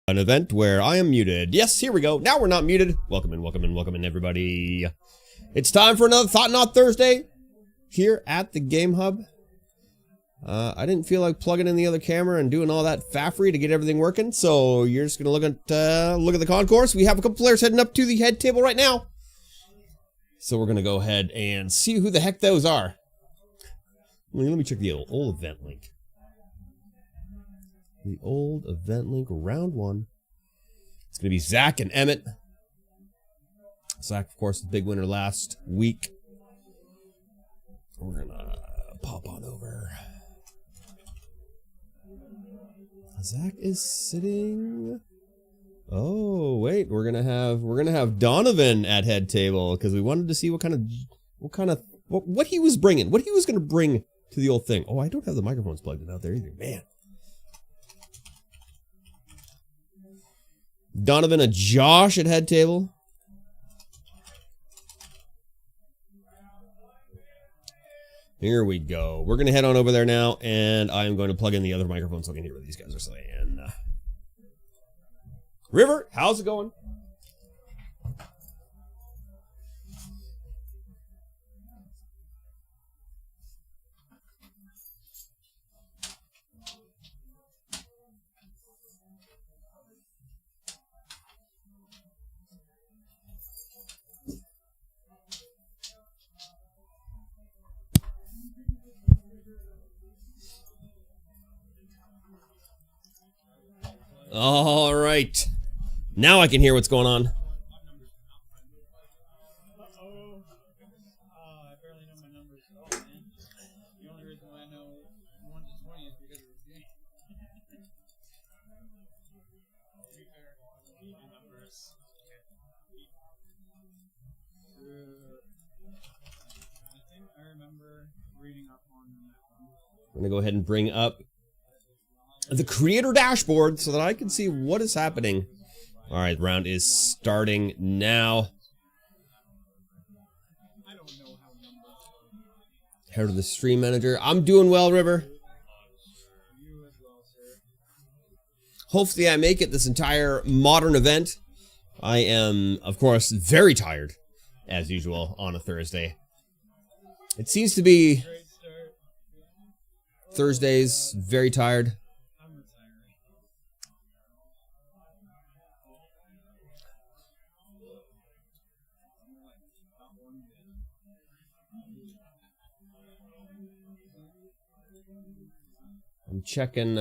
An event where I am muted. Yes, here we go. Now we're not muted. Welcome in, everybody. It's time for another Thought Not Thursday here at the Game Hub. I didn't feel like plugging in the other camera and doing all that faffery to get everything working, so you're just gonna look at the concourse. We have a couple players heading up to the head table right now, so we're gonna go ahead and see who the heck those are. Let me check the old event link. The old event link, round one. It's going to be Zach and Emmett. Zach, of course, the big winner last week. We're going to pop on over. Zach is sitting. Oh, wait, we're going to have Donovan at head table because we wanted to see what he was bringing, what he was going to bring to the old thing. Oh, I don't have the microphones plugged in out there either, man. Donovan and Josh at head table. Here we go. We're going to head on over there now, and I'm going to plug in the other microphone so I can hear what these guys are saying. River, how's it going? All right. Now I can hear what's going on. I barely know my numbers at all, man. The only reason why I know 1 to 20 is because of this game. To be fair, numbers. I think I remember reading up on that one. I'm going to go ahead and bring up the creator dashboard so that I can see what is happening. All right, the round is starting now. Head to the stream manager. I'm doing well, River. Hopefully I make it this entire modern event. I am, of course, very tired, as usual, on a Thursday. It seems to be Thursdays, very tired. I'm checking,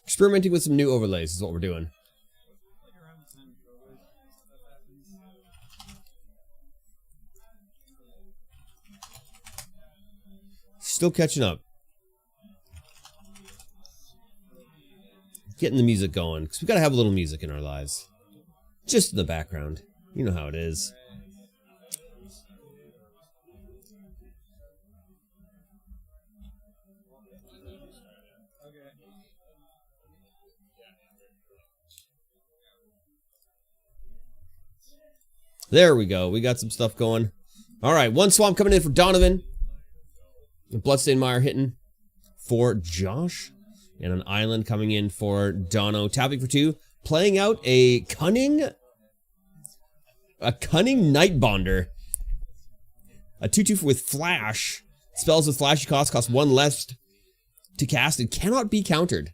experimenting with some new overlays is what we're doing. Still catching up. Getting the music going, because we gotta have a little music in our lives. Just in the background. You know how it is. There we go. We got some stuff going. All right, one swamp coming in for Donovan. Bloodstained hitting for Josh. And an island coming in for Dono. Tapping for 2. Playing out a cunning Nightbonder. A 2/2 with flash. Spells with flashy cost 1 less to cast and cannot be countered.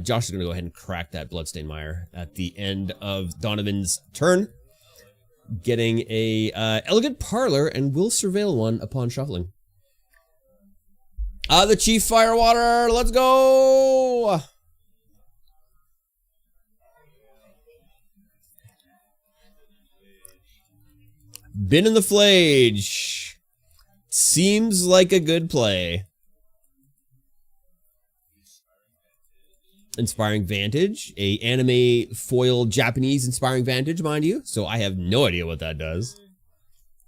Josh is going to go ahead and crack that Bloodstained at the end of Donovan's turn. Getting a Elegant Parlor and will surveil one upon shuffling. The Chief Firewater, let's go! Bin in the Flage. Seems like a good play. Inspiring Vantage, a anime foil Japanese Inspiring Vantage, mind you, so I have no idea what that does.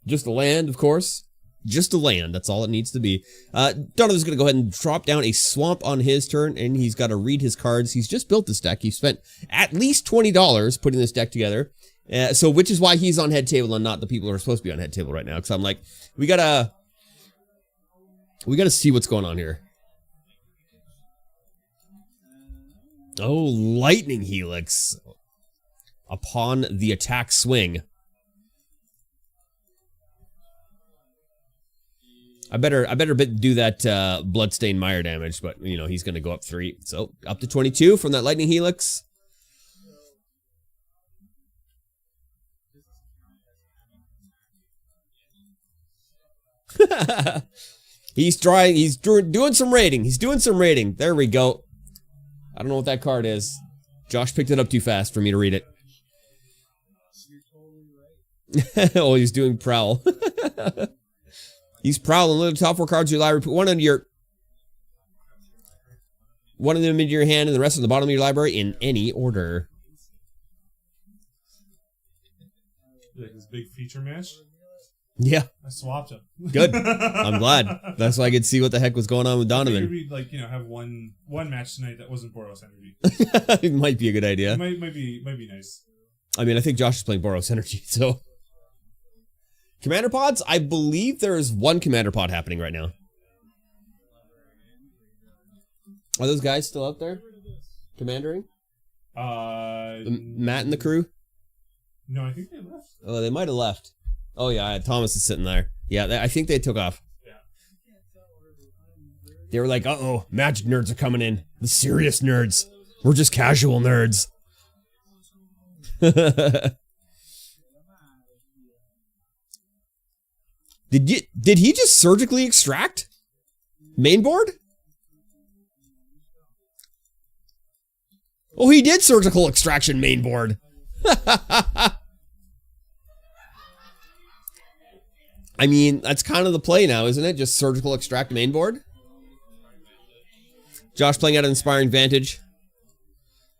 Just a land, of course. Just a land. That's all it needs to be. Donovan's going to go ahead and drop down a swamp on his turn, and he's got to read his cards. He's just built this deck. He spent at least $20 putting this deck together. So which is why he's on head table and not the people who are supposed to be on head table right now. Because I'm like, we gotta see what's going on here. Oh, Lightning Helix upon the attack swing. I better do that Bloodstained Mire damage, but you know he's gonna go up 3, so up to 22 from that Lightning Helix. He's doing some raiding. He's doing some raiding. There we go. I don't know what that card is. Josh picked it up too fast for me to read it. Oh, he's doing Prowl. He's prowling. Look at the top 4 cards of your library. Put one of them into your hand and the rest on the bottom of your library in any order. Like this big feature match? Yeah. I swapped him. Good. I'm glad. That's why I could see what the heck was going on with Donovan. We'd like, have one match tonight that wasn't Boros Energy. It might be a good idea. It might be nice. I mean, I think Josh is playing Boros Energy, so. Commander Pods? I believe there is one Commander Pod happening right now. Are those guys still out there? Commandering? Matt and the crew? No, I think they left. Oh, they might have left. Oh, yeah, Thomas is sitting there. Yeah, I think they took off. Yeah. They were like, uh-oh, Magic nerds are coming in. The serious nerds. We're just casual nerds. Did he just surgically extract? Mainboard? Oh, he did surgical extraction mainboard. I mean, that's kind of the play now, isn't it? Just surgical extract mainboard. Josh playing out an Inspiring Vantage.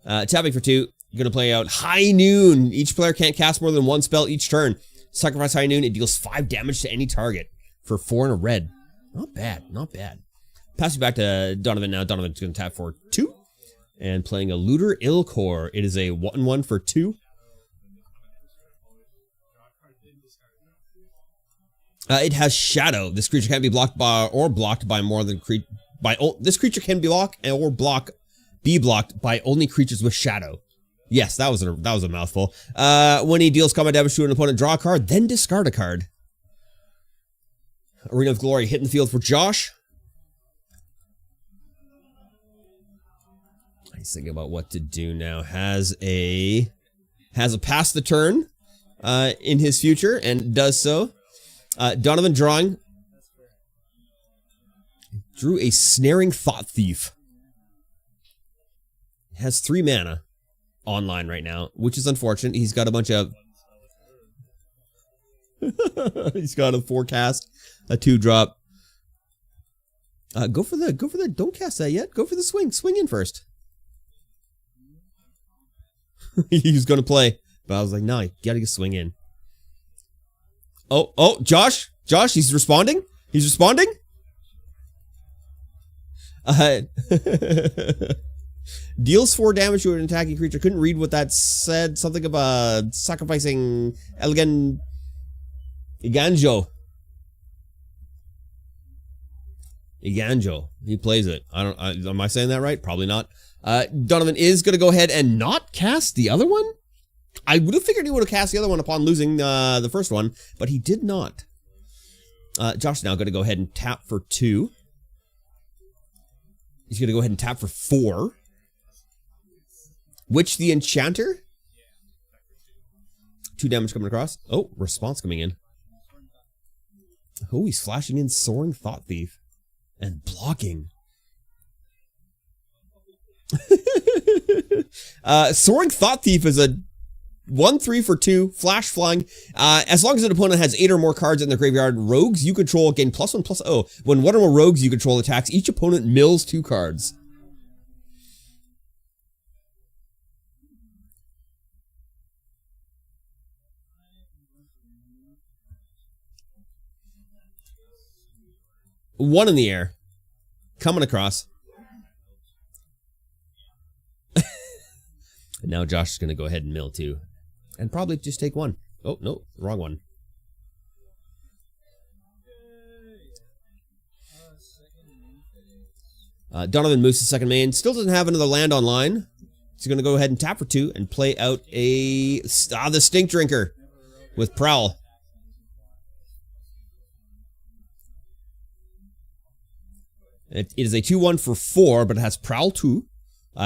Tapping for 2. You're going to play out High Noon. Each player can't cast more than 1 spell each turn. Sacrifice High Noon. It deals 5 damage to any target for 4 and a red. Not bad. Not bad. Pass it back to Donovan now. Donovan's going to tap for 2. And playing a Looter Ilkor. It is a 1/1 for 2. It has Shadow. This creature can't be blocked by or blocked by more than this creature can block or be blocked by only creatures with Shadow. Yes, that was a mouthful. When he deals combat damage to an opponent, draw a card, then discard a card. Arena of Glory hitting the field for Josh. He's thinking about what to do now. Has a pass the turn in his future and does so. Donovan drawing. Drew a Snaring Thought Thief. Has 3 mana online right now, which is unfortunate. He's got a bunch of... He's got a 4-cast, a 2-drop. Go for the... Don't cast that yet. Go for the swing. Swing in first. He was going to play, but I was like, no, you gotta swing in. Oh, Josh, he's responding. He's responding. Deals 4 damage to an attacking creature. Couldn't read what that said. Something about sacrificing Iganjo. He plays it. Am I saying that right? Probably not. Donovan is going to go ahead and not cast the other one. I would have figured he would have cast the other one upon losing the first one, but he did not. Josh is now going to go ahead and tap for 2. He's going to go ahead and tap for 4. Witch the Enchanter. 2 damage coming across. Oh, response coming in. Oh, he's flashing in Soaring Thought Thief. And blocking. Soaring Thought Thief is a 1/3 for 2, flash flying. As long as an opponent has 8 or more cards in their graveyard, rogues you control gain +1/+0. When one or more rogues you control attacks, each opponent mills 2 cards. 1 in the air. Coming across. And now Josh is going to go ahead and mill 2. And probably just take 1. Oh, no. Wrong one. Donovan moves to second main. Still doesn't have another land online. He's going to go ahead and tap for 2 and play out the Stink Drinker with Prowl. It is a 2/1 for 4, but it has Prowl 2.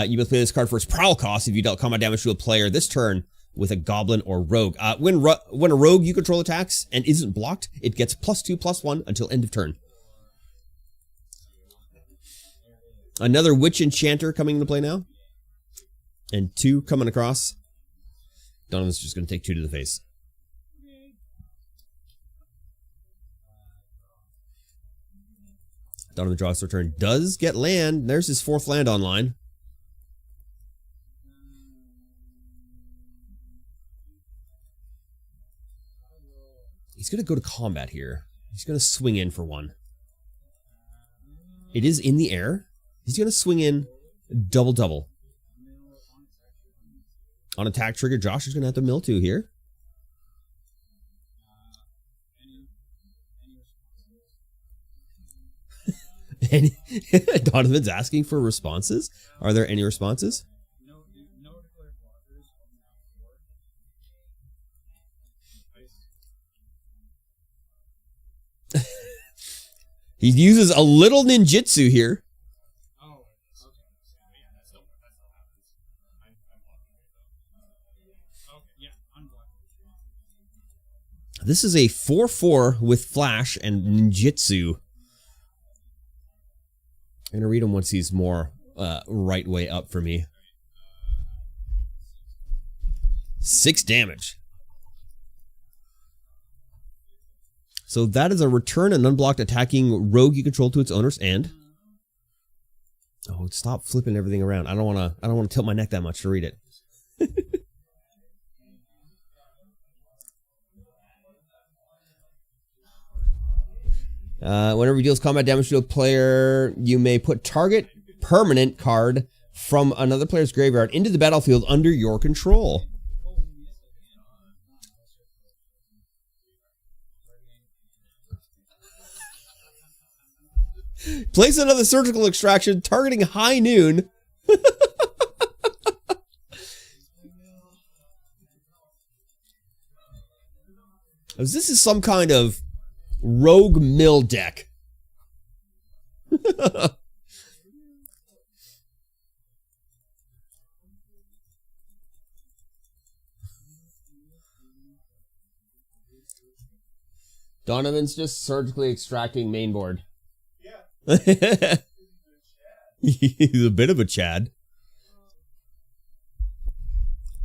You must play this card for its Prowl cost if you dealt combat damage to a player this turn with a Goblin or Rogue. When a Rogue you control attacks and isn't blocked, it gets +2/+1 until end of turn. Another Witch Enchanter coming into play now. And 2 coming across. Donovan's just going to take 2 to the face. Donovan draws their turn. Does get land. There's his 4th land online. He's going to go to combat here. He's going to swing in for 1. It is in the air. He's going to swing in double. On attack trigger, Josh is going to have to mill 2 here. And Donovan's asking for responses. Are there any responses? He uses a little ninjutsu here. This is a 4/4 with flash and ninjutsu. I'm gonna read him once he's more right way up for me. 6 damage. So that is a return an unblocked attacking rogue you control to its owner's end. Oh, stop flipping everything around. I don't wanna tilt my neck that much to read it. Whenever he deals combat damage to a player, you may put target permanent card from another player's graveyard into the battlefield under your control. Place another surgical extraction targeting High Noon. This is some kind of rogue mill deck. Donovan's just surgically extracting mainboard. Yeah. He's a bit of a Chad.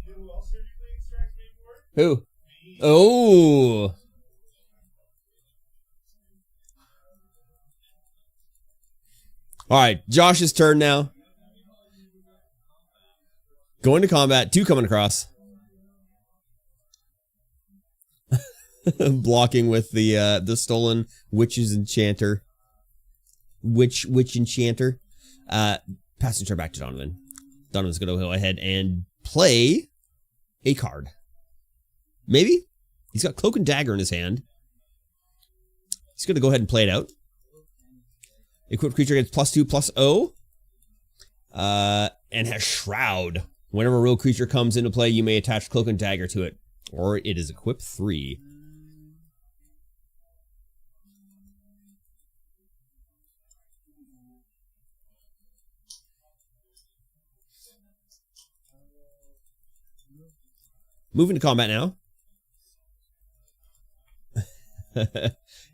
Who else surgically extracts mainboard? Who? Me. Oh. All right, Josh's turn now. Going to combat, 2 coming across. Blocking with the stolen Witch's Enchanter. Witch Enchanter. Passing turn back to Donovan. Donovan's going to go ahead and play a card. Maybe? He's got Cloak and Dagger in his hand. He's going to go ahead and play it out. Equipped creature gets +2/+0. And has Shroud. Whenever a rogue creature comes into play, you may attach Cloak and Dagger to it. Or it is equipped 3. Moving to combat now.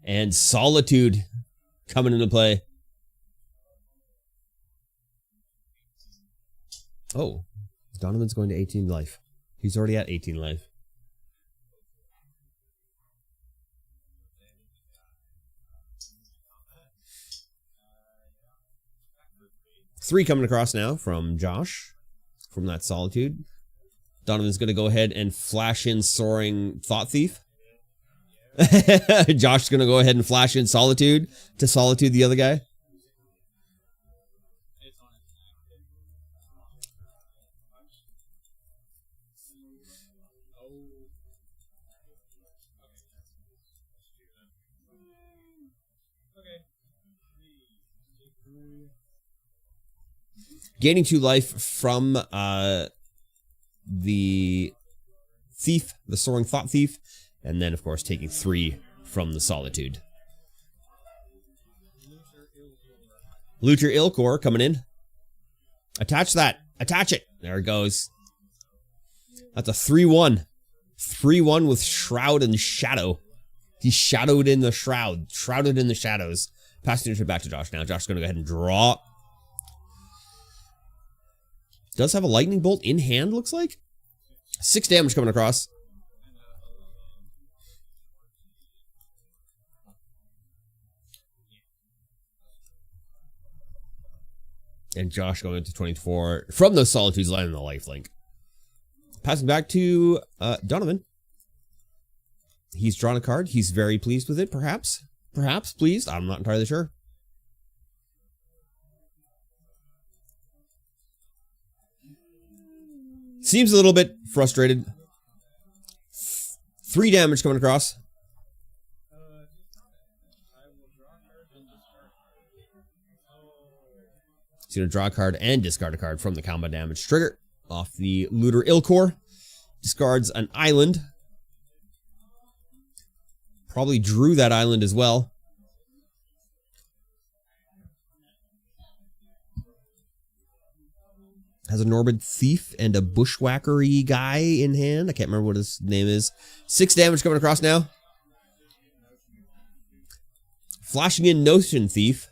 And Solitude coming into play. Oh, Donovan's going to 18 life. He's already at 18 life. Three coming across now from Josh, from that Solitude. Donovan's going to go ahead and flash in Soaring Thought Thief. Josh's gonna go ahead and flash in Solitude to Solitude the other guy. It's on its Okay. Gaining 2 life from the thief, the Soaring Thought Thief, and then of course taking 3 from the Solitude. Luther Ilkor coming in. Attach that. Attach it. There it goes. That's a 3-1. 3-1 with Shroud and Shadow. He's shadowed in the shroud. Shrouded in the shadows. Passing it back to Josh now. Josh's going to go ahead and draw. Does have a lightning bolt in hand, looks like. 6 damage coming across. And Josh going into 24 from those Solitudes, landing the lifelink. Passing back to Donovan. He's drawn a card. He's very pleased with it, perhaps. Perhaps pleased. I'm not entirely sure. Seems a little bit frustrated. 3 damage coming across. He's going to draw a card and discard a card from the combat damage trigger off the Luther Ilkor. Discards an island. Probably drew that island as well. Has a Norbid Thief and a Bushwhackery guy in hand. I can't remember what his name is. 6 damage coming across now. Flashing in Notion Thief.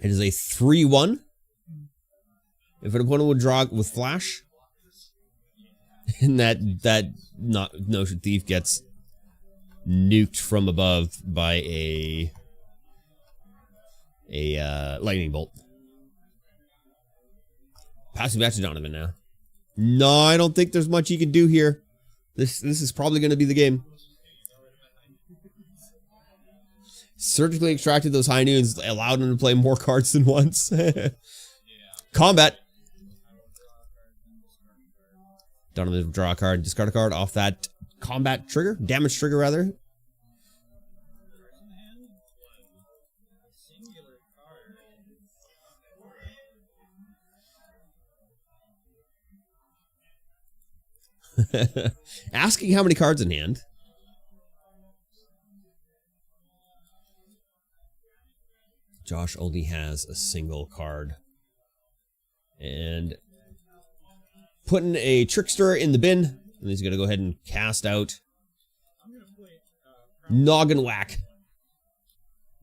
It is a 3-1. If an opponent would draw with Flash, and that Notion Thief gets nuked from above by a lightning bolt. Passing back to Donovan now. No, I don't think there's much he can do here. This is probably going to be the game. Surgically extracted those high noons, allowed him to play more cards than once. Combat. Donovan draw a card, discard a card off that combat trigger, damage trigger rather. Asking how many cards in hand. Josh only has a single card. And putting a Trickster in the bin. And he's going to go ahead and cast out Noggin Whack.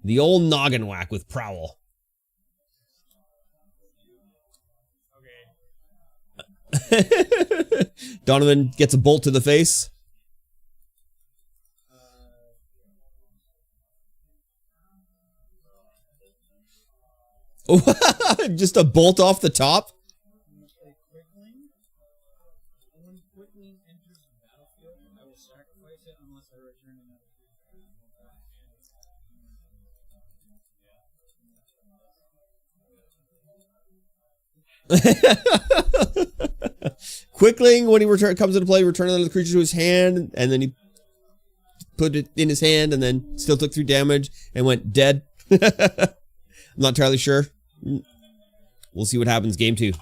The old Noggin Whack with Prowl. Donovan gets a bolt to the face. Just a bolt off the top. Quickling, when he comes into play, return another creature to his hand, and then he put it in his hand, and then still took 3 damage and went dead. I'm not entirely sure. We'll see what happens game 2.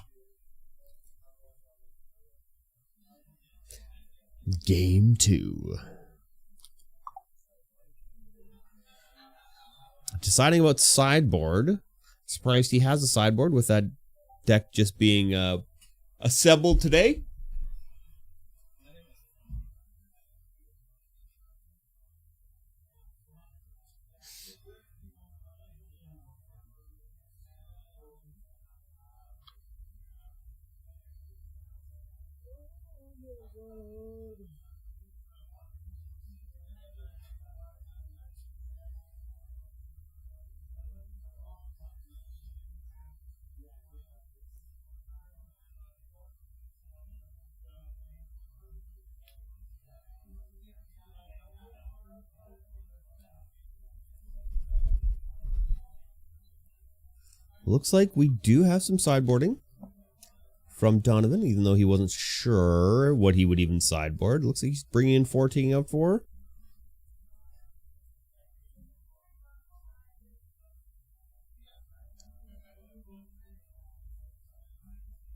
Game 2. Deciding about sideboard. Surprised he has a sideboard with that deck just being assembled today. Looks like we do have some sideboarding from Donovan, even though he wasn't sure what he would even sideboard. Looks like he's bringing in 4, taking out 4.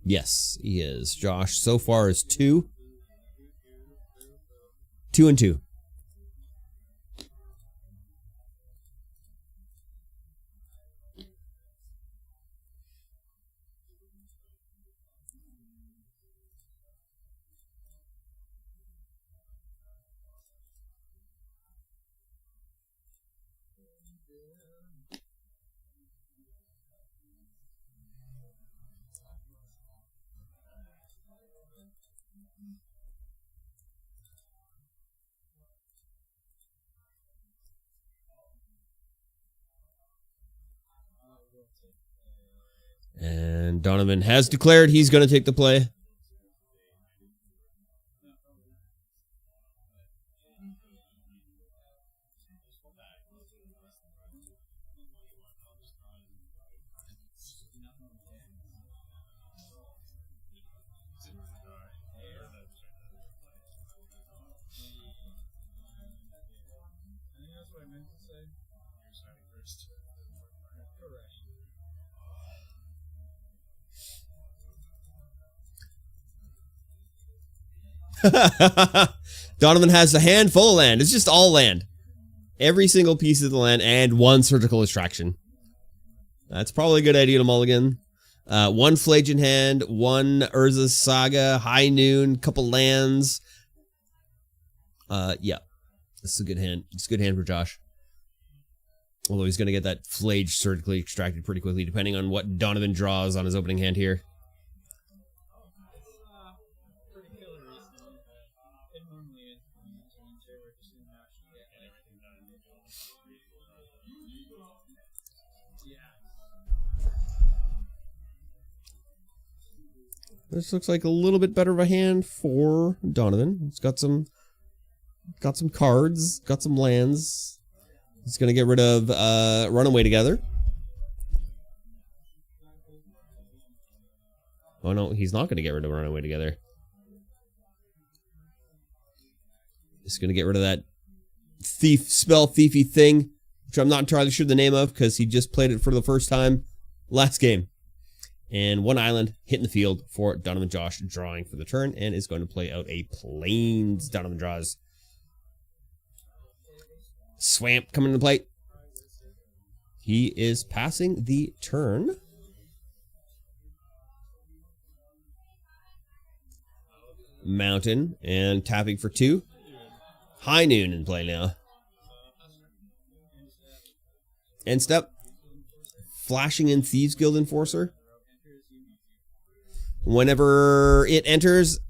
Yes, he is. Josh so far is 2. 2 and 2. And Donovan has declared he's going to take the play. Donovan has a handful of land. It's just all land. Every single piece of the land and 1 surgical extraction. That's probably a good idea to mulligan. 1 Flage in hand, 1 Urza's Saga, High Noon, couple lands. Yeah. This is a good hand. It's a good hand for Josh. Although he's going to get that Flage surgically extracted pretty quickly, depending on what Donovan draws on his opening hand here. This looks like a little bit better of a hand for Donovan. He's got some cards, got some lands. He's gonna get rid of Runaway Together. Oh no, he's not gonna get rid of Runaway Together. He's gonna get rid of that thiefy thing, which I'm not entirely sure the name of because he just played it for the first time last game. And 1 island hitting the field for Donovan Josh, drawing for the turn, and is going to play out a Plains. Donovan draws. Swamp coming to play. He is passing the turn. Mountain and tapping for 2. High Noon in play now. End step. Flashing in Thieves Guild Enforcer. Whenever it enters,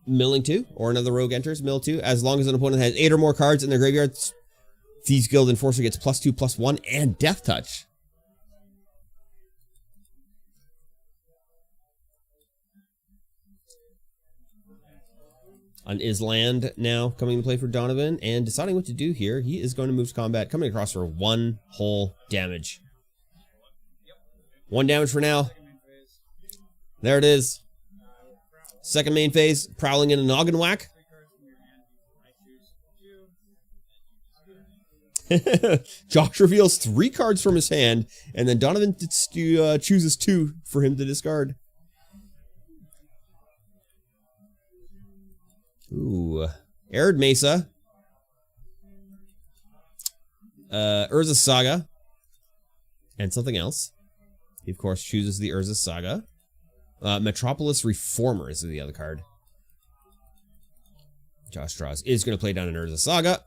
milling 2, or another rogue enters, mill 2. As long as an opponent has 8 or more cards in their graveyard, Thieves Guild Enforcer gets +2/+1 and Death Touch. On Island now coming to play for Donovan and deciding what to do here. He is going to move to combat, coming across for 1 whole damage. 1 damage for now. There it is. Second main phase, prowling in a noggin whack. Josh reveals 3 cards from his hand, and then Donovan chooses 2 for him to discard. Ooh. Arid Mesa. Urza's Saga. And something else. He, of course, chooses the Urza's Saga. Metropolis Reformer is the other card. Josh draws. Is going to play down an Urza's Saga.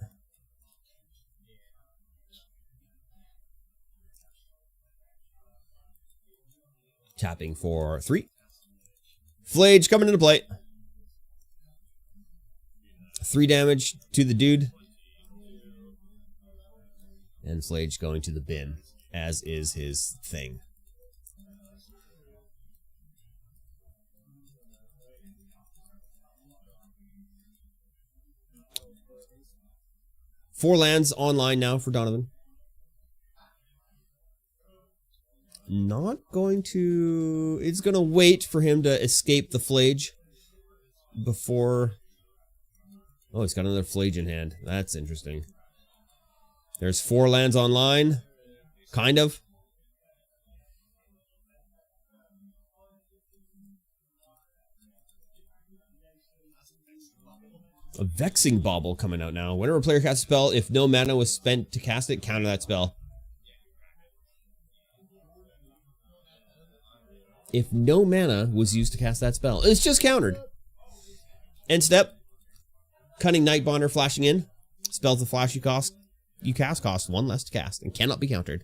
Tapping for 3. Flage coming into play. 3 damage to the dude. And Flage going to the bin, as is his thing. Four lands online now for Donovan. Not going to... It's going to wait for him to escape the Flage before... Oh, it's got another Flage in hand. That's interesting. There's 4 lands online. Kind of. A Vexing Bauble coming out now. Whenever a player casts a spell, if no mana was spent to cast it, counter that spell. If no mana was used to cast that spell, it's just countered. End step. Cunning Nightbonder flashing in. Spells the flash you cast cost 1 less to cast and cannot be countered.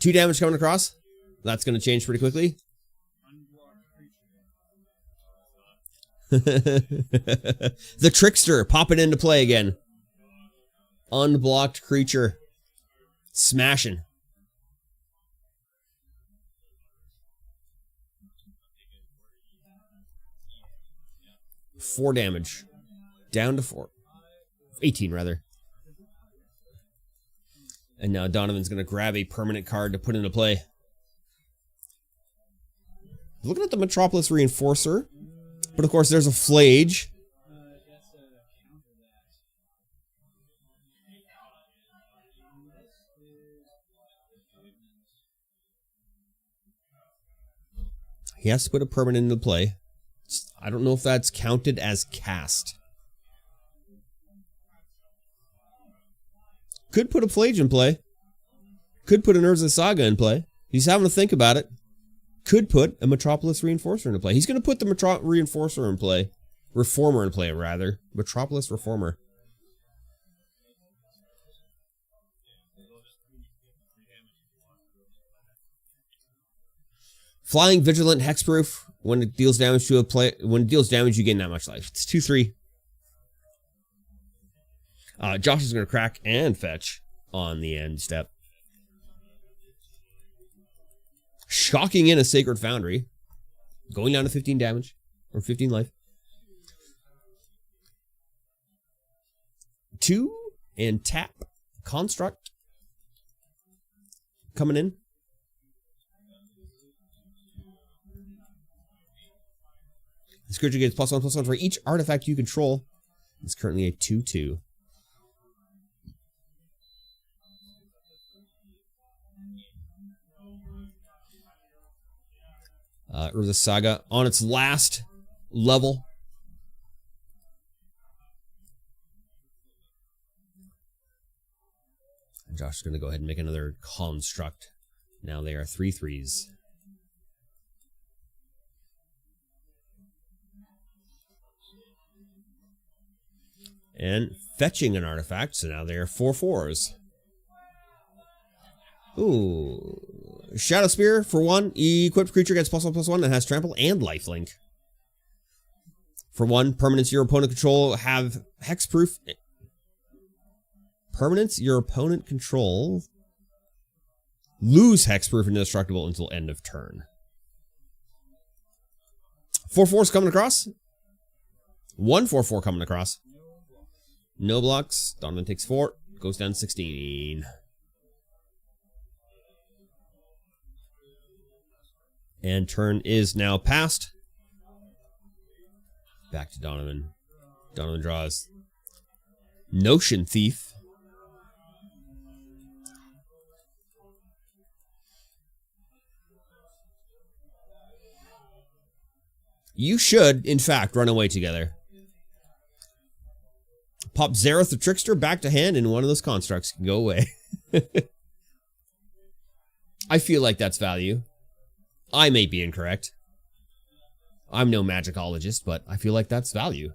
Two damage coming across. That's going to change pretty quickly. The Trickster popping into play again. Unblocked creature. Smashing. Four damage. Down to 4. 18 rather. And now Donovan's going to grab a permanent card to put into play. Looking at the Metropolis Reinforcer. But of course there's a Flage. He has to put a permanent into play. I don't know if that's counted as cast. Could put a Flage in play. Could put an Urza Saga in play. He's having to think about it. Could put a Metropolis Reinforcer into play. He's going to put the Reinforcer in play. Reformer in play, rather. Metropolis Reformer. Flying Vigilant Hexproof. When it deals damage to a play, when it deals damage, you gain that much life. It's 2/3. Josh is going to crack and fetch on the end step. Shocking in a Sacred Foundry. Going down to 15 damage. Or 15 life. 2 and tap. Construct. Coming in. This creature gets +1/+1 for each artifact you control. It's currently a 2/2. Urza Saga on its last level. And Josh is going to go ahead and make another construct. Now they are 3/3s. And fetching an artifact, so now they are 4/4s. Ooh. Shadow Spear for 1. Equipped creature gets +1/+1 and has trample and lifelink. For 1, permanents your opponent control have hexproof. Permanents your opponent control lose hexproof and indestructible until end of turn. 4/4s coming across. 1 4/4 coming across. No blocks. Donovan takes 4. Goes down 16. And turn is now passed. Back to Donovan. Donovan draws Notion Thief. You should, in fact, run away together. Pop Zareth the Trickster back to hand, and one of those constructs can go away. I feel like that's value. I may be incorrect. I'm no magicologist, but I feel like that's value.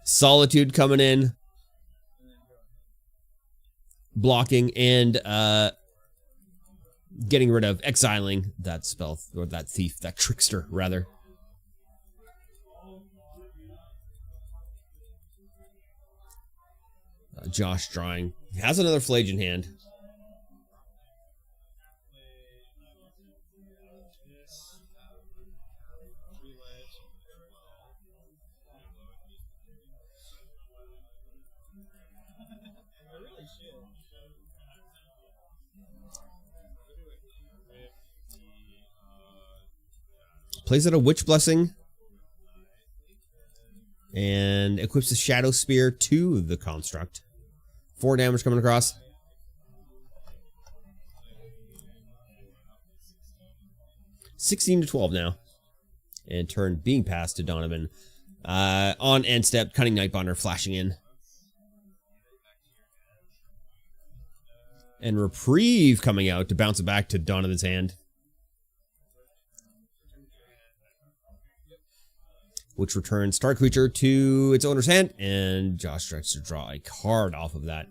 Solitude coming in. Blocking and getting rid of, exiling that spell, or that thief, that trickster, rather. Josh drawing. He has another Flage in hand. Plays out a Witch Blessing. And equips the Shadow Spear to the construct. 4 damage coming across. (16-12) now. And turn being passed to Donovan. On end step, Cunning Nightbonder flashing in. And Reprieve coming out to bounce it back to Donovan's hand. Which returns Star Creature to its owner's hand, and Josh tries to draw a card off of that.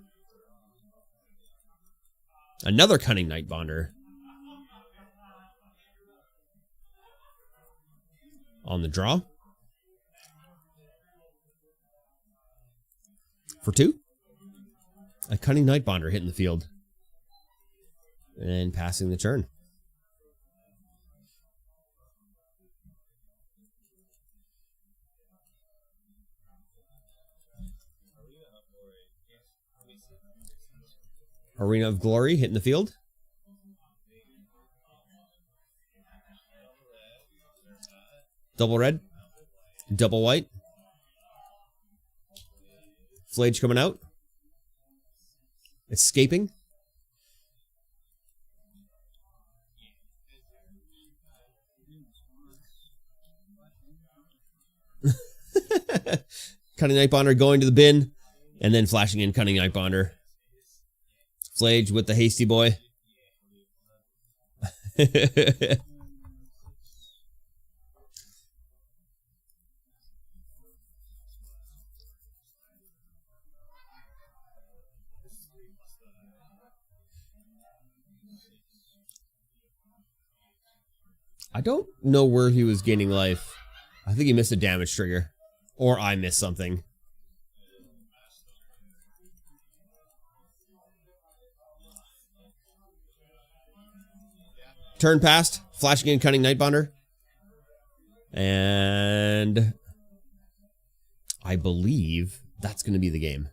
Another Cunning Nightbonder. On the draw. For 2. A Cunning Nightbonder hitting the field. And passing the turn. Arena of Glory hitting the field. Double red. Double white. Flage coming out. Escaping. Cunning Nightbonder going to the bin. And then flashing in Cunning Nightbonder. Flage with the hasty boy. I don't know where he was gaining life. I think he missed a damage trigger. Or I missed something. Turn passed, flashing in Cunning Nightbonder. And I believe that's going to be the game.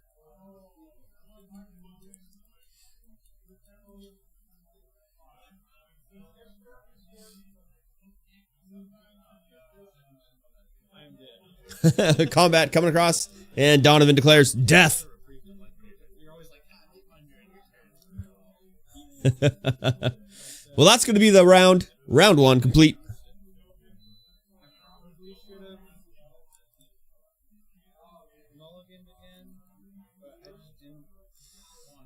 Combat coming across, and Donovan declares death. Well, that's going to be the round. Round 1 complete.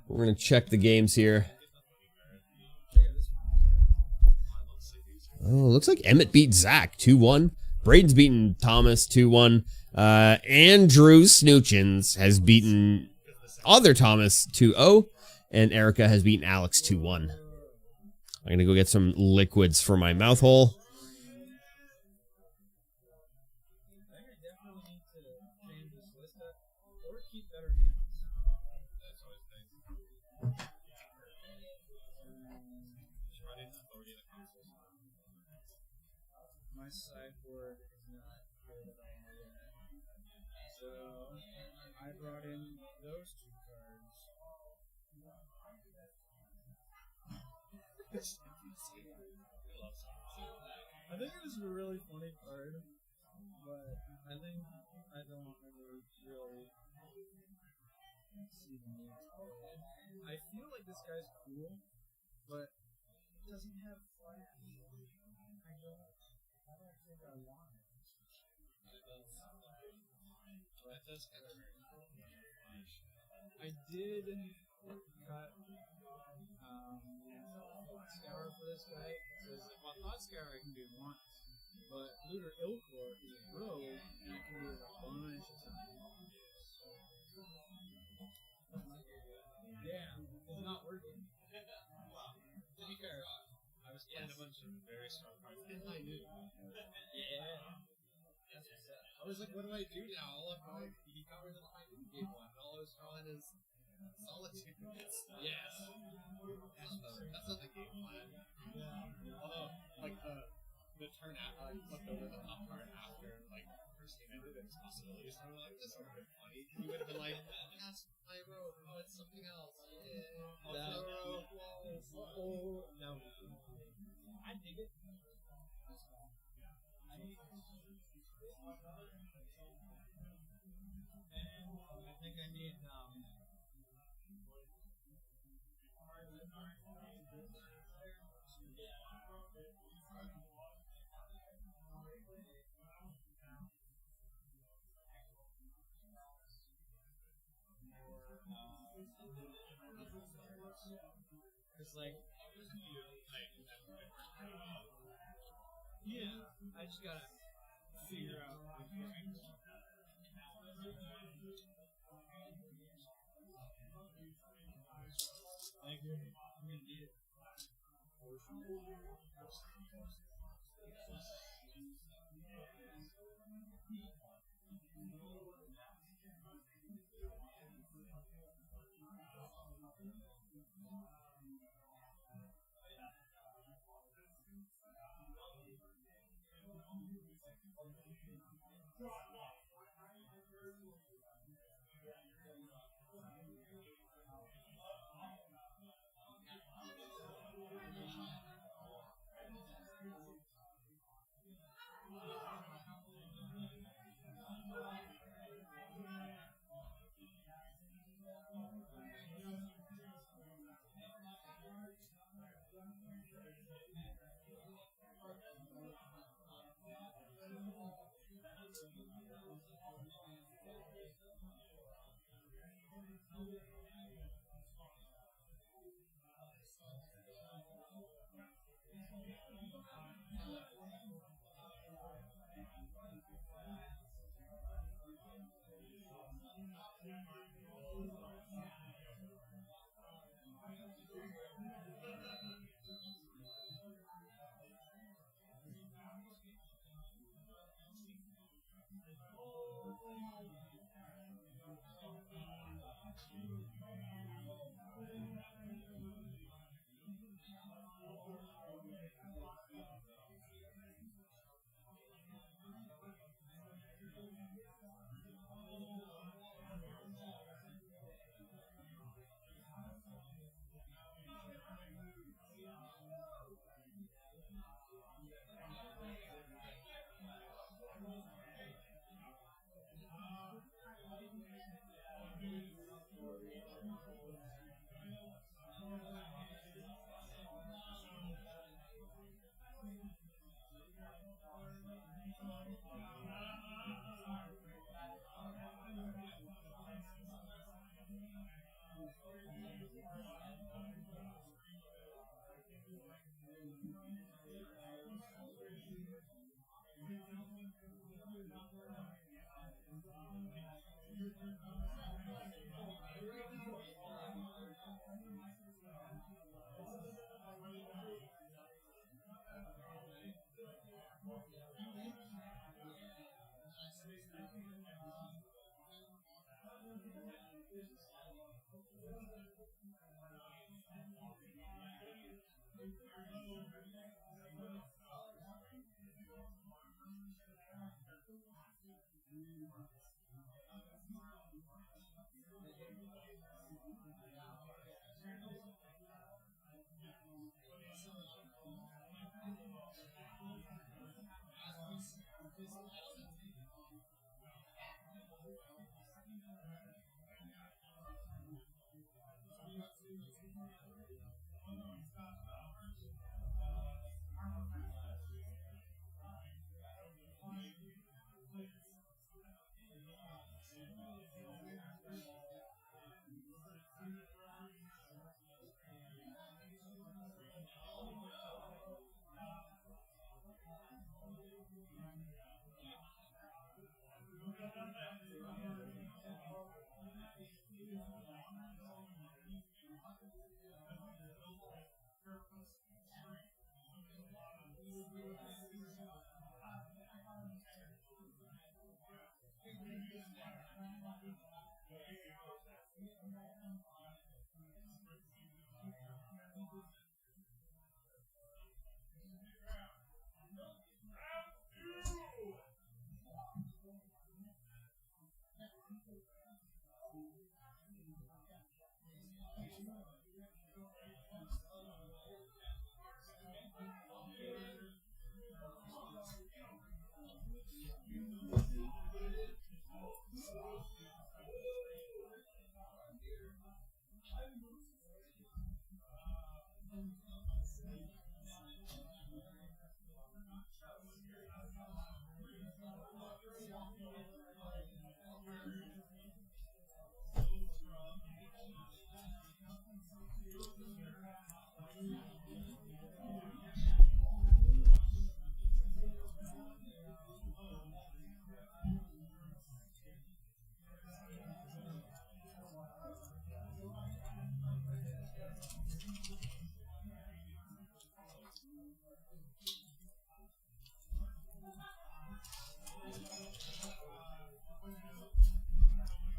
We're going to check the games here. Oh, looks like Emmett beat Zach 2-1. Braden's beaten Thomas 2-1. Andrew Snoochins has beaten other Thomas 2-0. And Erica has beaten Alex 2-1. I'm going to go get some liquids for my mouth hole. My sideboard is not good at all. So I brought in those 2 cards. I think it was a really funny card, but I think I don't ever really see the need for it. I feel like this guy's cool, but he doesn't have flash. I don't think I want it. I did cut Scour for this guy, because Thought Scour I can do once, But Looter Ilkor is a rogue, and it can do a bunch of stuff. Yeah, it's not working. To be fair, I was playing a bunch of very strong cards in high noon. Yeah. That's what's up. I was like, what do I do now? All of my he covers in high noon game one. All I was drawing is Solitude. Yes. That's not the game plan. Yeah. Although, like, the turn after, I flipped over the top card after, like, first game ended, it's possibilities. And I'm like, this would have been funny. You would have been like, that's my rogue. Oh, it's something else. Yeah. That rogue. Whoa. No. I dig it. I think I need, it's like, yeah, I just gotta figure out the correct. Thank you. I'm gonna need it.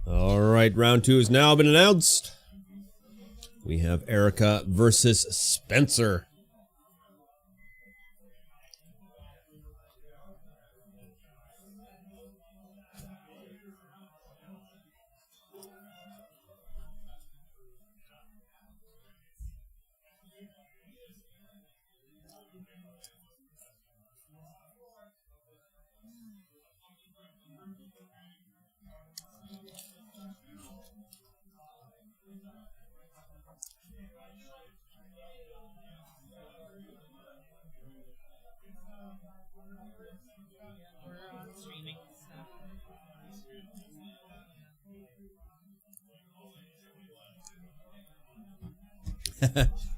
All right, round 2 has now been announced. We have Erica versus Spencer. Streaming.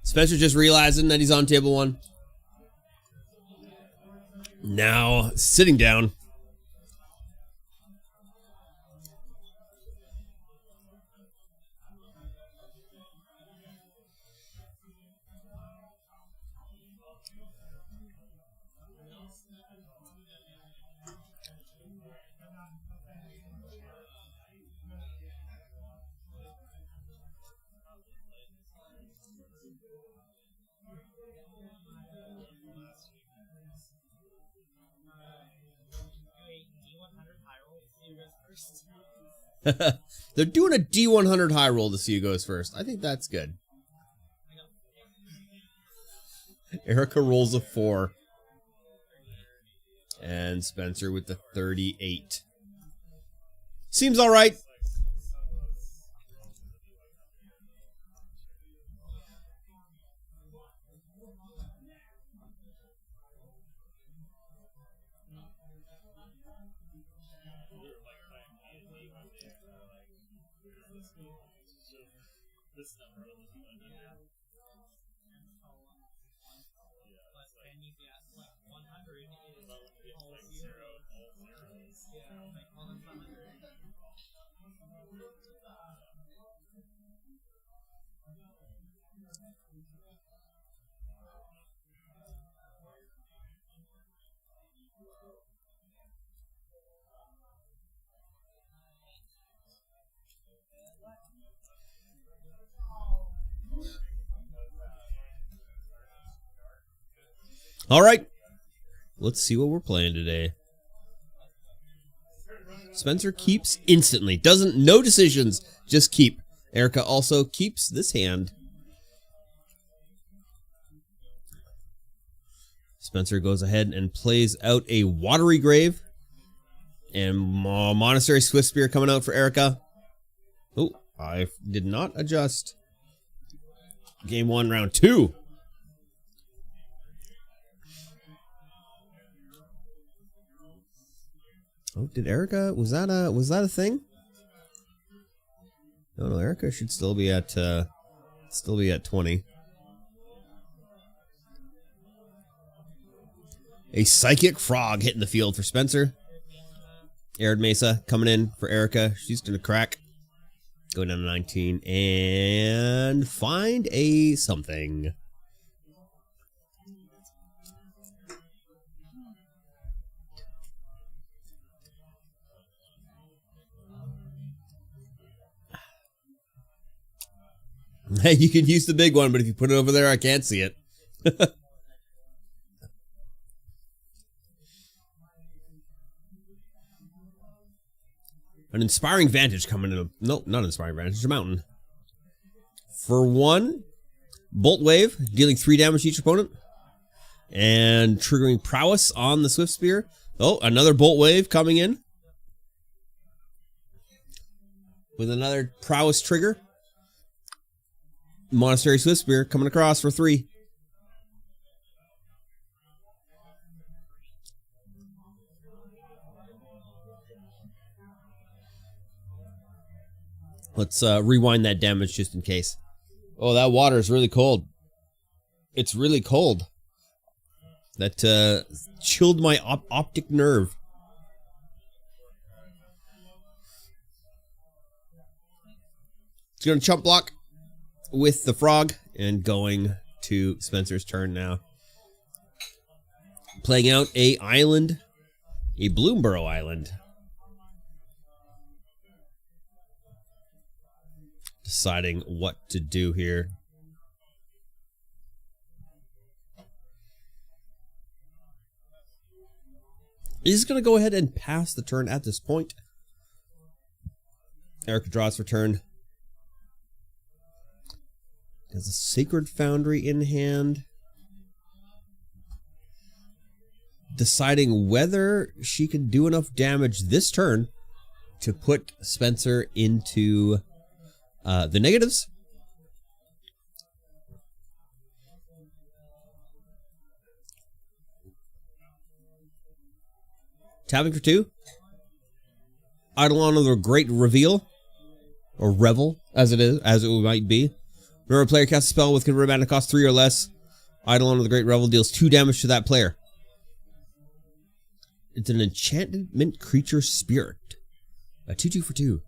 Spencer just realizing that he's on table 1. Now sitting down. They're doing a D100 high roll to see who goes first. I think that's good. Erica rolls a 4. And Spencer with the 38. Seems all right. All right, let's see what we're playing today. Spencer keeps instantly. No decisions, just keep. Erica also keeps this hand. Spencer goes ahead and plays out a Watery Grave. And Monastery Swiftspear coming out for Erica. Oh, I did not adjust. Game 1, round 2. Oh, did Erica, was that a thing? No, Erica should still be at 20. A Psychic Frog hitting the field for Spencer. Arid Mesa coming in for Erica. She's going to crack. Going down to 19 and find a something. Hey, you can use the big one, but if you put it over there, I can't see it. An Inspiring Vantage coming in. Nope, not Inspiring Vantage. A Mountain. For 1, Bolt Wave, dealing 3 damage to each opponent. And triggering Prowess on the Swift Spear. Oh, another Bolt Wave coming in. With another Prowess trigger. Monastery Swift Spear coming across for 3. Let's rewind that damage just in case. Oh, that water is really cold. It's really cold. That chilled my optic nerve. It's going to chump block with the frog and going to Spencer's turn now. Playing out a island, a Bloomburrow Island. Deciding what to do here. He's going to go ahead and pass the turn at this point. Erica draws for turn. Has a Sacred Foundry in hand. Deciding whether she can do enough damage this turn to put Spencer into the negatives. Tapping for 2. Eidolon of the Great Reveal. Or Revel, as it might be. Whenever a player casts a spell with converted mana cost 3 or less, Eidolon of the Great Revel deals 2 damage to that player. It's an enchantment creature spirit. A 2/2 for 2.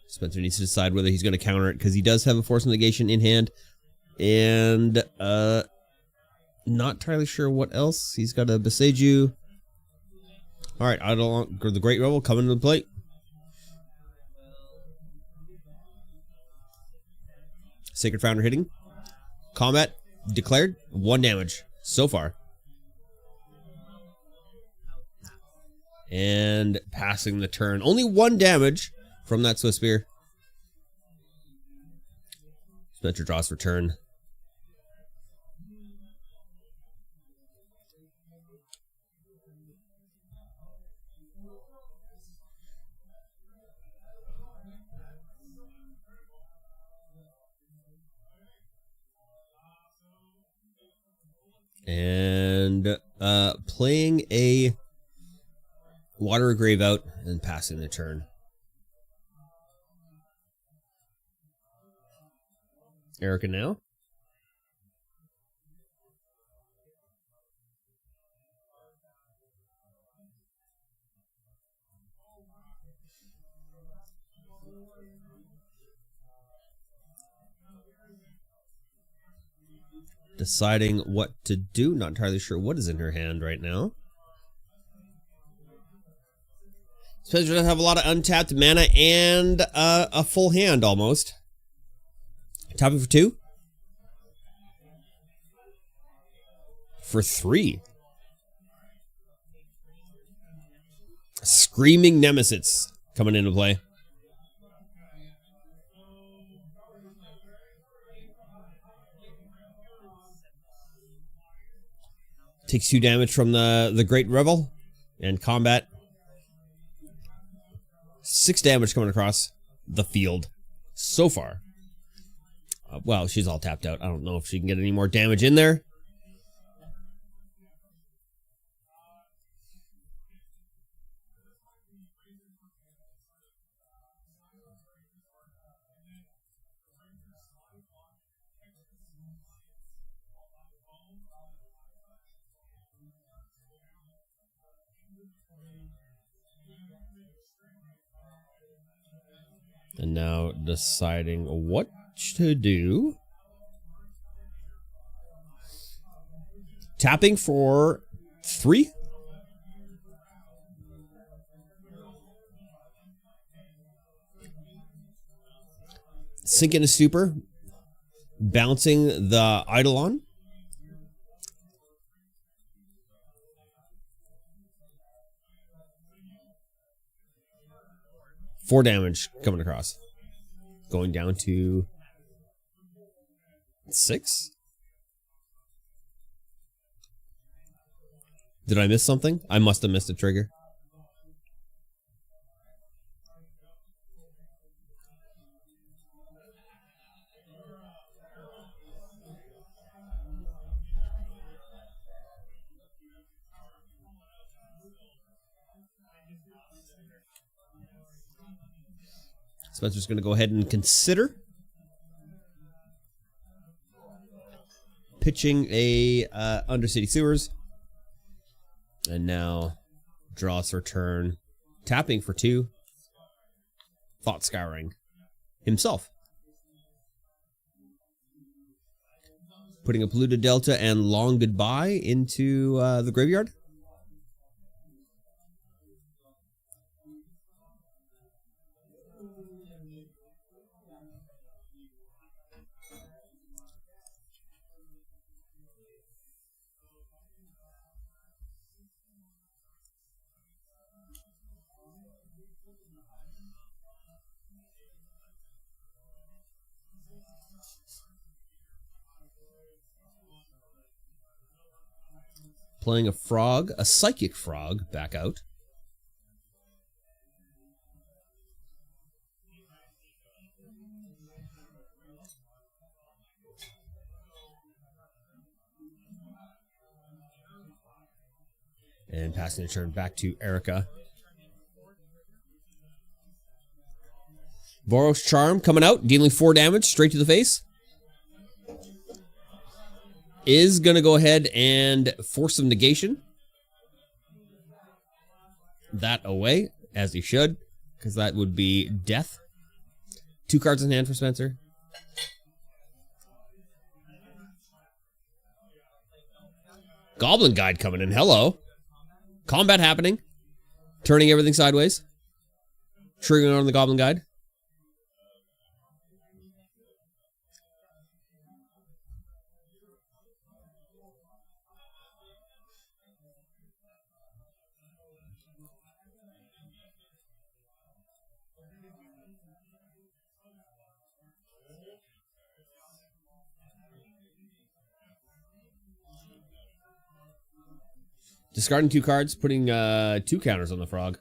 Spencer needs to decide whether he's going to counter it, because he does have a Force Negation in hand. And, not entirely sure what else. He's got a Boseiju. Alright, Eidolon, the Great Revel coming to the plate. Sacred Founder hitting. Combat declared. 1 damage so far. And passing the turn. Only 1 damage from that Swift Spear. Spencer draws for turn. And playing a Water Grave out and passing the turn. Erica now. Deciding what to do. Not entirely sure what is in her hand right now. Spencer does have a lot of untapped mana and a full hand almost. Tapping for 2. For 3. Screaming Nemesis coming into play. Takes 2 damage from the Great Revel and combat. 6 damage coming across the field so far. Well, she's all tapped out. I don't know if she can get any more damage in there. And now deciding what to do. Tapping for 3. Sink into Super. Bouncing the Eidolon. Four damage coming across. Going down to 6. Did I miss something? I must have missed a trigger. Spencer's going to go ahead and consider pitching a Undercity Sewers. And now draws her turn, tapping for 2. Thought Scouring himself. Putting a Polluted Delta and Long Goodbye into the graveyard. Playing a frog, a Psychic Frog, back out. And passing the turn back to Erica. Boros Charm coming out, dealing 4 damage straight to the face. Is going to go ahead and force some negation. That away, as he should, because that would be death. 2 cards in hand for Spencer. Goblin Guide coming in. Hello. Combat happening. Turning everything sideways. Triggering on the Goblin Guide. Discarding 2 cards, putting 2 counters on the frog.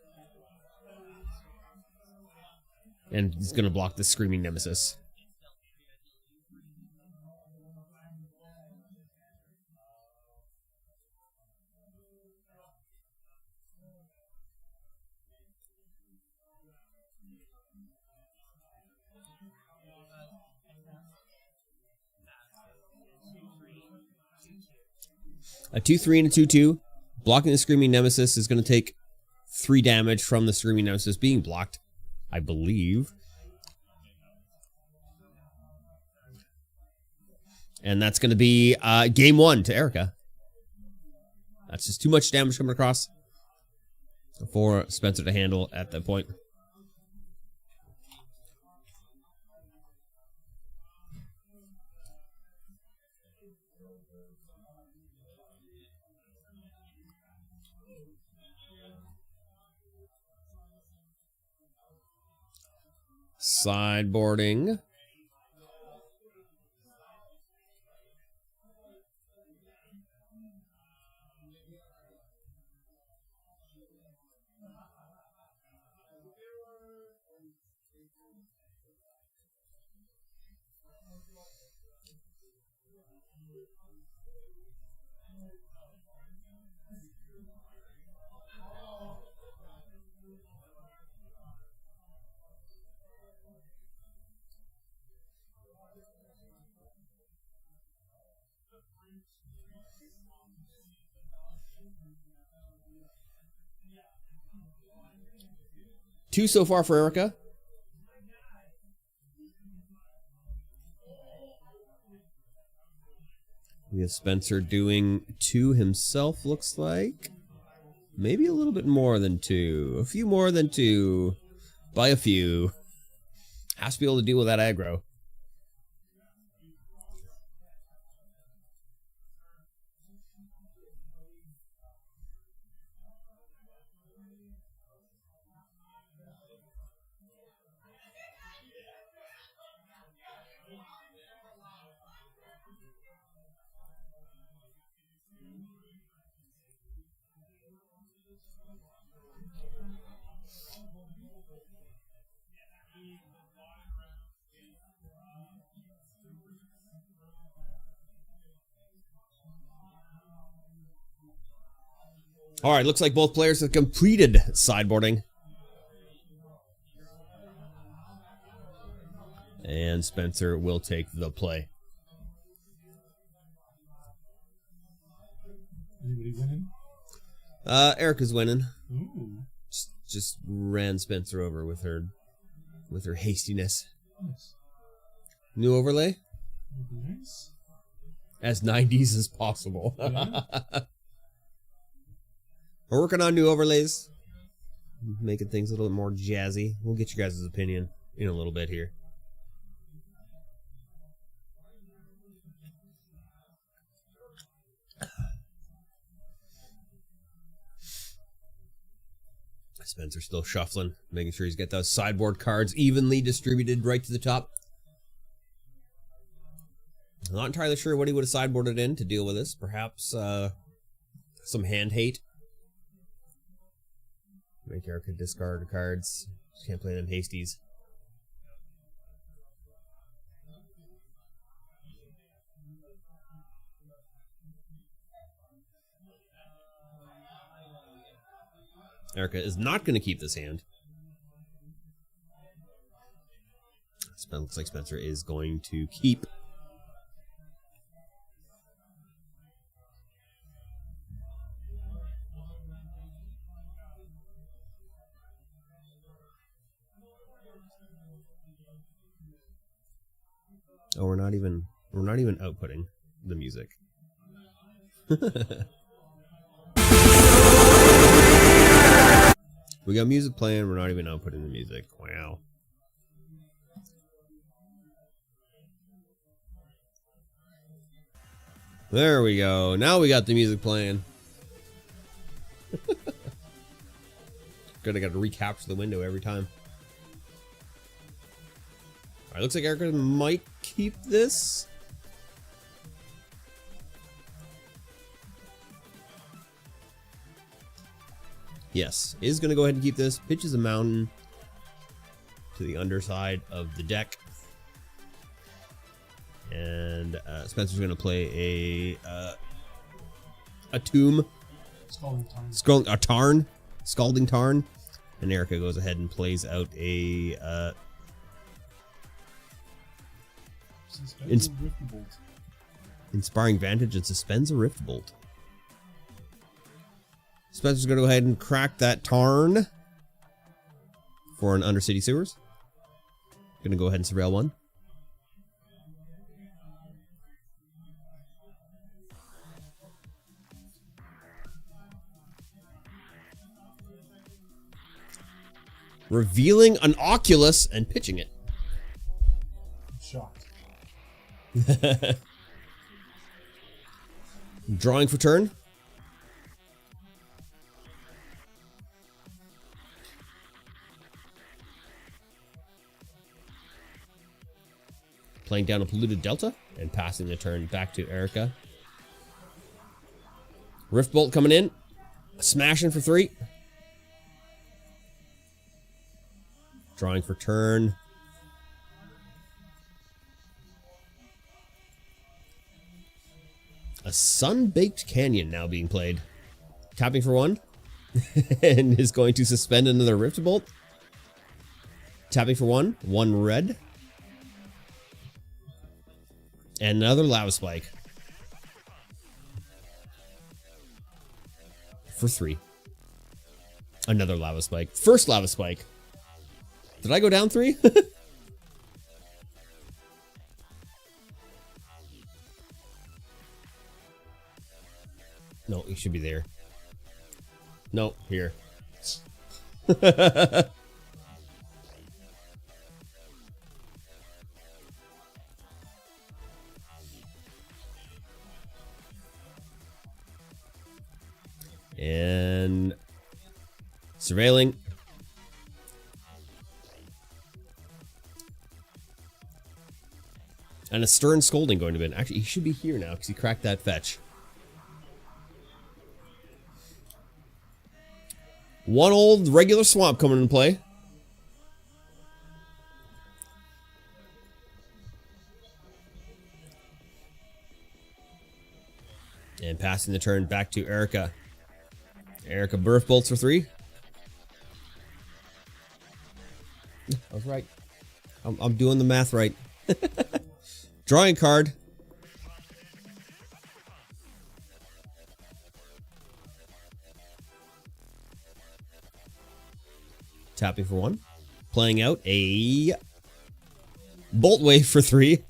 And he's going to block the Screaming Nemesis. A 2/3 and a 2/2. Blocking the Screaming Nemesis is going to take 3 damage from the Screaming Nemesis being blocked, I believe. And that's going to be game 1 to Erica. That's just too much damage coming across for Spencer to handle at that point. Sideboarding. Two so far for Erica. We have Spencer doing 2 himself, looks like. Maybe a little bit more than 2. A few more than 2. By a few. Has to be able to deal with that aggro. All right, looks like both players have completed sideboarding. And Spencer will take the play. Anybody winning? Erica's winning. Ooh. Just ran Spencer over with her hastiness. Nice. New overlay? Nice. As 90s as possible. Yeah. We're working on new overlays. Making things a little bit more jazzy. We'll get you guys' opinion in a little bit here. Spencer's still shuffling, making sure he's got those sideboard cards evenly distributed right to the top. I'm not entirely sure what he would have sideboarded in to deal with this. Perhaps some hand hate. Make Erica discard the cards. Just can't play them hasties. Erica is not going to keep this hand. Looks like Spencer is going to keep. Oh, we're not even outputting the music. We got music playing, we're not even outputting the music. Wow. There we go. Now we got the music playing. Good, I got to recapture the window every time. Alright, looks like Erica might keep this. Yes, is going to go ahead and keep this. Pitches a mountain to the underside of the deck. And Spencer's going to play a tomb. Scalding Tarn. And Erica goes ahead and plays out a Inspiring Vantage and suspends a Rift Bolt. Spencer's going to go ahead and crack that Tarn for an Undercity Sewers. Going to go ahead and surveil one. Revealing an Oculus and pitching it. I'm shocked. Drawing for turn. Playing down a Polluted Delta and passing the turn back to Erica. Rift Bolt coming in. Smashing for 3. Drawing for turn. A Sun-Baked Canyon now being played. Tapping for 1. And is going to suspend another Rift Bolt. Tapping for 1. 1 red. And another Lava Spike. for 3. Another lava spike. First lava spike. Did I go down 3? No, he should be there. No, here. And surveilling. And a stern scolding going to be. Actually, he should be here now because he cracked that fetch. One old regular swamp coming into play. And passing the turn back to Erica. Erica birth bolts for 3. I was right. I'm doing the math right. Drawing card. Tapping for 1. Playing out a bolt wave for 3.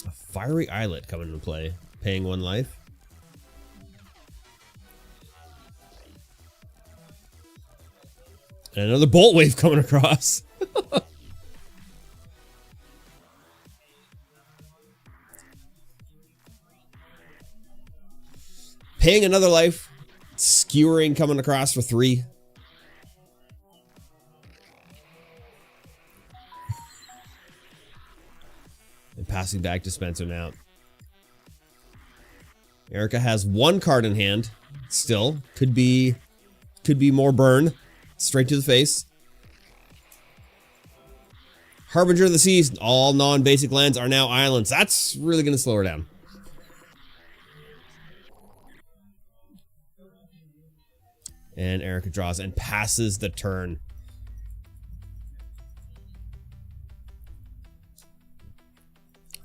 A fiery eyelet coming into play, paying 1 life. And another bolt wave coming across. Paying another life. Skewering coming across for 3. And passing back to Spencer now. Erica has 1 card in hand. Still. Could be more burn. Straight to the face. Harbinger of the Seas. All non-basic lands are now islands. That's really going to slow her down. And Erica draws and passes the turn.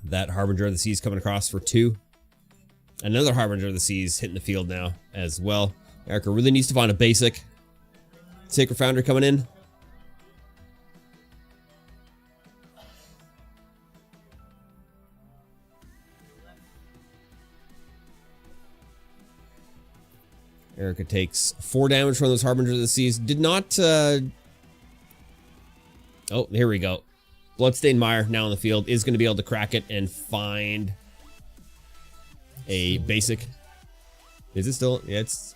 That Harbinger of the Seas coming across for 2. Another Harbinger of the Seas hitting the field now as well. Erica really needs to find a basic. Sacred Founder coming in. Erica takes 4 damage from those Harbingers of the Seas. Did not... Oh, here we go. Bloodstained Mire now on the field is going to be able to crack it and find a basic. Is it still... Yeah, it's...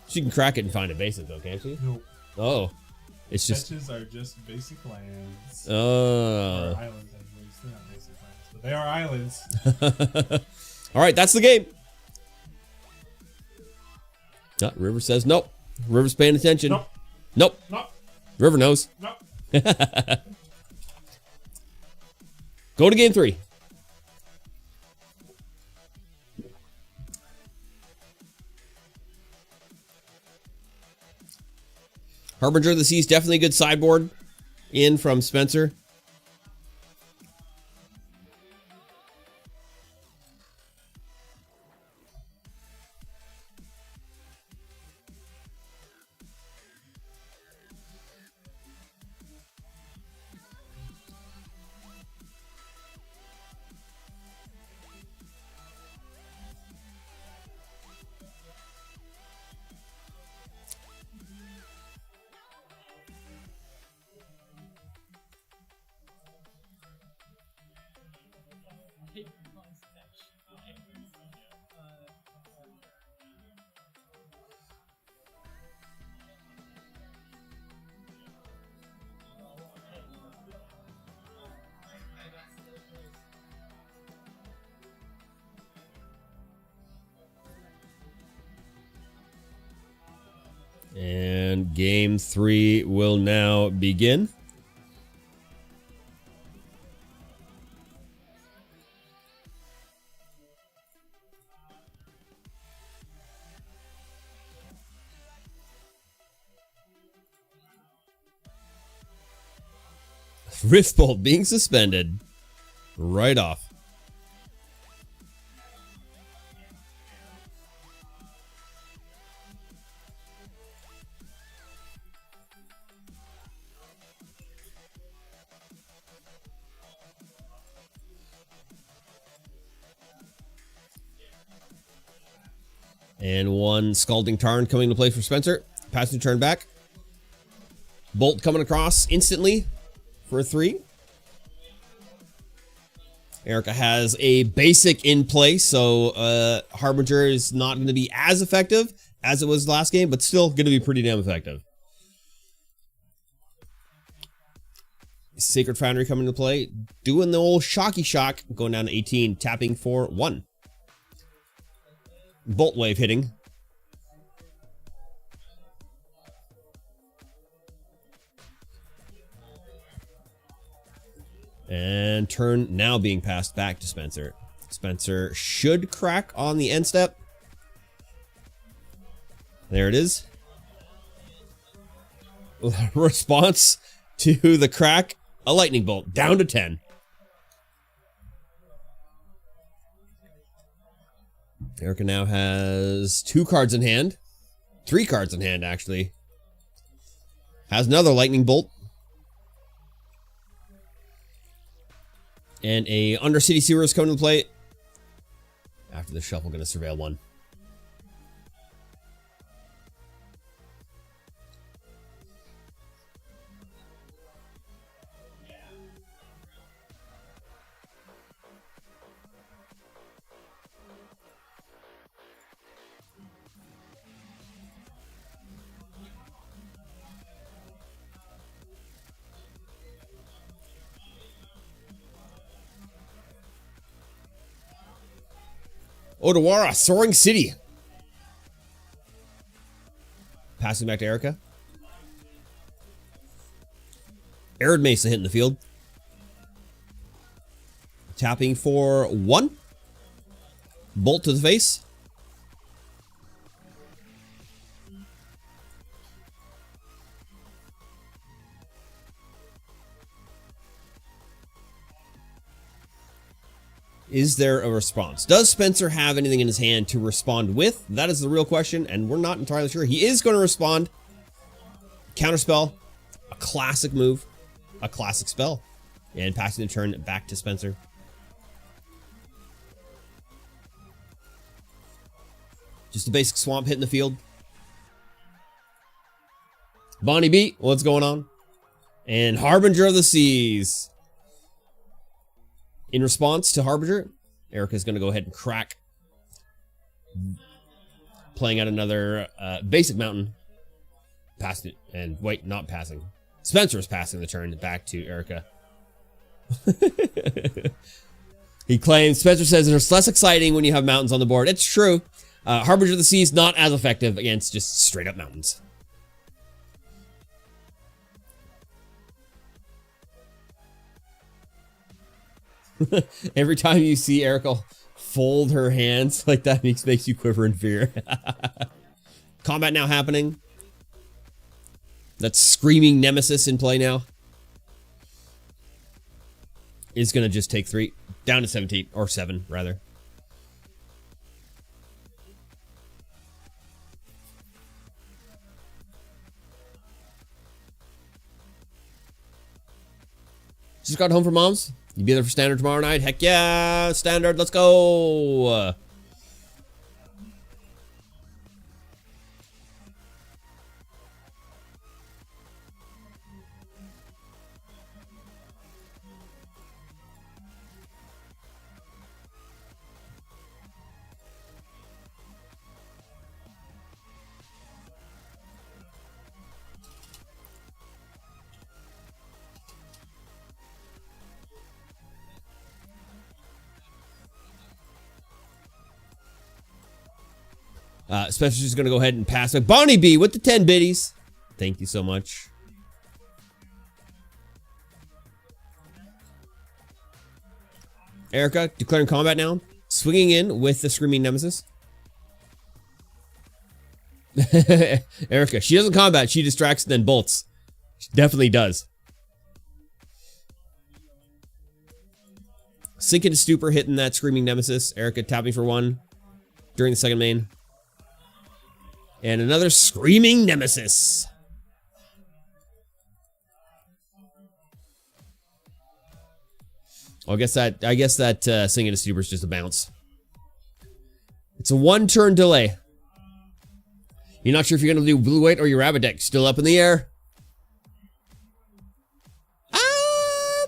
She can crack it and find a basic though, can't she? Nope. Oh. It's just... Fetches are just basic lands. Oh. Or islands, actually. They're not basic lands, but they are islands. Alright, that's the game. River says nope. River's paying attention. Nope. Nope. Nope. River knows. Nope. Go to game 3. Harbinger of the Seas, definitely a good sideboard in from Spencer. And game 3 will now begin. Rift Bolt being suspended. Right off. And one Scalding Tarn coming to play for Spencer. Passing turn back. Bolt coming across instantly for a 3. Erica has a basic in play, so Harbinger is not going to be as effective as it was last game, but still going to be pretty damn effective. Sacred Foundry coming to play. Doing the old shocky shock. Going down to 18. Tapping for 1. Bolt Wave hitting. And turn now being passed back to Spencer. Spencer should crack on the end step. There it is. Response to the crack, a lightning bolt down to 10. Erica now has 2 cards in hand. 3 cards in hand, actually. Has another lightning bolt. And a Undercity Sewers coming to play. After the shuffle, going to surveil 1. Odawara, Soaring City. Passing back to Erica. Arid Mesa hitting the field. Tapping for 1. Bolt to the face. Is there a response? Does Spencer have anything in his hand to respond with? That is the real question, and we're not entirely sure. He is going to respond. Counterspell. A classic move. A classic spell. And passing the turn back to Spencer. Just a basic swamp hitting the field. Bonnie B, what's going on? And Harbinger of the Seas. In response to Harbinger, Erica's going to go ahead and crack. Playing out another basic mountain. Passed it. And wait, not passing. Spencer is passing the turn back to Erica. He claims, Spencer says it's less exciting when you have mountains on the board. It's true. Harbinger of the Seas not as effective against just straight up mountains. Every time you see Erica fold her hands like that makes you quiver in fear. Combat now happening. That screaming nemesis in play now. Is going to just take 3. Down to 17. Or 7, rather. Just got home from mom's. You be there for Standard tomorrow night? Heck yeah, Standard, let's go. Spencer's just going to go ahead and pass it. Bonnie B with the 10 biddies. Thank you so much. Erica declaring combat now. Swinging in with the Screaming Nemesis. Erica, she doesn't combat. She distracts and then bolts. She definitely does. Sink into Stupor, hitting that Screaming Nemesis. Erica tapping for 1 during the second main. And another Screaming Nemesis. Well, I guess that Sink into Stupor is just a bounce. It's a 1-turn delay. You're not sure if you're going to do Blue White or your Rabbit deck. Still up in the air. Ah!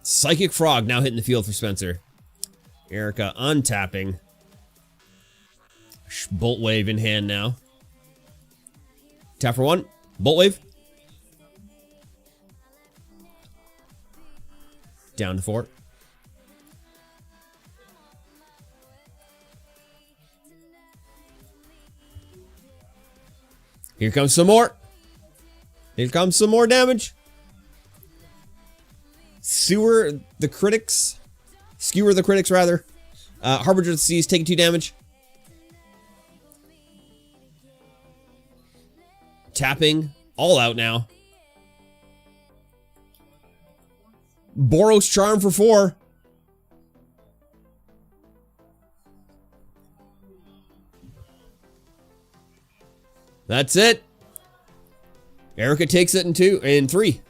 Psychic Frog now hitting the field for Spencer. Erica untapping. Bolt Wave in hand now. Tap for 1. Bolt Wave. Down to 4. Here comes some more. Here comes some more damage. Skewer the Critics, rather. Harbinger of the Seas taking 2 damage. Tapping. All out now. Boros Charm for 4. That's it. Erica takes it in 3.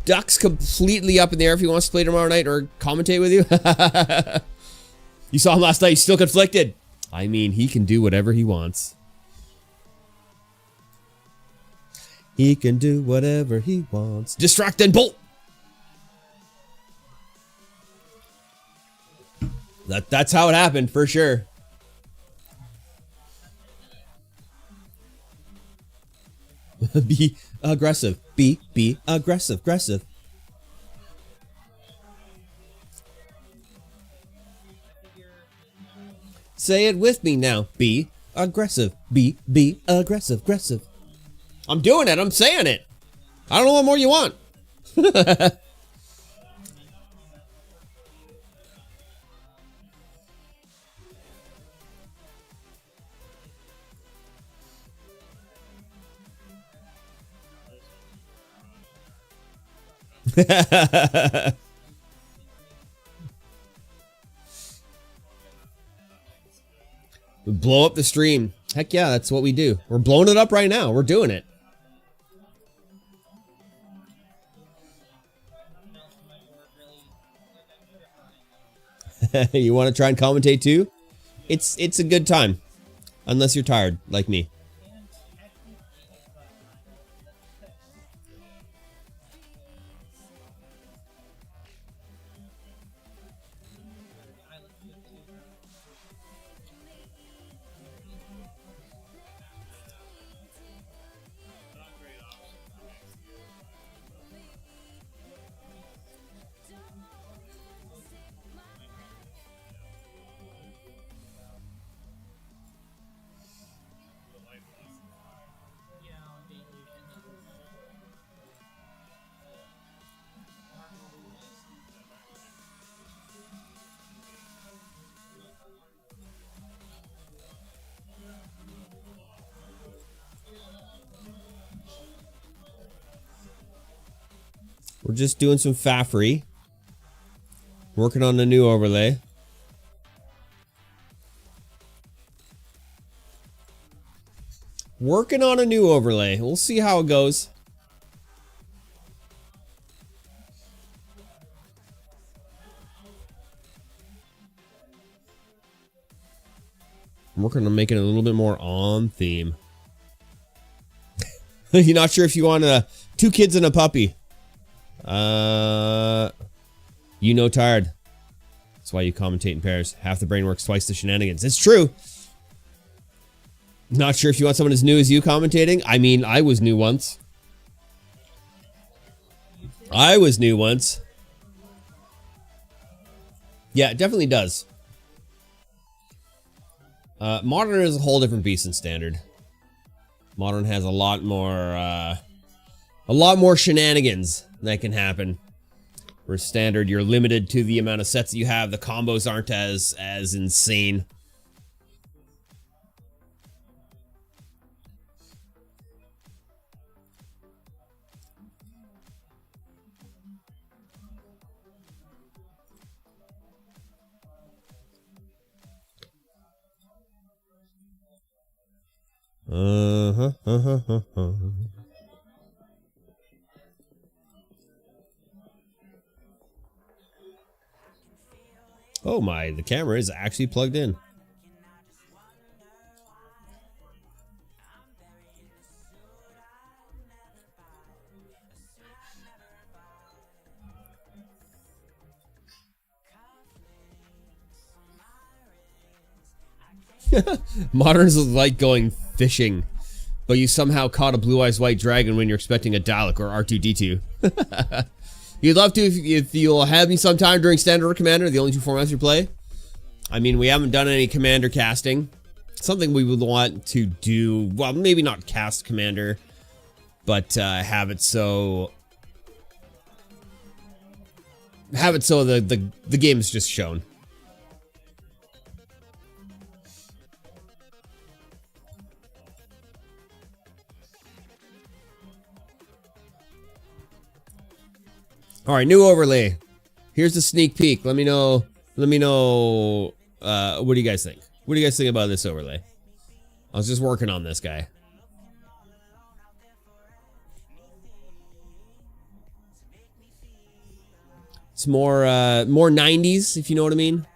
Duck's completely up in the air if he wants to play tomorrow night or commentate with you. You saw him last night. He's still conflicted. I mean, he can do whatever he wants. He can do whatever he wants. Distract and bolt. That's how it happened for sure. Be aggressive. Be aggressive. Aggressive. Say it with me now. Be aggressive. Be aggressive. Aggressive. I'm doing it. I'm saying it. I don't know what more you want. Blow up the stream. Heck yeah, that's what we do. We're blowing it up right now. We're doing it. You want to try and commentate too? It's a good time. Unless you're tired, like me. We're just doing some faffery. Working on a new overlay. Working on a new overlay. We'll see how it goes. I'm working on making it a little bit more on theme. You're not sure if you want 2 kids and a puppy. You know, tired. That's why you commentate in pairs. Half the brain works twice the shenanigans. It's true. Not sure if you want someone as new as you commentating. I mean, I was new once. Yeah, it definitely does. Modern is a whole different beast than Standard. Modern has a lot more shenanigans that can happen. Whereas Standard, you're limited to the amount of sets that you have. The combos aren't as insane. Oh my, the camera is actually plugged in. Moderns is like going fishing, but you somehow caught a blue eyes white dragon when you're expecting a Dalek or R2D2. You'd love to if you'll have me sometime during Standard or Commander, the only two formats you play. I mean, we haven't done any Commander casting. Something we would want to do, well, maybe not cast Commander, but have it so the game is just shown. All right, new overlay. Here's the sneak peek. Let me know. What do you guys think? What do you guys think about this overlay? I was just working on this guy. It's more 90s, if you know what I mean.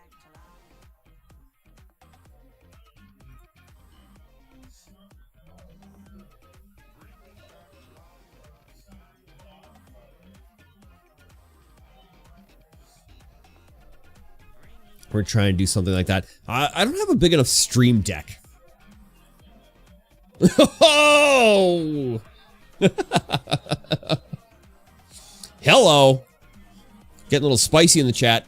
We're trying to do something like that. I don't have a big enough stream deck. Oh! Hello. Getting a little spicy in the chat.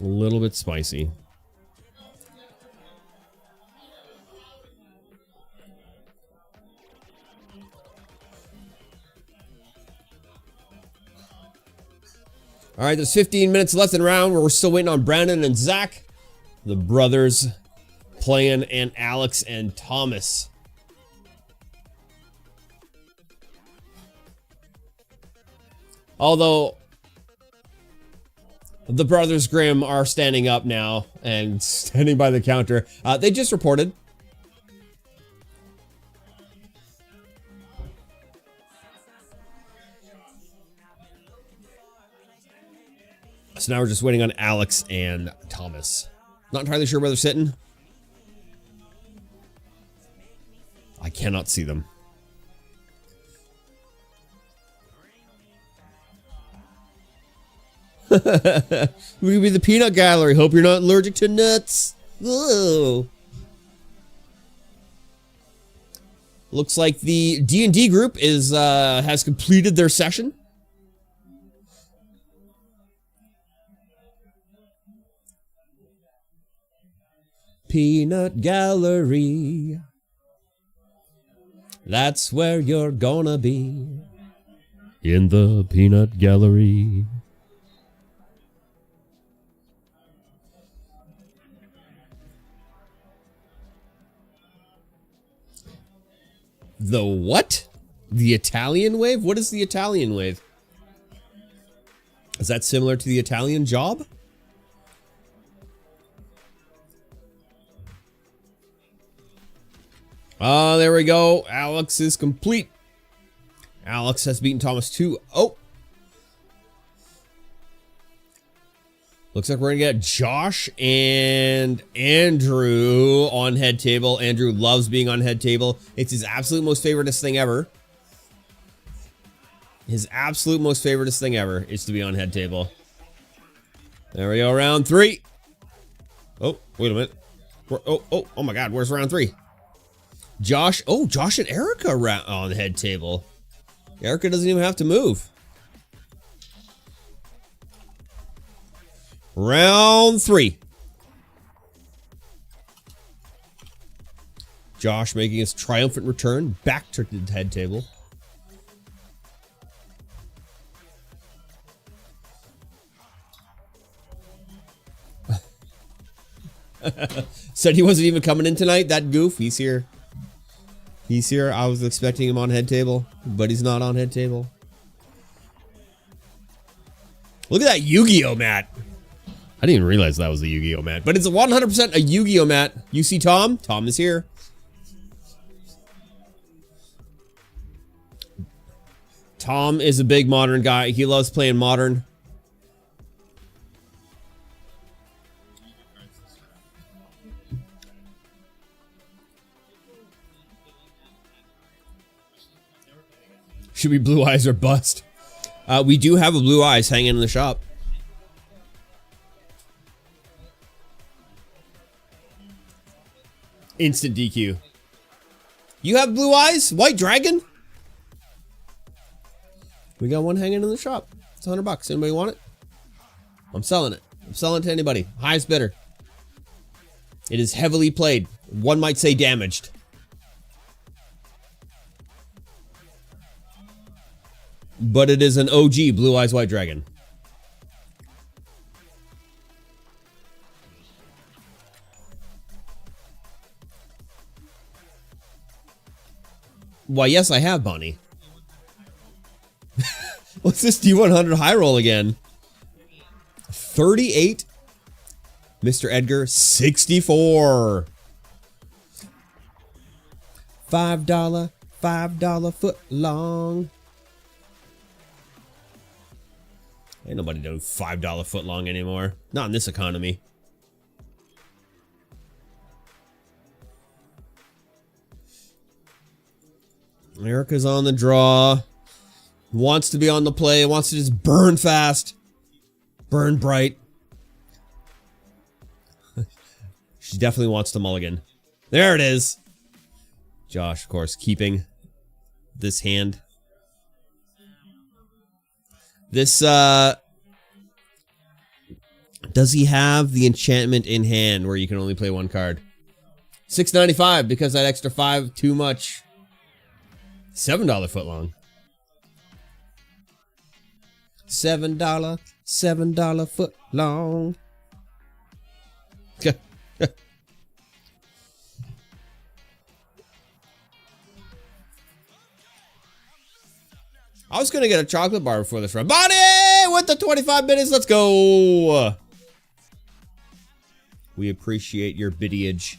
A little bit spicy. All right, there's 15 minutes left in the round where we're still waiting on Brandon and Zach, the brothers playing, and Alex and Thomas. Although the brothers Grimm are standing up now and standing by the counter. They just reported. So now we're just waiting on Alex and Thomas. Not entirely sure where they're sitting. I cannot see them. We could be the peanut gallery. Hope you're not allergic to nuts. Whoa. Looks like the D&D group is has completed their session. Peanut gallery. That's where you're gonna be. In the peanut gallery. The what? The Italian wave? What is the Italian wave? Is that similar to the Italian job? Oh, there we go. Alex is complete. Alex has beaten Thomas 2-0. Looks like we're going to get Josh and Andrew on head table. Andrew loves being on head table. It's his absolute most favoriteest thing ever. His absolute most favoriteest thing ever is to be on head table. There we go, round 3. Oh, wait a minute. Oh my God, where's round 3? Josh and Erica on head table. Erica doesn't even have to move. Round 3. Josh making his triumphant return back to the head table. Said he wasn't even coming in tonight. That goof, he's here. He's here. I was expecting him on head table, but he's not on head table. Look at that Yu-Gi-Oh mat. I didn't even realize that was a Yu-Gi-Oh mat, but it's 100% a Yu-Gi-Oh mat. You see Tom? Tom is here. Tom is a big Modern guy. He loves playing Modern. Should be Blue Eyes or bust. We do have a Blue Eyes hanging in the shop. Instant DQ. You have Blue Eyes? White Dragon? We got one hanging in the shop. It's $100. Anybody want it? I'm selling it. I'm selling it to anybody. Highest bidder. It is heavily played. One might say damaged. But it is an OG Blue Eyes White Dragon. Why, yes, I have, Bonnie. What's this D100 high roll again? 38. Mr. Edgar, 64. $5 foot long. Ain't nobody doing $5 foot long anymore. Not in this economy. Erica's on the draw. Wants to be on the play. Wants to just burn fast. Burn bright. She definitely wants to mulligan. There it is. Josh, of course, keeping this hand. This, does he have the enchantment in hand where you can only play one card? $6.95 because that extra 5 too much. $7 foot long. $7 foot long. I was gonna get a chocolate bar before this run. Bonnie with the 25 minutes. Let's go. We appreciate your biddage.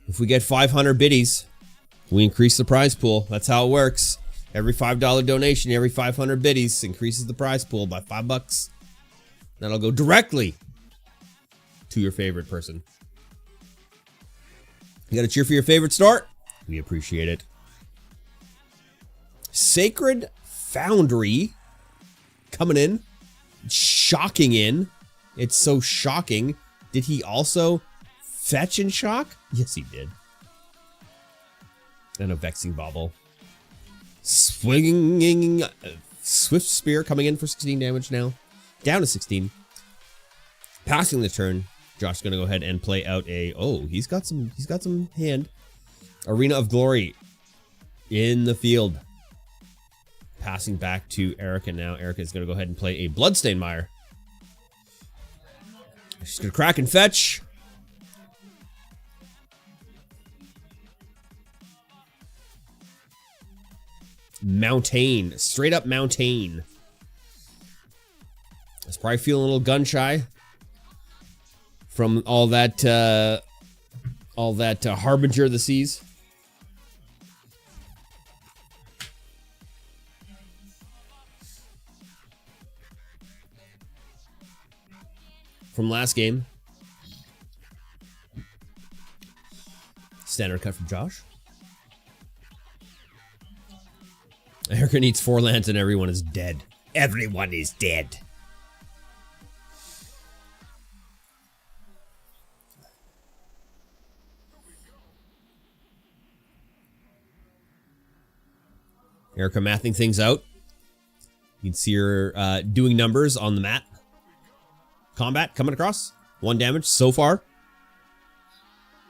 If we get 500 biddies, we increase the prize pool. That's how it works. Every $5 donation, every 500 biddies increases the prize pool by $5. That'll go directly to your favorite person. You got to cheer for your favorite store? We appreciate it. Sacred Foundry coming in. Shocking in. It's so shocking. Did he also fetch and shock? Yes, he did. And a Vexing Bauble. Swinging Swift Spear coming in for 16 damage now. Down to 16. Passing the turn. Josh's gonna go ahead and play out a he's got some hand. Arena of Glory in the field. Passing back to Erica now. Erica's gonna go ahead and play a Bloodstained Mire. She's gonna crack and fetch. Mountain. Straight up Mountain. It's probably feeling a little gun shy from all that Harbinger of the Seas. From last game. Standard cut from Josh. Erica needs 4 lands and everyone is dead. Everyone is dead. Erica mathing things out. You can see her doing numbers on the mat. Combat coming across. 1 damage so far.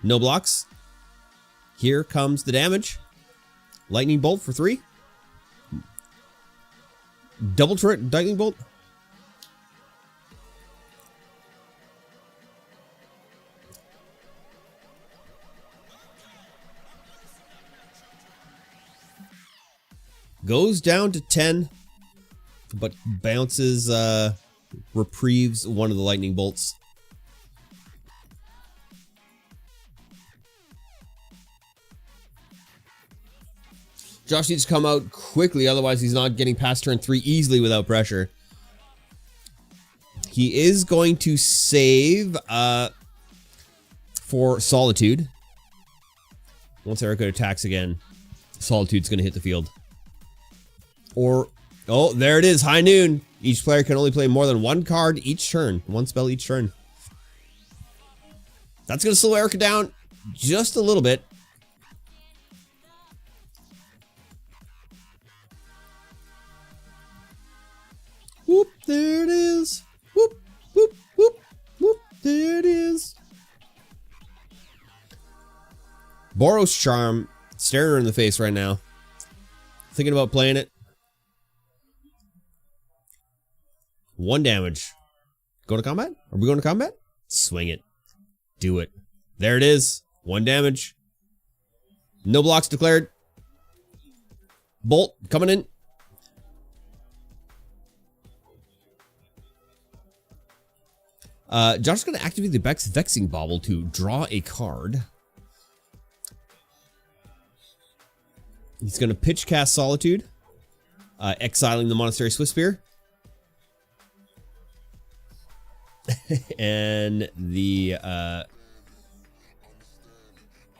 No blocks. Here comes the damage. Lightning Bolt for 3. Double turret lightning bolt. Goes down to 10, but bounces, reprieves one of the lightning bolts. Josh needs to come out quickly, otherwise he's not getting past turn 3 easily without pressure. He is going to save for Solitude. Once Erica attacks again, Solitude's going to hit the field. Or, oh, there it is, High Noon. Each player can only play more than one card each turn, one spell each turn. That's going to slow Erica down just a little bit. Whoop, there it is. Whoop, whoop, whoop, whoop, there it is. Boros Charm, staring her in the face right now. Thinking about playing it. 1 damage. Go to combat? Are we going to combat? Swing it. Do it. There it is. 1 damage. No blocks declared. Bolt coming in. Josh is going to activate the Vexing Bauble to draw a card. He's going to pitch cast Solitude, exiling the Monastery Swiftspear. And the,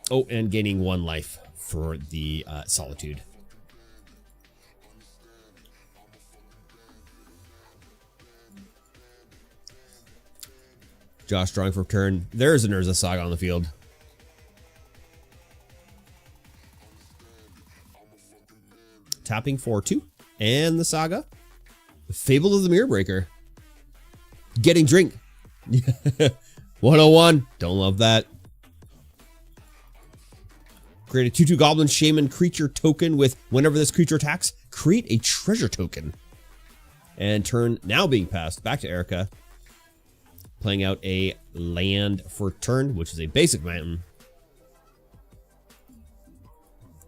oh, and gaining 1 life for the Solitude. Josh drawing for turn. There's an Urza Saga on the field. Tapping for 2. And the Saga. The Fable of the Mirror Breaker. Getting drink. 101. Don't love that. Create a 2/2 Goblin Shaman creature token with whenever this creature attacks, create a treasure token. And turn now being passed back to Erica. Playing out a land for turn, which is a basic mountain.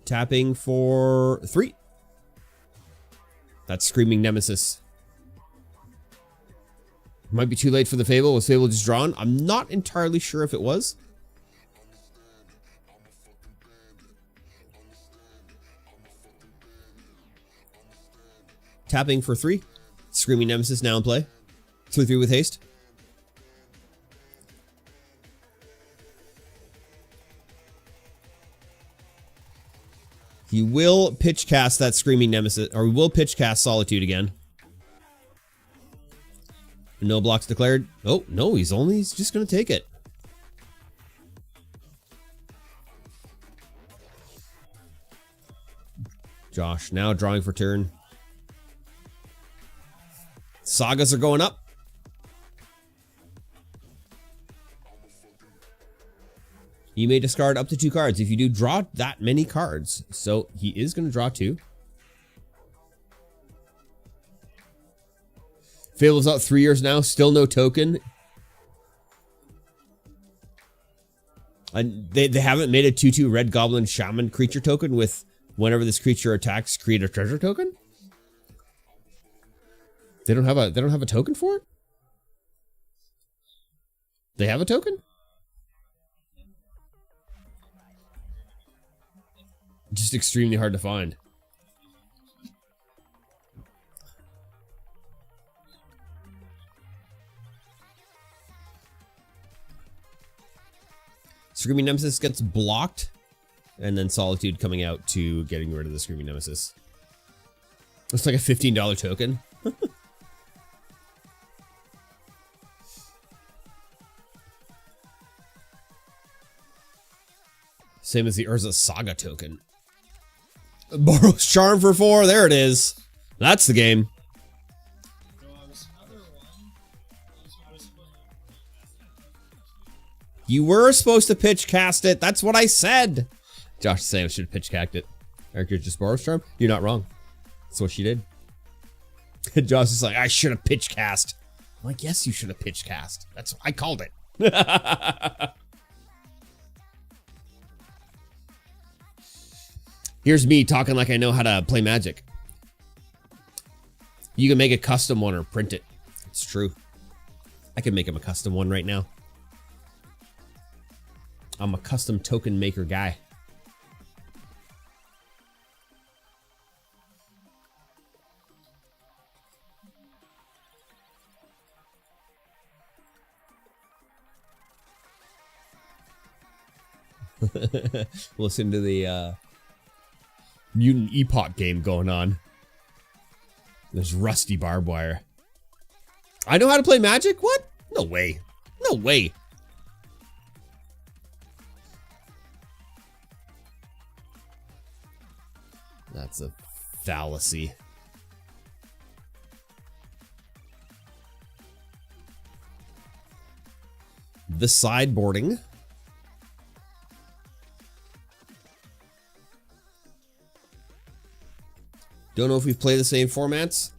Tapping for 3. That's Screaming Nemesis. Might be too late for the Fable. Was Fable just drawn? I'm not entirely sure if it was. Tapping for 3. Screaming Nemesis now in play. 3/3 with haste. He will pitch cast that Screaming Nemesis, or we will pitch cast Solitude again. No blocks declared. Oh, no, he's just going to take it. Josh now drawing for turn. Sagas are going up. You may discard up to 2 cards if you do draw that many cards. So he is going to draw 2. Fable's out 3 years now. Still no token. And they haven't made a 2/2 Red Goblin Shaman creature token with whenever this creature attacks, create a treasure token. They don't have a token for it? They have a token? Just extremely hard to find. Screaming Nemesis gets blocked, and then Solitude coming out to getting rid of the Screaming Nemesis. Looks like a $15 token. Same as the Urza Saga token. Boros Charm for 4. There it is. That's the game. You were supposed to pitch cast it. That's what I said. Josh is saying I should have pitch cast it. Eric, you're just Boros Charm? You're not wrong. That's what she did. Josh is like, I should have pitch cast. I'm like, yes, you should have pitch cast. That's I called it. Here's me talking like I know how to play Magic. You can make a custom one or print it. It's true. I can make him a custom one right now. I'm a custom token maker guy. Listen to the Mutant Epoch game going on. There's rusty barbed wire. I know how to play Magic? What? No way. No way. That's a fallacy. The sideboarding. Don't know if we've played the same formats.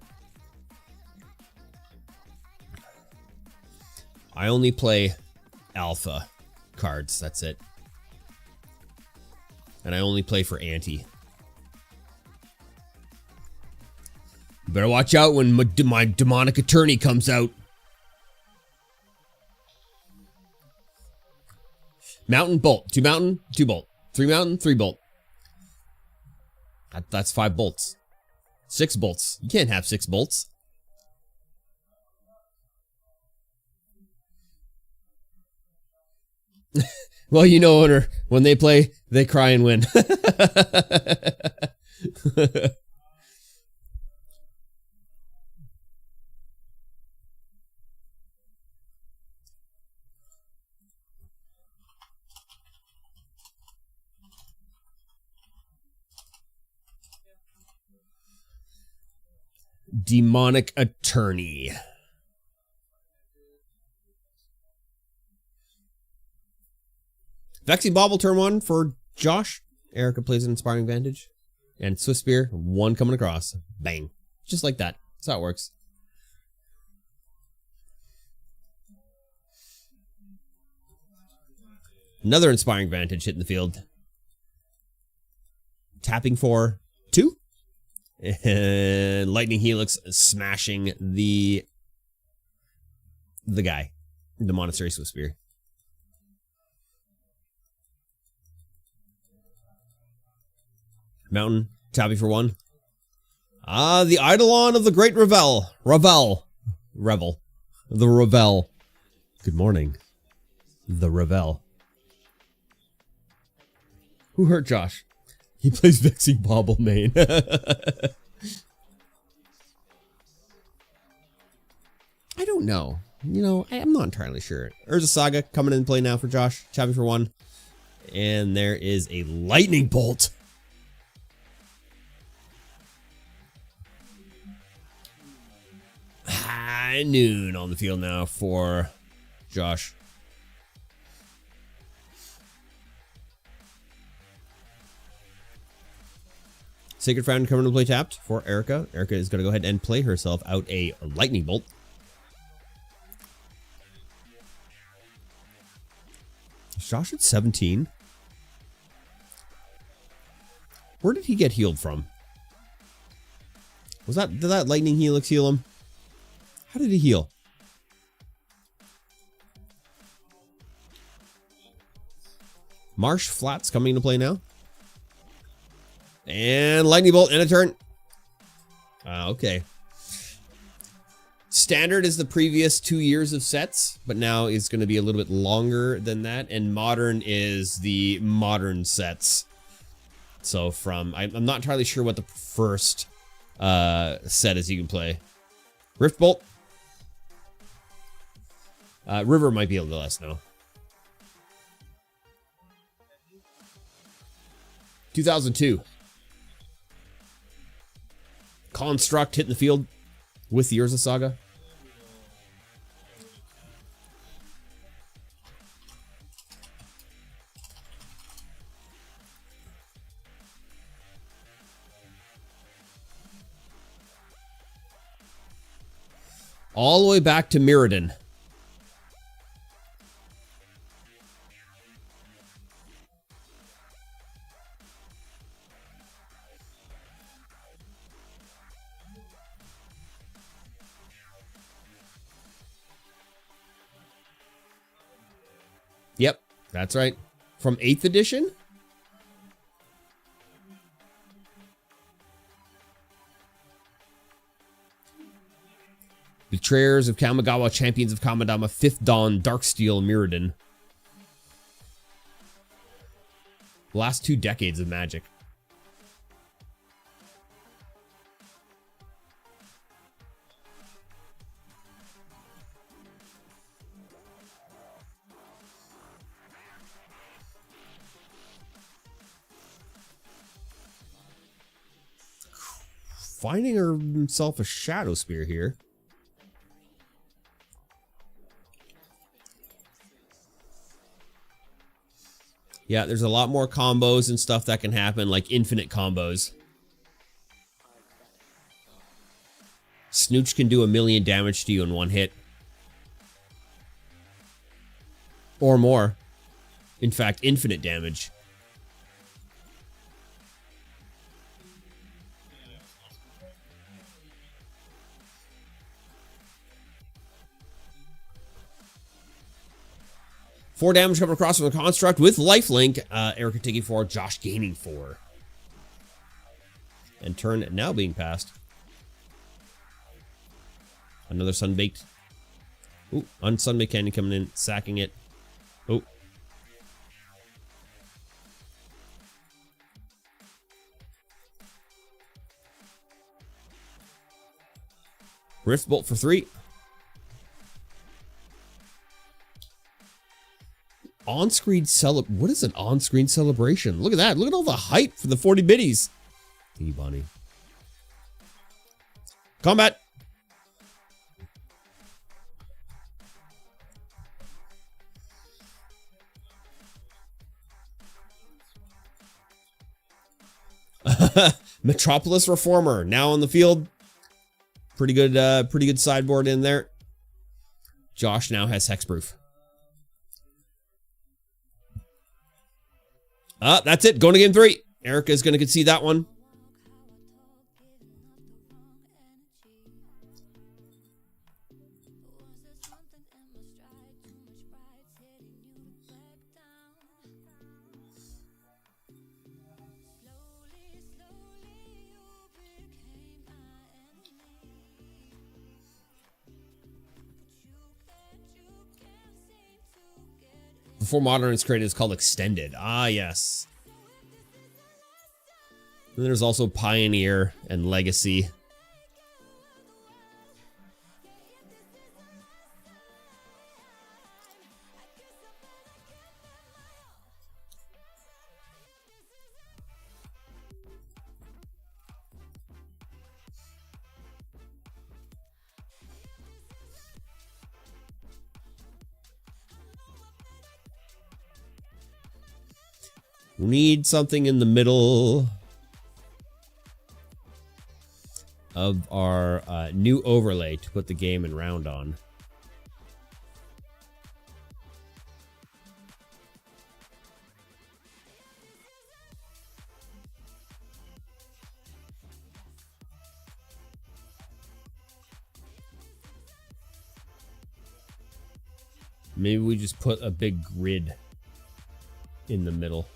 I only play alpha cards, that's it. And I only play for ante. Better watch out when my demonic attorney comes out. Mountain, bolt. 2 mountain, 2 bolt. 3 mountain, 3 bolt. That's 5 bolts. 6 bolts. You can't have 6 bolts. Well, you know, Owner, when they play, they cry and win. Demonic attorney. Vexing Bauble turn 1 for Josh. Erica plays an Inspiring Vantage. And Swift Spear, 1 coming across. Bang. Just like that. That's how it works. Another Inspiring Vantage hitting the field. Tapping for 2. And Lightning Helix smashing the guy. The Monastery Swift Spear. Mountain, tapping for 1. The Eidolon of the Great Revel. Revel. The Revel. Good morning. The Revel. Who hurt Josh? He plays Vexing Bauble main. I don't know. You know, I'm not entirely sure. Urza Saga coming in play now for Josh. Tapping for 1. And there is a Lightning Bolt. High noon on the field now for Josh. Sacred Fountain coming to play tapped for Erica. Erica is going to go ahead and play herself out a Lightning Bolt. Is Josh at 17? Where did he get healed from? Did that Lightning Helix heal him? How did he heal? Marsh Flats coming into play now. And Lightning Bolt in a turn. Okay. Standard is the previous 2 years of sets, but now it's going to be a little bit longer than that. And Modern is the modern sets. So from, I'm not entirely sure what the first set is you can play. Rift Bolt. River might be a little less now. 2002. Construct hitting the field with the Urza Saga. All the way back to Mirrodin. Yep, that's right. From 8th edition? Betrayers of Kamigawa, Champions of Kamadama, 5th Dawn, Darksteel, Mirrodin. Last 2 decades of Magic. Finding himself a Shadow Spear here. Yeah, there's a lot more combos and stuff that can happen, like infinite combos. Snooch can do 1,000,000 damage to you in one hit. Or more. In fact, infinite damage. Four damage coming across from the construct with lifelink. Erica taking 4, Josh gaining 4. And turn now being passed. Another Sunbaked. Ooh, Unsunbaked Canyon coming in, sacking it. Oh. Rift Bolt for 3. On-screen what is an on-screen celebration? Look at that. Look at all the hype for the 40 biddies. T-Bunny. Combat. Metropolis Reformer now on the field. Pretty good sideboard in there. Josh now has Hexproof. That's it. Going to game 3. Erica is going to concede that one. Before Modern is created, it's called Extended. Ah, yes. And there's also Pioneer and Legacy. We need something in the middle of our new overlay to put the game and round on. Maybe we just put a big grid in the middle.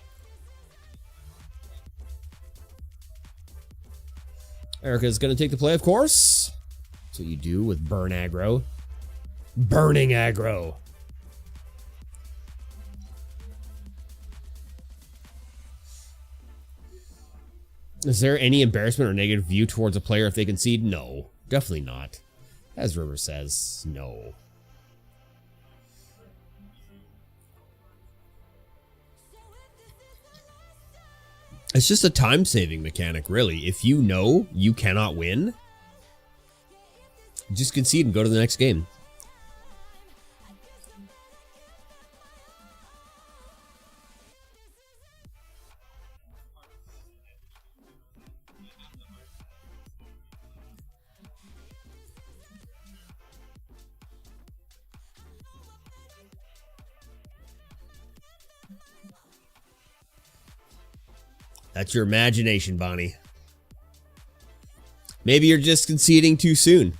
Erica's going to take the play, of course. That's what you do with burn aggro. Burning aggro. Is there any embarrassment or negative view towards a player if they concede? No, definitely not. As River says, no. It's just a time-saving mechanic, really. If you know you cannot win, just concede and go to the next game. That's your imagination, Bonnie. Maybe you're just conceding too soon.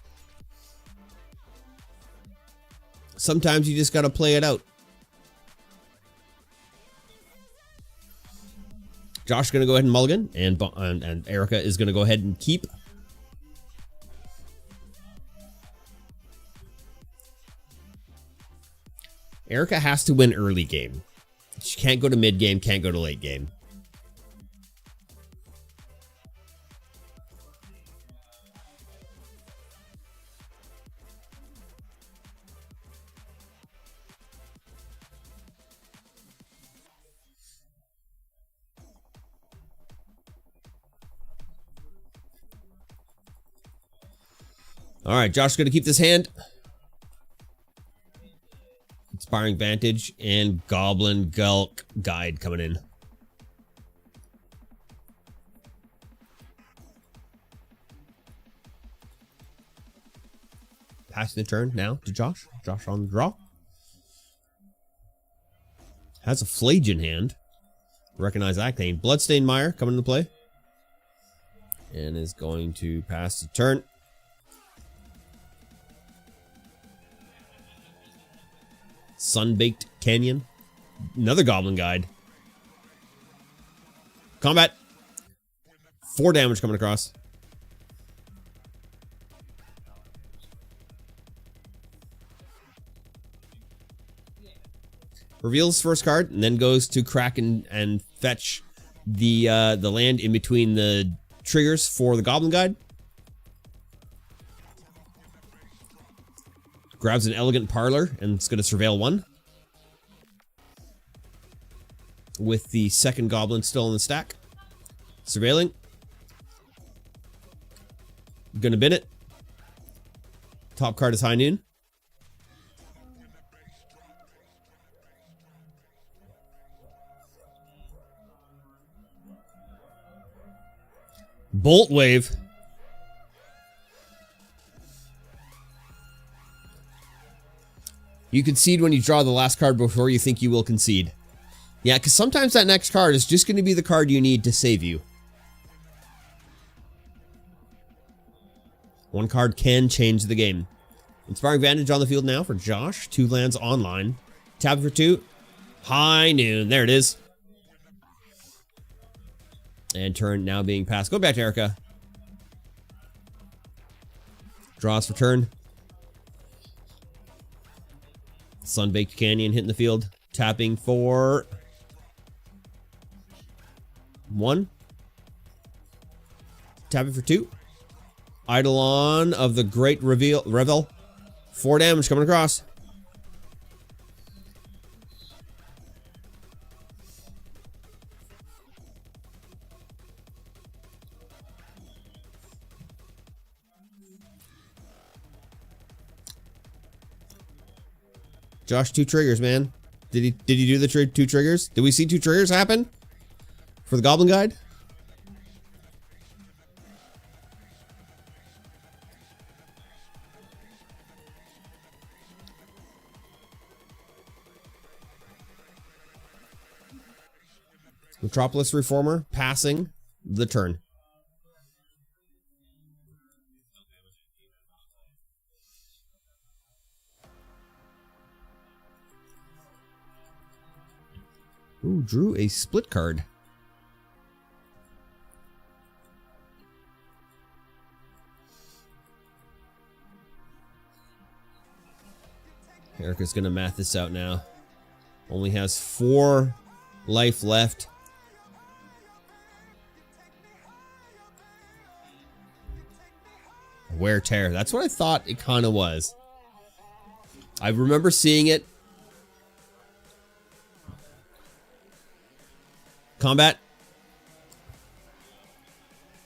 Sometimes you just gotta play it out. Josh is going to go ahead and mulligan, and Erica is going to go ahead and keep. Erica has to win early game. She can't go to mid game, can't go to late game. All right, Josh is going to keep this hand. Inspiring Vantage and Goblin Gulk Guide coming in. Passing the turn now to Josh. Josh on the draw. Has a Flagon hand. Recognize that name. Bloodstained Mire coming into play. And is going to pass the turn. Sunbaked Canyon. Another Goblin Guide. Combat. 4 damage coming across. Reveals first card and then goes to crack and fetch the land in between the triggers for the Goblin Guide. Grabs an Elegant Parlor and it's going to surveil 1. With the second Goblin still in the stack. Surveilling. Gonna bin it. Top card is High Noon. Bolt Wave. You concede when you draw the last card before you think you will concede. Yeah, because sometimes that next card is just going to be the card you need to save you. One card can change the game. Inspiring Vantage on the field now for Josh. 2 lands online. Tap for 2. High Noon. There it is. And turn now being passed. Go back to Erica. Draws for turn. Sunbaked Canyon hitting the field. Tapping for 1. Tapping for 2. Eidolon of the Great Revel. 4 damage coming across. Josh, 2 triggers, man. Did he do the 2 triggers? Did we see 2 triggers happen for the Goblin Guide? Metropolis Reformer passing the turn. Ooh, drew a split card. Erica's gonna math this out now. Only has 4 life left. Wear Tear. That's what I thought it kind of was. I remember seeing it. Combat.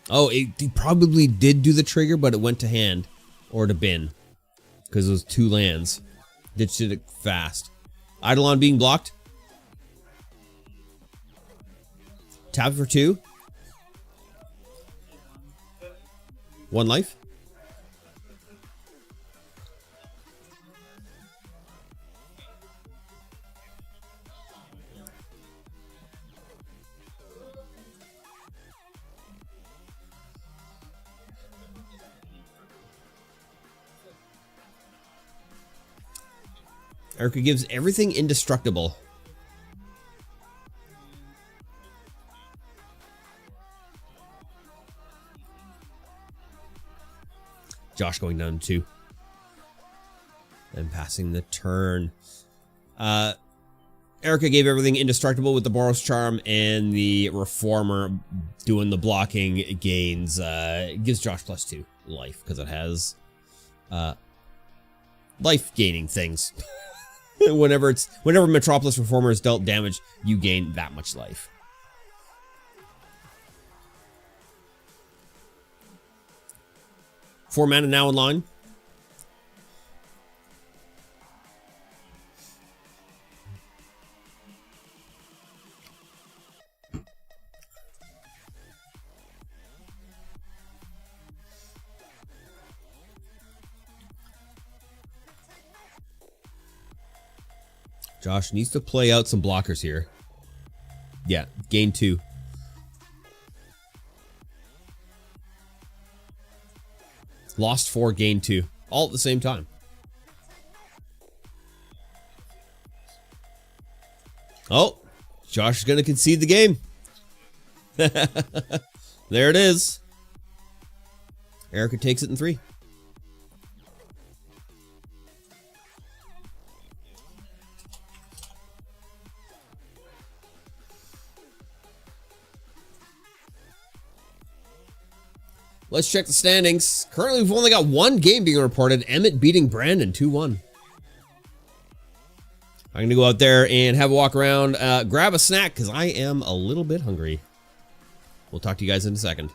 Oh, it probably did do the trigger, but it went to hand or to bin because it was 2 lands. Ditched it fast. Eidolon being blocked. Tap for 2. 1 life. Erica gives everything indestructible. Josh going down to 2. And passing the turn. Erica gave everything indestructible with the Boros Charm, and the Reformer doing the blocking gains. Gives Josh +2 life because it has life gaining things. whenever Metropolis Reformer is dealt damage, you gain that much life. Four mana now in line. Josh needs to play out some blockers here. Yeah, gain 2. Lost 4, gain 2. All at the same time. Oh, Josh is going to concede the game. There it is. Erica takes it in 3. Let's check the standings. Currently, we've only got one game being reported. Emmett beating Brandon 2-1. I'm going to go out there and have a walk around, grab a snack, because I am a little bit hungry. We'll talk to you guys in a second.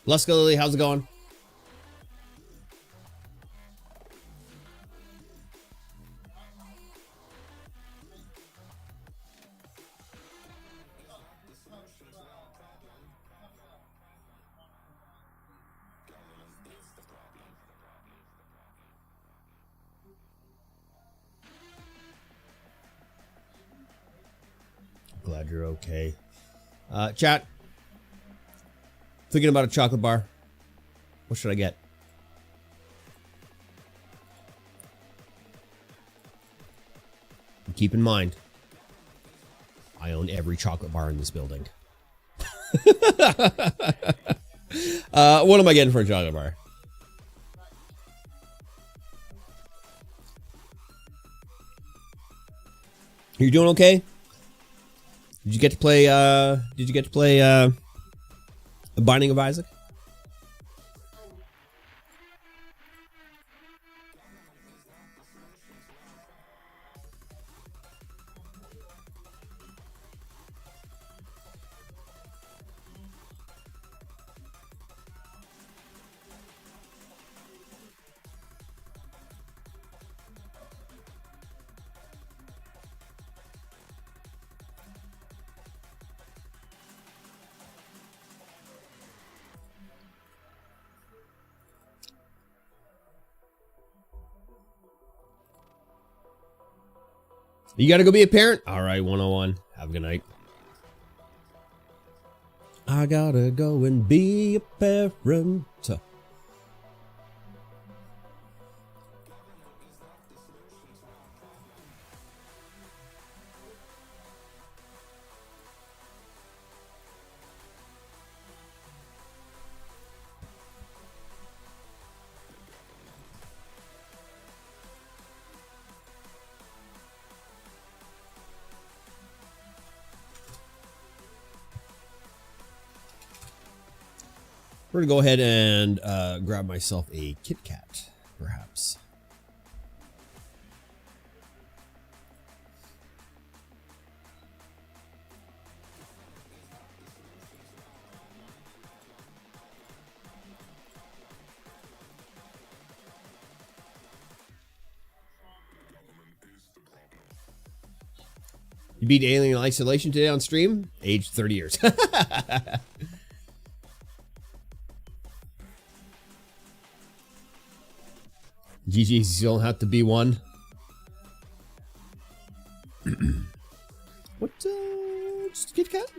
Luska Lily, how's it going? Glad you're okay. Chat. Thinking about a chocolate bar. What should I get? And keep in mind, I own every chocolate bar in this building. What am I getting for a chocolate bar? You doing okay? Did you get to play The Binding of Isaac? You gotta go be a parent? Alright, 101. Have a good night. I gotta go and be a parent. We're gonna go ahead and grab myself a Kit Kat, perhaps. You beat Alien Isolation today on stream? Age 30 years. GG's, you don't have to be one. What, just a Kit Kat?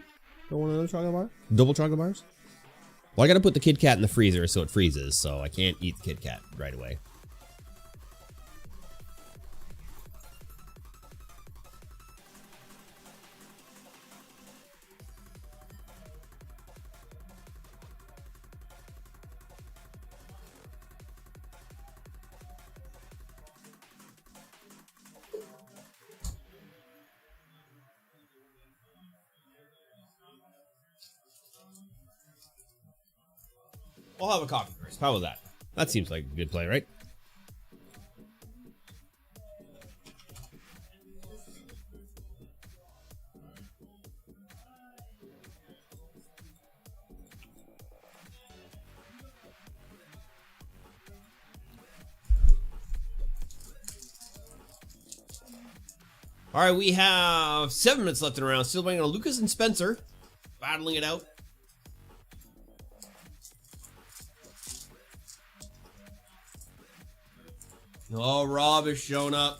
Don't want another chocolate bar? Double chocolate bars? Well, I gotta put the Kit Kat in the freezer so it freezes, so I can't eat the Kit Kat right away. I'll have a coffee first. How was that? That seems like a good play, right? All right, we have 7 minutes left in the round. Still waiting on Lucas and Spencer, battling it out. Oh, Rob has shown up.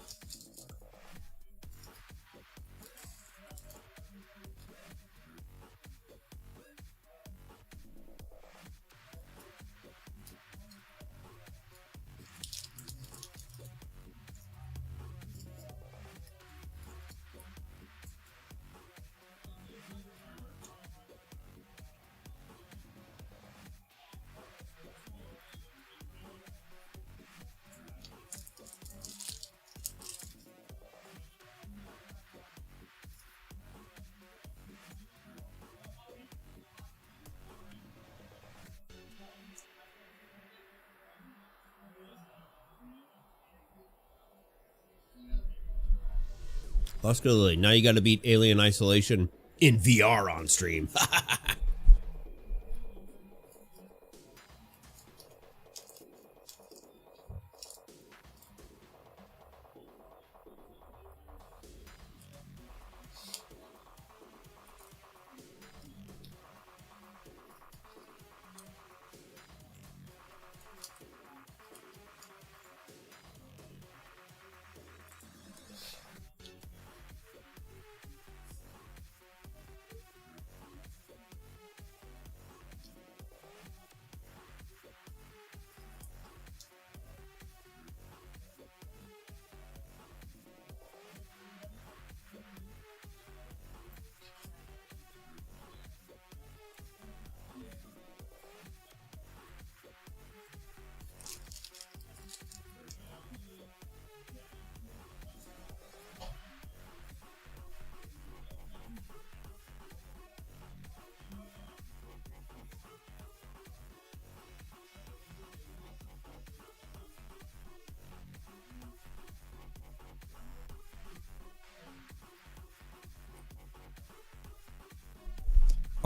Luska Lily, now you got to beat Alien Isolation in VR on stream.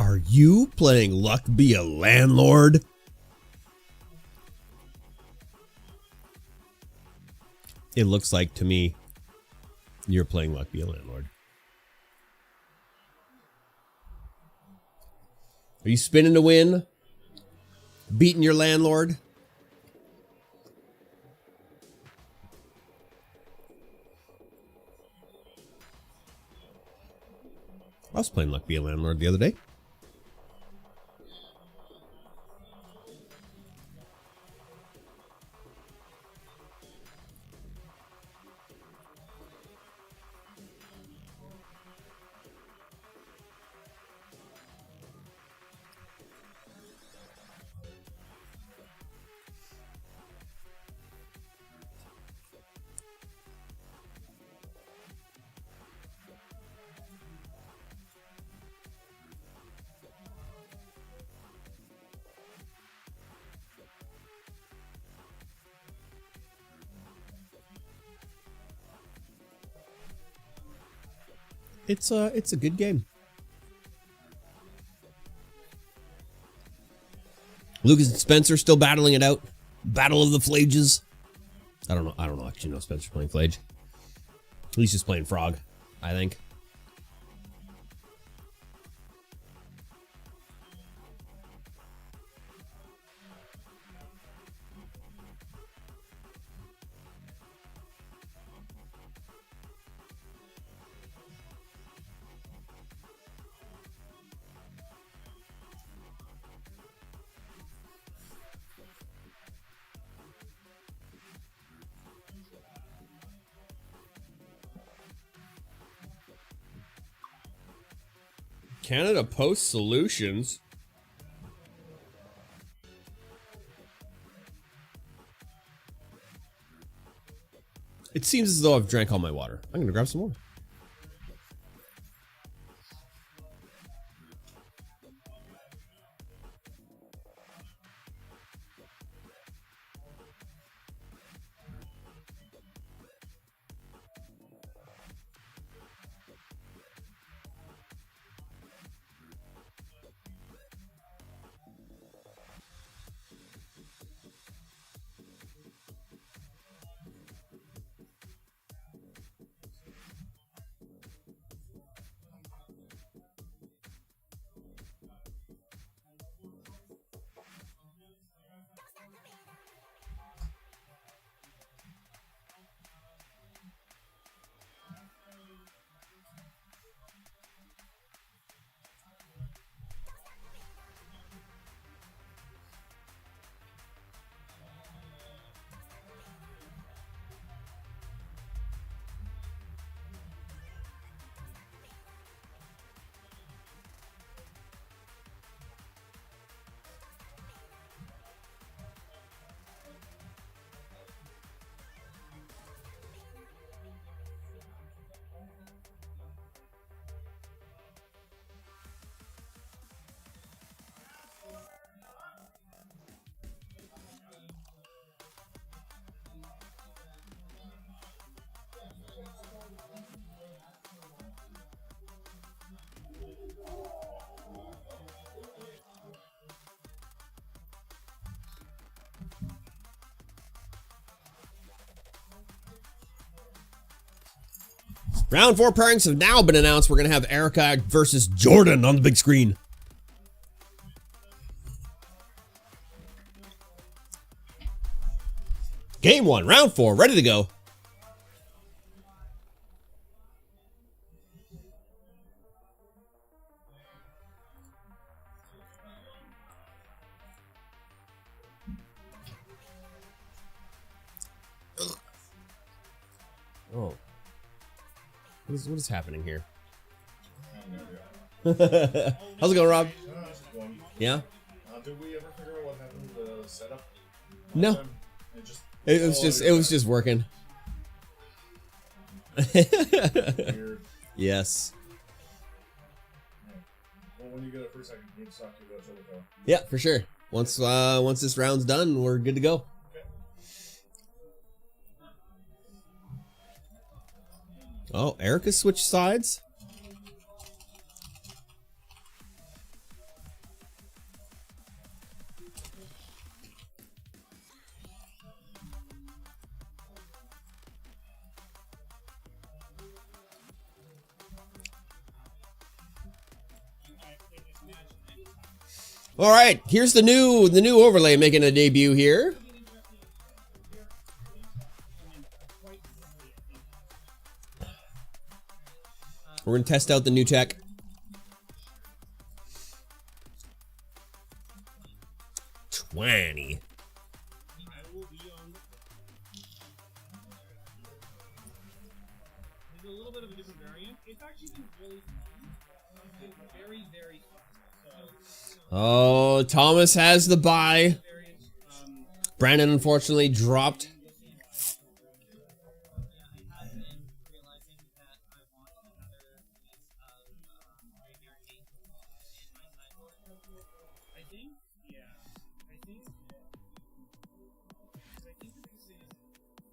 Are you playing Luck Be a Landlord? It looks like to me you're playing Luck Be a Landlord. Are you spinning to win? Beating your landlord? I was playing Luck Be a Landlord the other day. It's a good game. Lucas and Spencer still battling it out. Battle of the Flages. I don't know actually know Spencer's playing Flage. He's just playing Frog, I think. Canada Post Solutions. It seems as though I've drank all my water. I'm gonna grab some more. Round 4 pairings have now been announced. We're going to have Erica versus Jordan on the big screen. Game 1, round 4, ready to go. Oh. What is happening here? How's it going, Rob? Yeah? Did we ever figure out what happened with the setup? No. It was just working. Weird. Yes. Well, when you get it for a second, you need to talk to you about Jericho. Yeah, for sure. Once this round's done, we're good to go. Okay. Oh, Erica switched sides. All right, here's the new overlay making a debut here. We're gonna test out the new tech. $20. There's a little bit of a different variant. It's actually been really fun. It's been very, very fun. So, Oh, Thomas has the buy. variant, Brandon unfortunately dropped. I think, yeah. I think the biggest thing is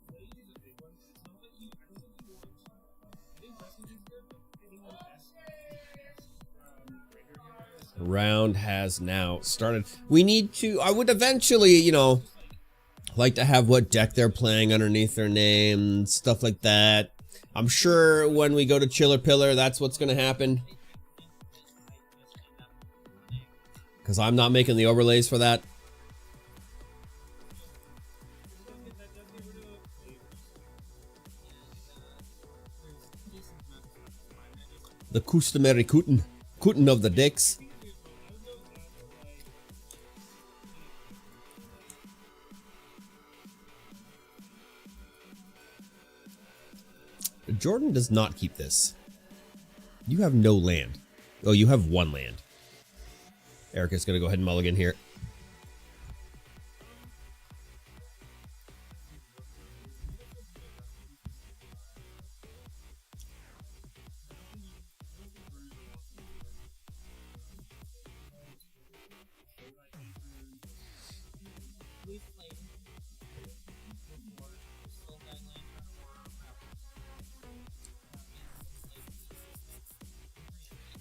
Blade is a big one, but it's not that you, I don't think you want, I think Wrestling is good, but I think one of the best, Raider heroes. Round has now started. We need to, I would eventually, you know, like to have what deck they're playing underneath their name, stuff like that. I'm sure when we go to Chiller Pillar, that's what's going to happen. Because I'm not making the overlays for that. The customary Kuten of the decks. Jordan does not keep this. You have no land. Oh, you have one land. Erica's gonna go ahead and mulligan here.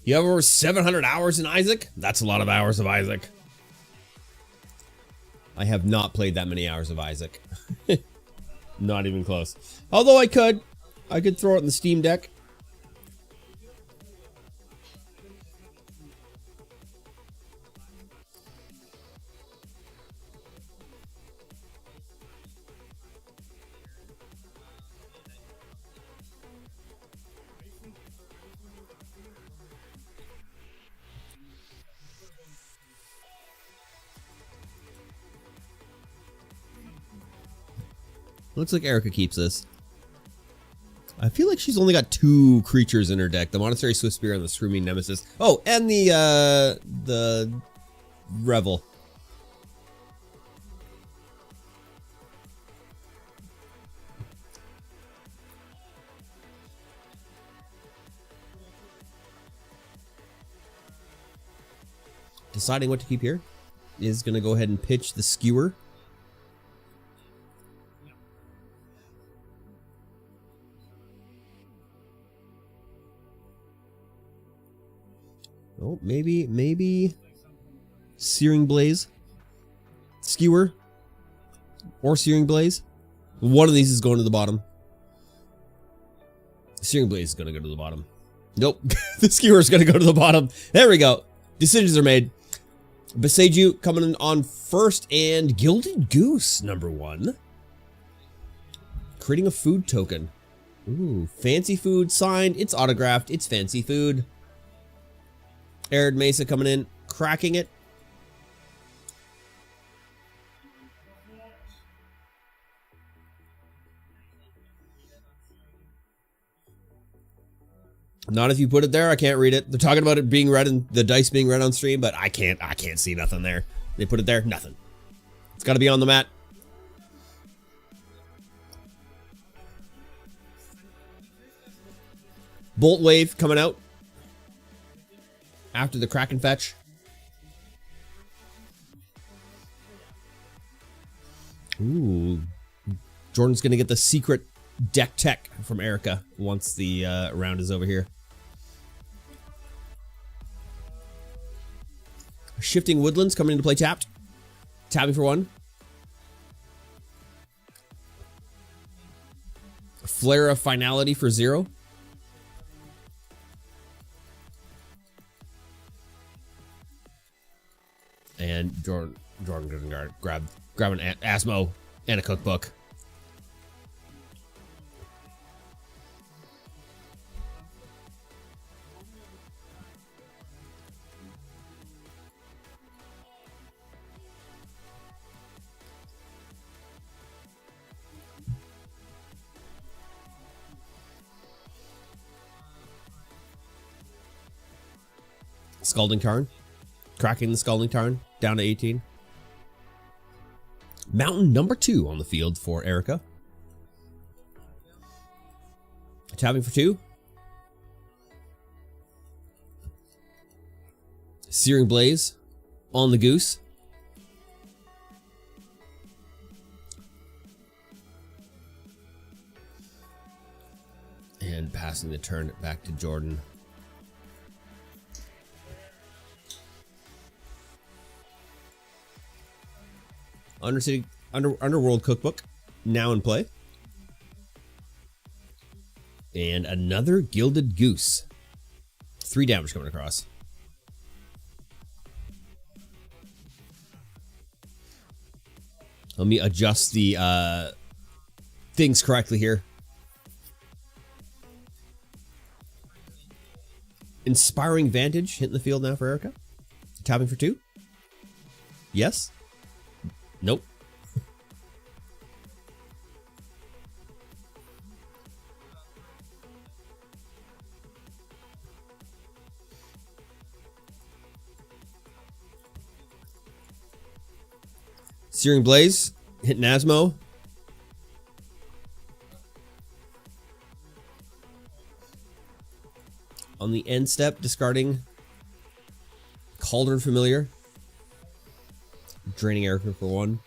You have over 700 hours in Isaac? That's a lot of hours of Isaac. I have not played that many hours of Isaac. Not even close. Although I could throw it in the Steam Deck. Looks like Erica keeps this. I feel like she's only got 2 creatures in her deck: the Monastery Swift Spear and the Screaming Nemesis. Oh, and the Revel. Deciding what to keep here is gonna go ahead and pitch the Skewer. Oh, maybe Searing Blaze, Skewer, or Searing Blaze. One of these is going to the bottom. Searing Blaze is going to go to the bottom. Nope, the Skewer is going to go to the bottom. There we go. Decisions are made. Beseju coming in on first, and Gilded Goose #1. Creating a food token. Ooh, fancy food signed. It's autographed. It's fancy food. Arid Mesa coming in, cracking it. Not if you put it there, I can't read it. They're talking about it being read and the dice being read on stream, but I can't see nothing there. They put it there, nothing. It's gotta be on the mat. Bolt Wave coming out after the Kraken fetch. Ooh. Jordan's gonna get the secret deck tech from Erica once the round is over here. Shifting Woodlands coming into play tapped. Tapping for 1. Flare of Finality for 0. Jordan gonna grab an Asmo and a cookbook. Scalding Tarn. Cracking the Scalding Tarn down to 18. Mountain number 2 on the field for Erica. Tapping for 2. Searing Blaze on the Goose. And passing the turn back to Jordan. Underworld Cookbook now in play. And another Gilded Goose. 3 damage coming across. Let me adjust the things correctly here. Inspiring Vantage hitting the field now for Erica. Tapping for 2. Yes. Nope. Searing Blaze hitting Asmo. On the end step, discarding Cauldron Familiar. Draining Erica for 1.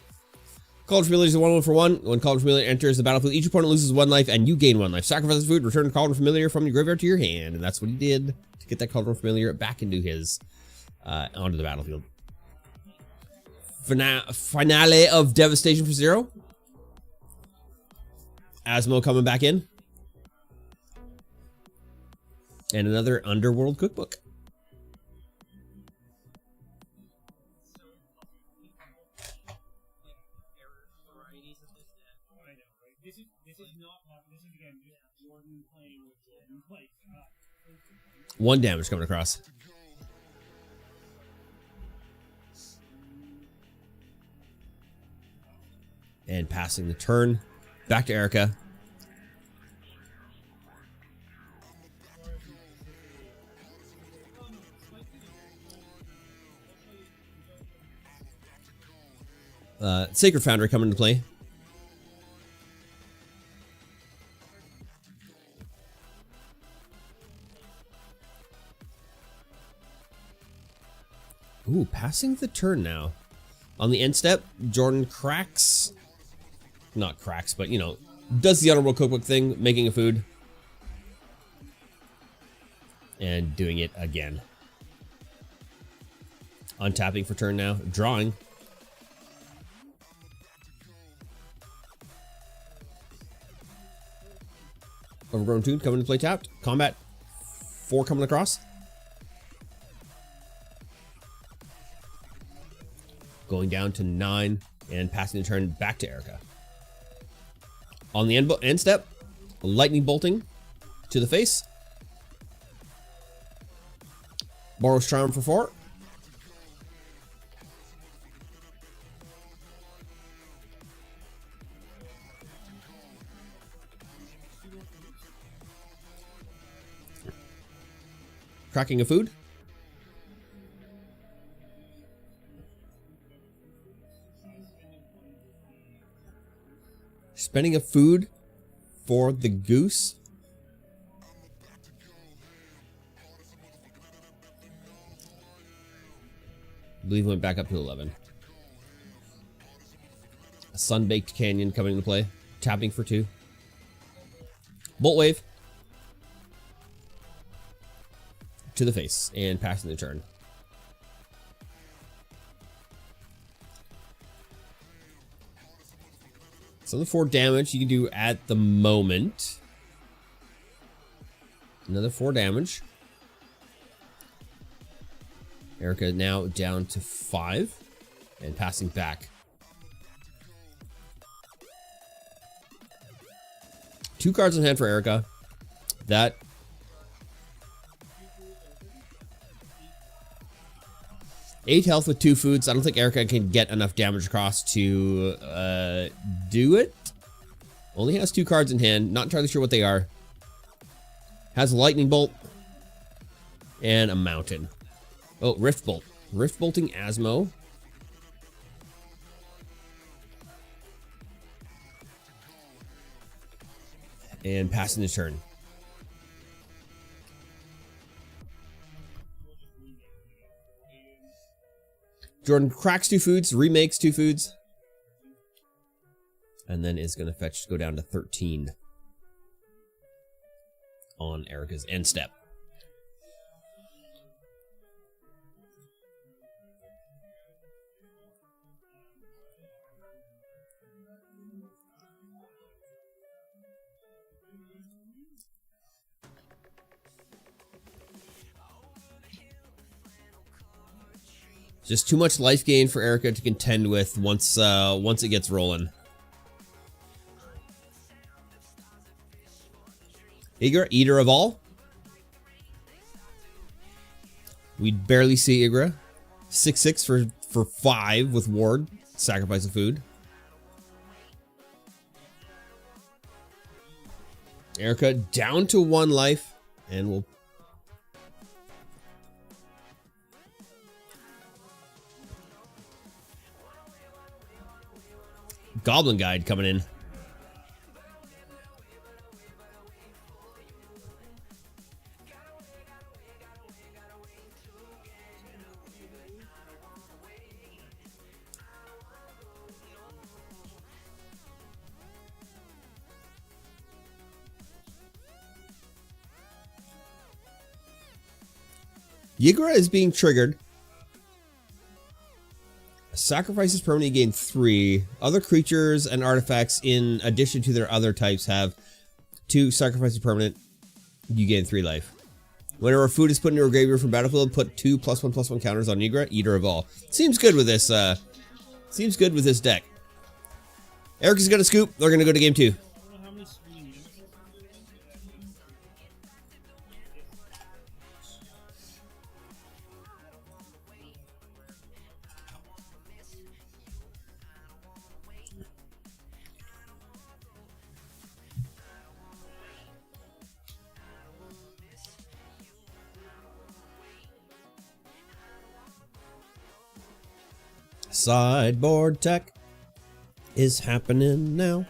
Cauldron Familiar is a 1/1 for 1. When Cauldron Familiar enters the battlefield, each opponent loses 1 life and you gain 1 life. Sacrifice the food, return the Cauldron Familiar from your graveyard to your hand. And that's what he did to get that Cauldron Familiar back into his, onto the battlefield. Finale of Devastation for 0. Asmo coming back in. And another Underworld Cookbook. One damage coming across. And passing the turn back to Erica. Sacred Foundry coming into play. Ooh, passing the turn now. On the end step, Jordan cracks. Not cracks, but, you know, does the Underworld Cookbook thing, making a food. And doing it again. Untapping for turn now. Drawing. Overgrown Tune coming to play tapped. Combat 4 coming across. Going down to 9 and passing the turn back to Erica. On the end step, lightning bolting to the face. Boros Charm for 4. Cracking a food. Spending a food for the goose. I believe it went back up to 11. A Sun-Baked Canyon coming into play. Tapping for 2. Bolt Wave. To the face and passing the turn. So the 4 damage you can do at the moment. Another 4 damage. Erica now down to 5. And passing back. 2 cards in hand for Erica. That... 8 health with 2 foods. I don't think Erica can get enough damage across to do it. Only has 2 cards in hand. Not entirely sure what they are. Has a lightning bolt. And a mountain. Oh, Rift Bolt. Rift Bolting Asmo. And passing the turn. Jordan cracks 2 foods, remakes 2 foods. And then is going to fetch, go down to 13 on Erica's end step. Just too much life gain for Erica to contend with once it gets rolling. Igra, Eater of All. We barely see Igra. 6/6 for 5 with Ward. Sacrifice of food. Erica down to 1 life, and we'll... Goblin Guide coming in. Yigra is being triggered. Sacrifices permanently gain 3. Other creatures and artifacts in addition to their other types have 2 sacrifices permanent. You gain 3 life. Whenever food is put into a graveyard from battlefield, put 2 +1/+1 counters on Yigra, Eater of All. Seems good with this deck. Erica's gonna scoop. They're gonna go to game 2. Sideboard tech is happening now.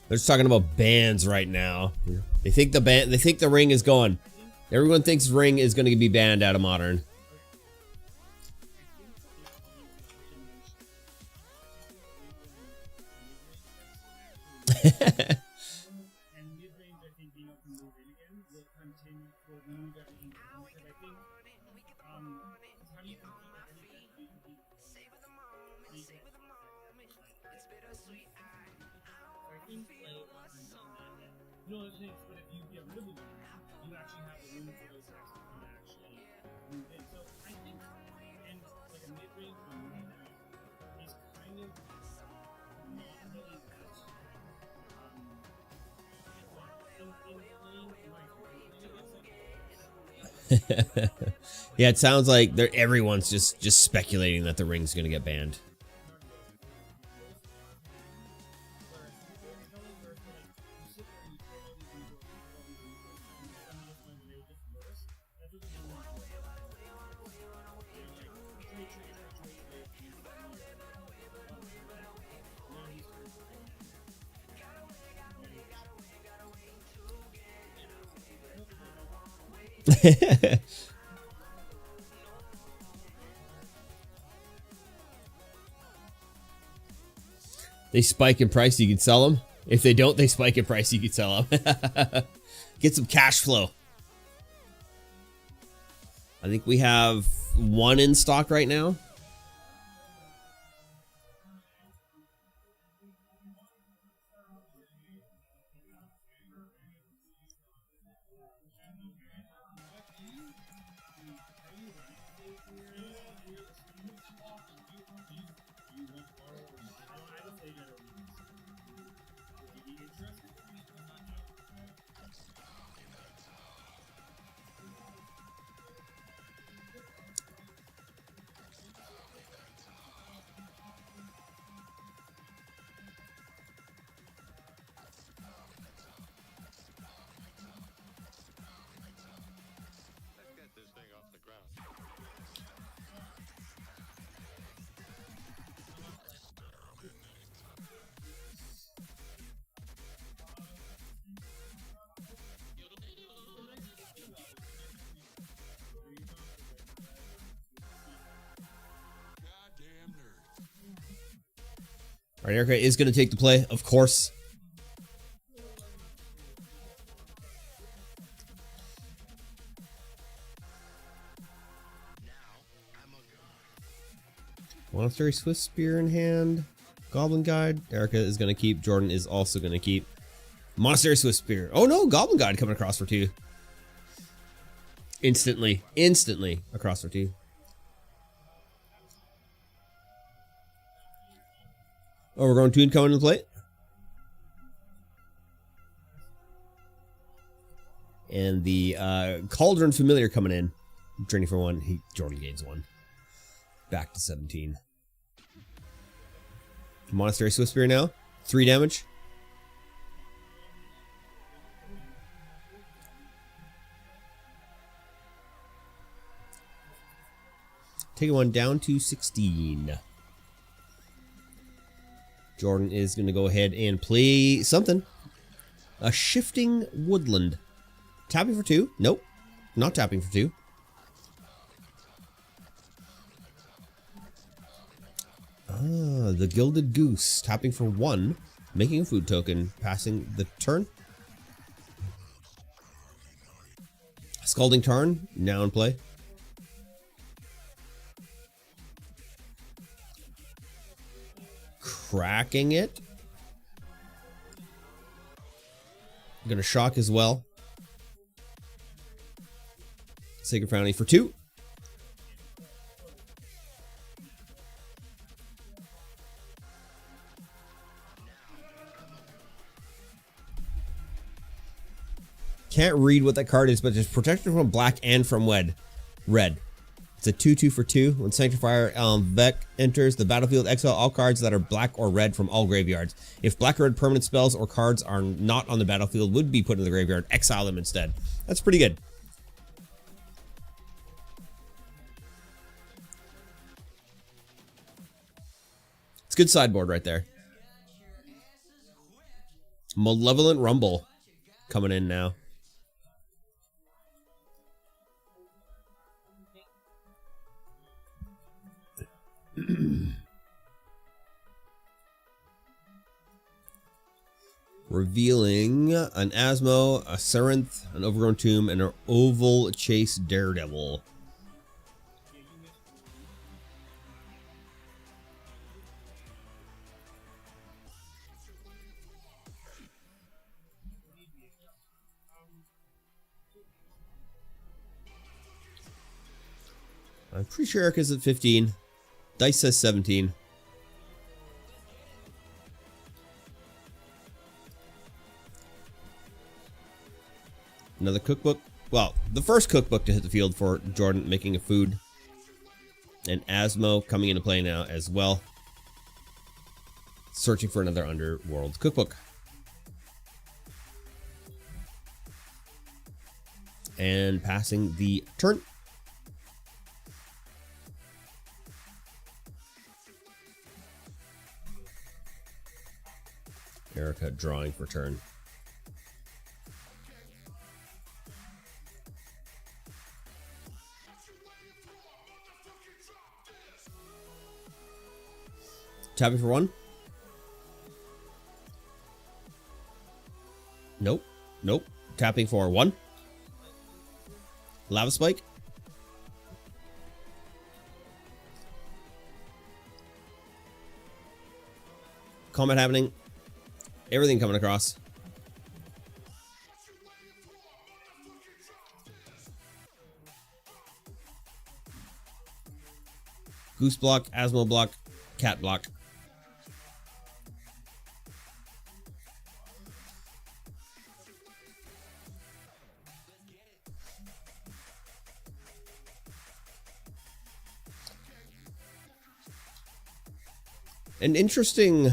They're just talking about bans right now. They think the ring is gone. Everyone thinks ring is going to be banned out of Modern. No, but if you get rid of them, you actually have the room for those decks to come actually move in. So I think, and like a mid-range one is kind of not really that. Yeah, it sounds like everyone's just speculating that the ring's gonna get banned. They spike in price, you can sell them. If they don't, they spike in price, you can sell them. Get some cash flow. I think we have one in stock right now. All right, Erica is going to take the play, of course. Monastery Swift Spear in hand. Goblin Guide. Erica is going to keep. Jordan is also going to keep. Monastery Swift Spear. Oh no, Goblin Guide coming across for 2. Instantly across for 2. Oh, we're going Toon coming into play. And the Cauldron Familiar coming in. Draining for 1. Jordan gains 1. Back to 17. Monastery Swift Spear now. 3 damage. Taking 1 down to 16. Jordan is going to go ahead and play something. A Shifting Woodland. Tapping for 2. Nope. Not tapping for 2. Ah, the Gilded Goose. Tapping for 1. Making a food token. Passing the turn. Scalding Tarn. Now in play. Cracking it. I'm gonna shock as well. Sacred Foundry for 2. Can't read what that card is, but it's protection from black and from red. It's a 2/2 for 2. When Sanctifier Vec enters the battlefield, exile all cards that are black or red from all graveyards. If black or red permanent spells or cards are not on the battlefield would be put in the graveyard, exile them instead. That's pretty good. It's good sideboard right there. Malevolent Rumble coming in now. Revealing an Asmo, a Serenth, an Overgrown Tomb, and an Oval Chase Daredevil. I'm pretty sure Erica's at 15. Dice says 17. Another cookbook. Well, the first cookbook to hit the field for Jordan, making a food. And Asmo coming into play now as well. Searching for another Underworld cookbook. And passing the turn. Erica drawing for turn. Tapping for 1. Nope. Nope. Tapping for 1. Lava Spike. Combat happening. Everything coming across. Goose block, Asmo block, cat block. An interesting...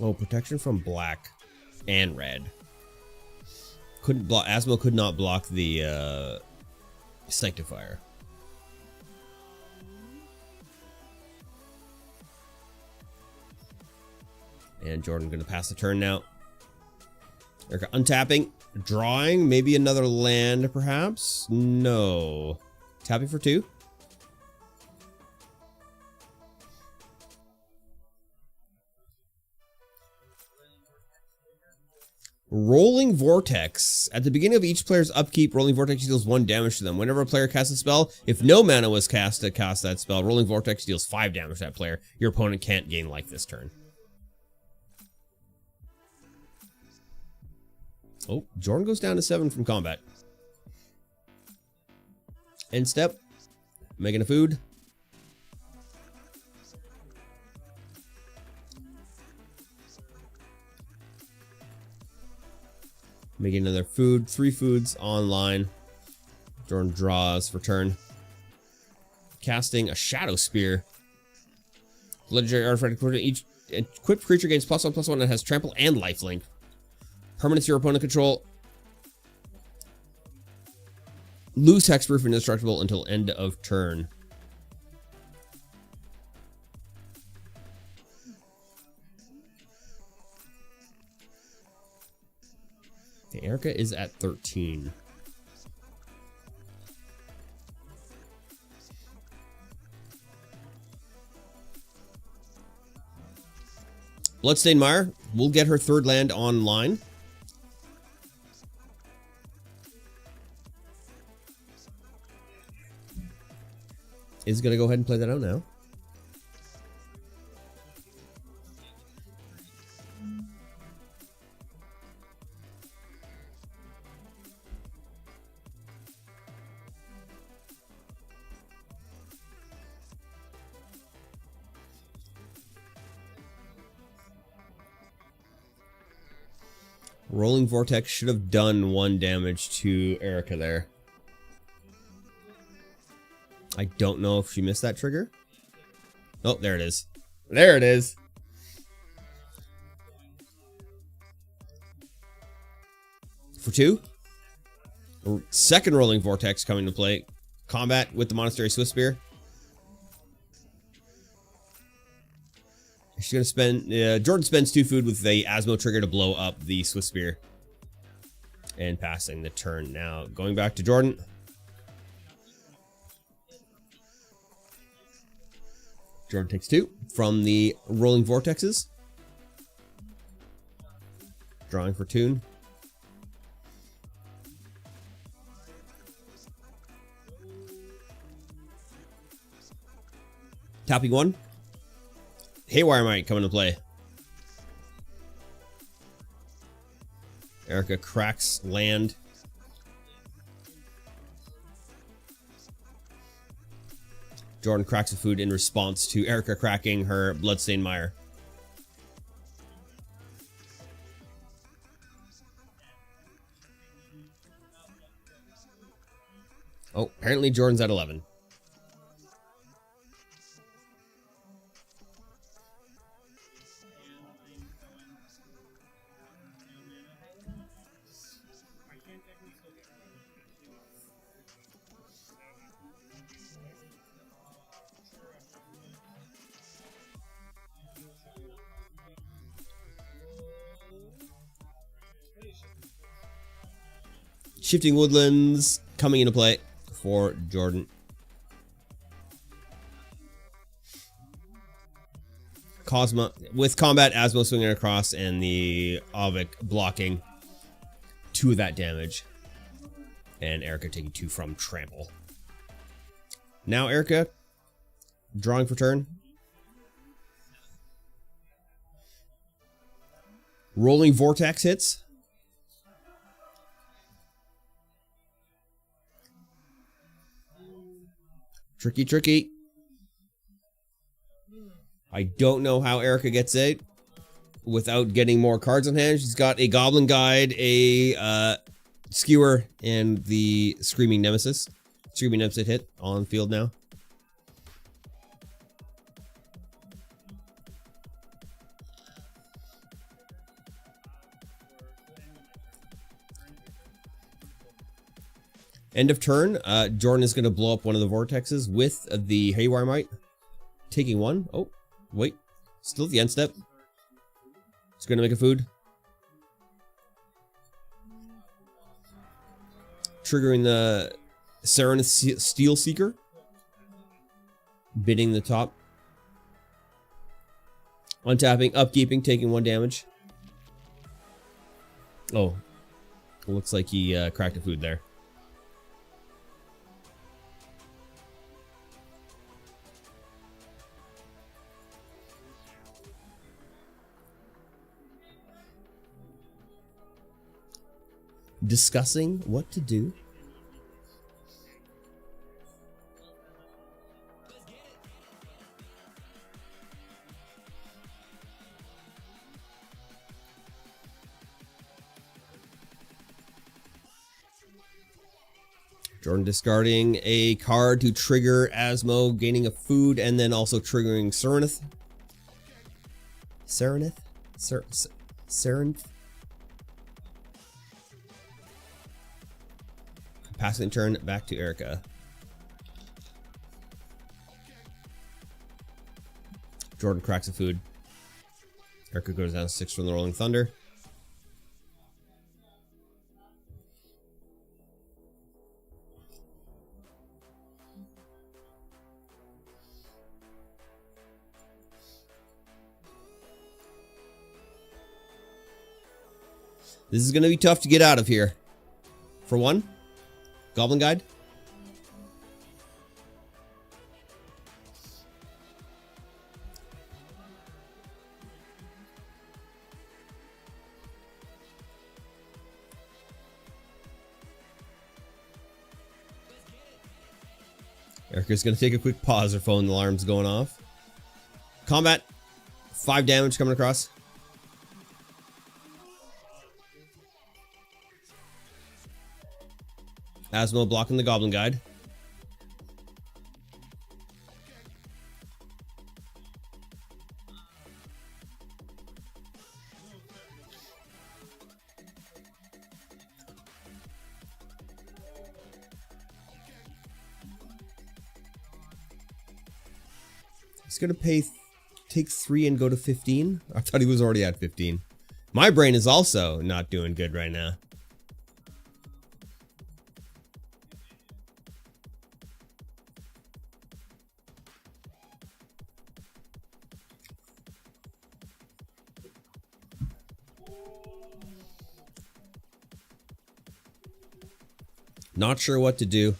Oh, protection from black and red. Couldn't block... Asmo could not block the Sanctifier. And Jordan gonna pass the turn now. Erica untapping, drawing, maybe another land perhaps? No. Tapping for 2. Rolling Vortex. At the beginning of each player's upkeep, Rolling Vortex deals 1 damage to them. Whenever a player casts a spell, if no mana was cast to cast that spell, Rolling Vortex deals 5 damage to that player. Your opponent can't gain life this turn. Oh, Jordan goes down to 7 from combat. End step. Making a food. Making another food. 3 foods online. Jordan draws for turn. Casting a Shadow Spear. Legendary artifact. Each equipped creature gains +1/+1 and has trample and lifelink. Permanents your opponent control. Lose hexproof and indestructible until end of turn. Okay, Erica is at 13. Bloodstained Mire will get her 3rd land online. Is going to go ahead and play that out now. Rolling Vortex should have done 1 damage to Erica there. I don't know if she missed that trigger. Oh, there it is. There it is. For 2. Second Rolling Vortex coming to play. Combat with the Monastery Swift Spear. She's going to spend... Jordan spends 2 food with the Asmo trigger to blow up the Swift Spear. And passing the turn now. Going back to Jordan. Jordan takes 2 from the Rolling Vortexes. Drawing for Toon. Tapping 1. Haywire Might coming to play. Erica cracks land. Jordan cracks a food in response to Erica cracking her Bloodstained Mire. Oh, apparently Jordan's at 11. Shifting Woodlands coming into play for Jordan. Cosma with combat, Asmo swinging across and the Avik blocking. 2 of that damage. And Erica taking 2 from Trample. Now Erica, drawing for turn. Rolling Vortex hits. Tricky, tricky. I don't know how Erica gets it without getting more cards on hand. She's got a Goblin Guide, a Skewer, and the Screaming Nemesis. Screaming Nemesis hit on field now. End of turn, Jordan is going to blow up one of the vortexes with the Haywire Might. Taking 1. Oh, wait. Still at the end step. It's going to make a food. Triggering the Serenith Steel Seeker. Bidding the top. Untapping, upkeeping, taking 1 damage. Oh. Looks like he cracked a food there. Discussing what to do. Jordan discarding a card to trigger Asmo, gaining a food, and then also triggering Serenith. Serenith? Passing turn back to Erica. Jordan cracks a food. Erica goes down 6 from the Rolling Thunder. This is going to be tough to get out of here. For 1. Goblin Guide. Erica's going to take a quick pause. Her phone alarm's going off. Combat. 5 damage coming across. Asmo blocking the Goblin Guide. He's gonna take 3 and go to 15. I thought he was already at 15. My brain is also not doing good right now. Not sure what to do.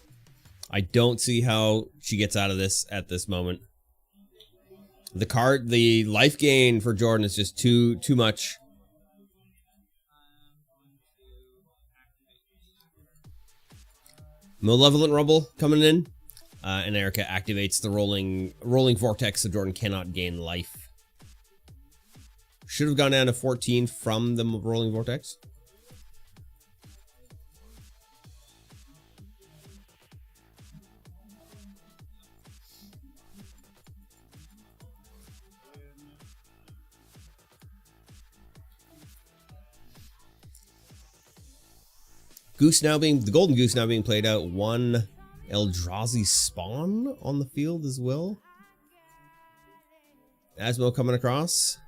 I don't see how she gets out of this at this moment. The life gain for Jordan is just too much. Malevolent Rumble coming in. And Erica activates the rolling vortex so Jordan cannot gain life. Should have gone down to 14 from the rolling vortex. The golden goose now being played out. 1 Eldrazi spawn on the field as well. Asmo coming across.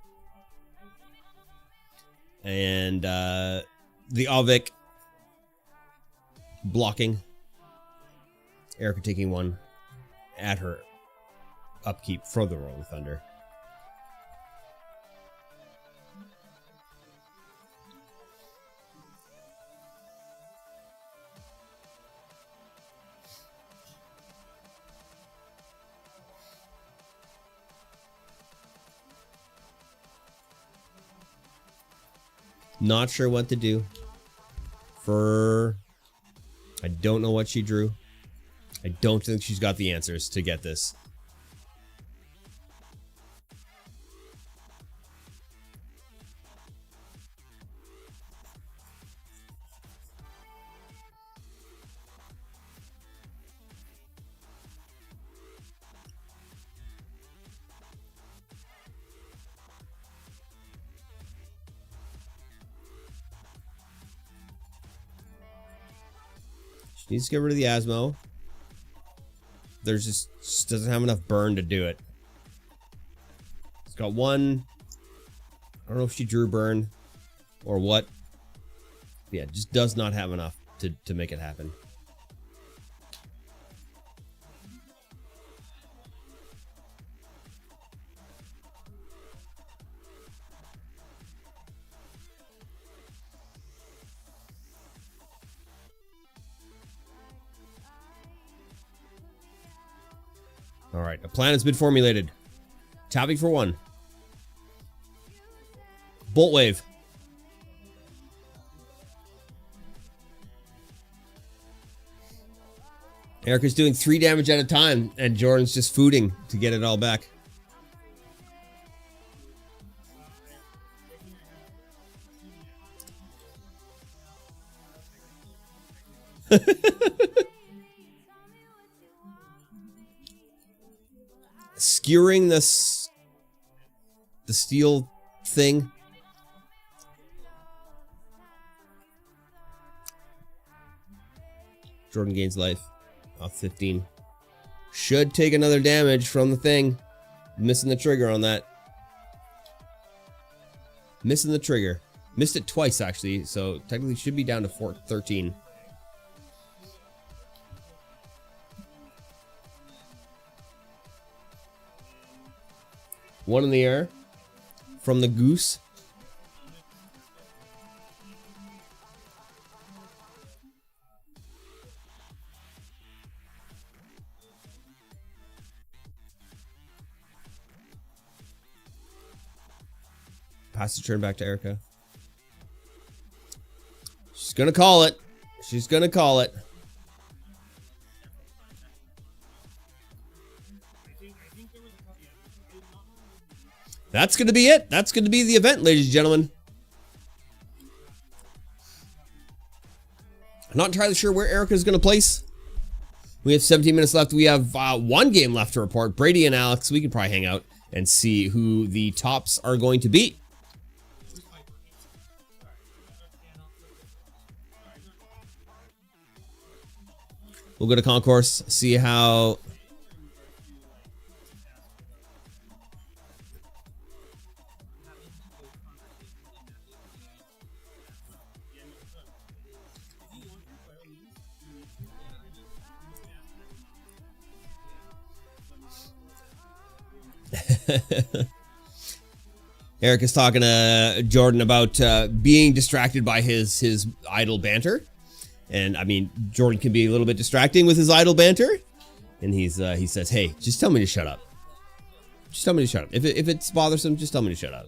And the Avik blocking. Erica taking 1 at her upkeep for the Rolling Thunder. Not sure what to do. I don't know what she drew. I don't think she's got the answers to get this. She needs to get rid of the Asmo. There's just doesn't have enough burn to do it. It's got one. I don't know if she drew burn or what. Yeah, it just does not have enough to make it happen. All right, a plan has been formulated. Tapping for one. Bolt wave. Erica's doing 3 damage at a time, and Jordan's just fooding to get it all back. Skewering the steel thing. Jordan gains life. Off 15. Should take another damage from the thing. Missing the trigger on that. Missing the trigger. Missed it twice, actually, so technically should be down to 13. One in the air from the goose. Pass the turn back to Erica. She's gonna call it. She's gonna call it. That's gonna be it. That's gonna be the event, ladies and gentlemen. I'm not entirely sure where Erica's gonna place. We have 17 minutes left. We have 1 game left to report. Brady and Alex. We can probably hang out and see who the tops are going to be. We'll go to concourse, see how... Eric is talking to Jordan about being distracted by his idle banter. And I mean, Jordan can be a little bit distracting with his idle banter. And he says, "Hey, just tell me to shut up. Just tell me to shut up. If it's bothersome, just tell me to shut up."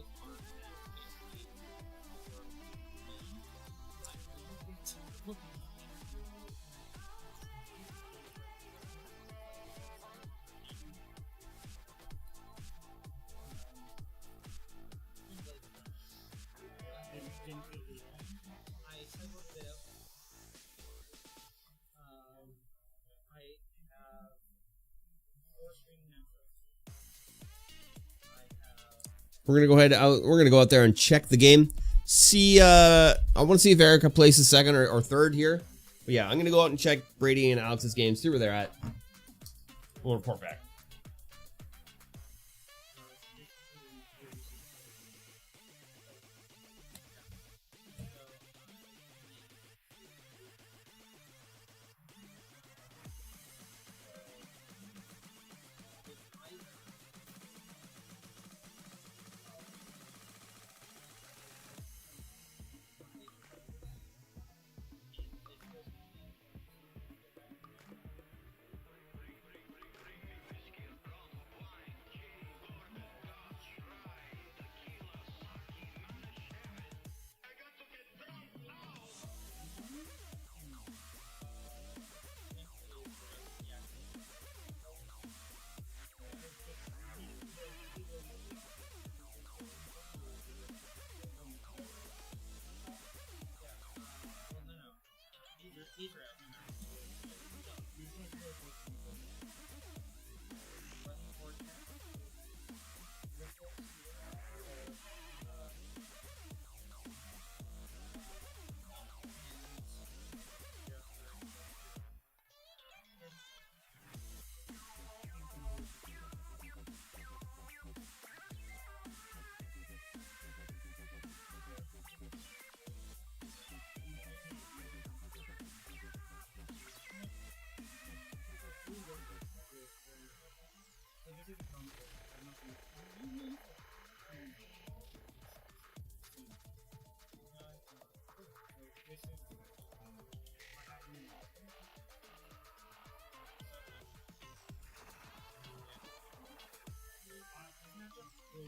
We're gonna go ahead. We're gonna go out there and check the game. See, I want to see if Erica places second or third here. But yeah, I'm gonna go out and check Brady and Alex's games. See where they're at. We'll report back.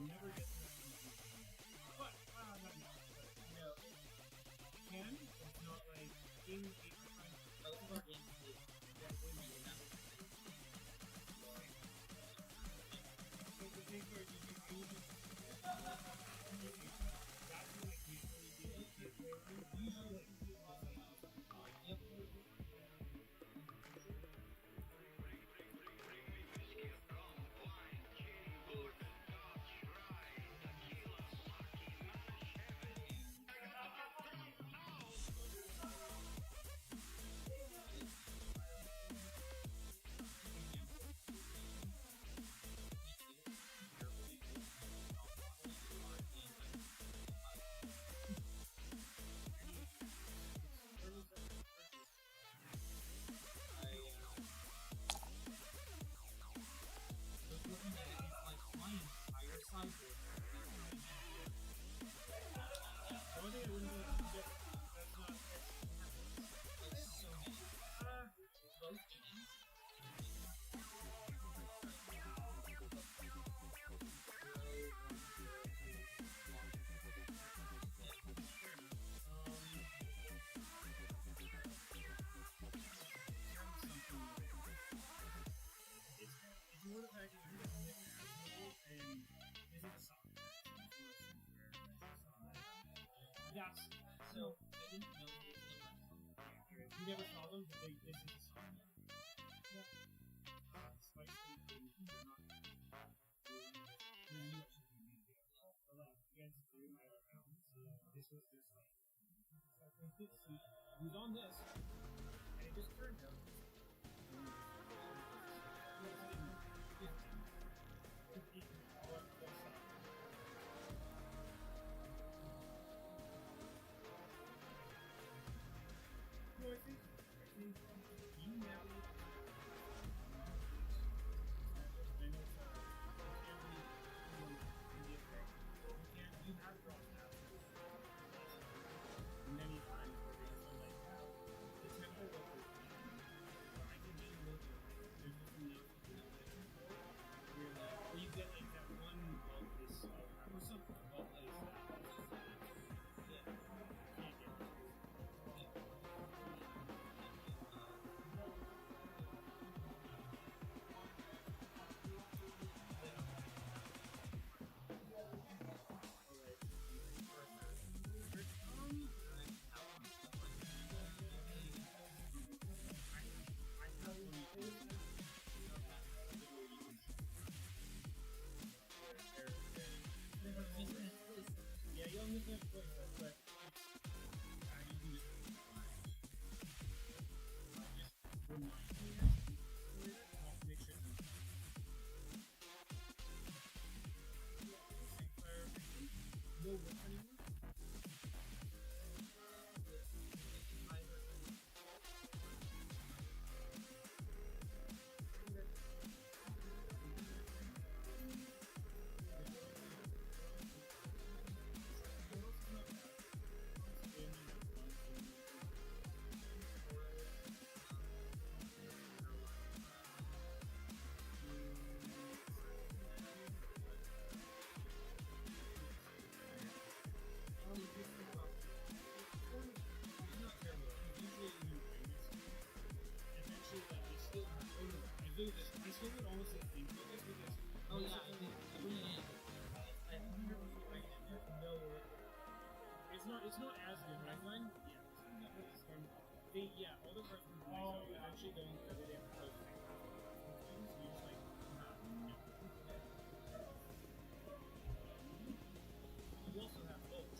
you never get to but not now, but you know, can it's not like in both of our games is definitely my number. So the thing where you do that's when I can't really get it. Usually yep. Yes. So I didn't know they were you never saw them, but this is a song. Yeah. Spicy they're not against three of my other rounds. This was just like who's on this? And it just turned out. No, I think you now. I know you have brought that many times where they feel like, well, the tempo of the I can do look there's just enough where like, or you get like that one well place or something well place yeah, can't get it. Yeah, you only have voice, but you can just remind me make sure no work anymore. I still would honestly think of this because oh yeah, I think I remember when no it's not as good, right, Glenn? Yeah, all the parts from the show eventually don't because they didn't post it. So you're just like, no. You also have both.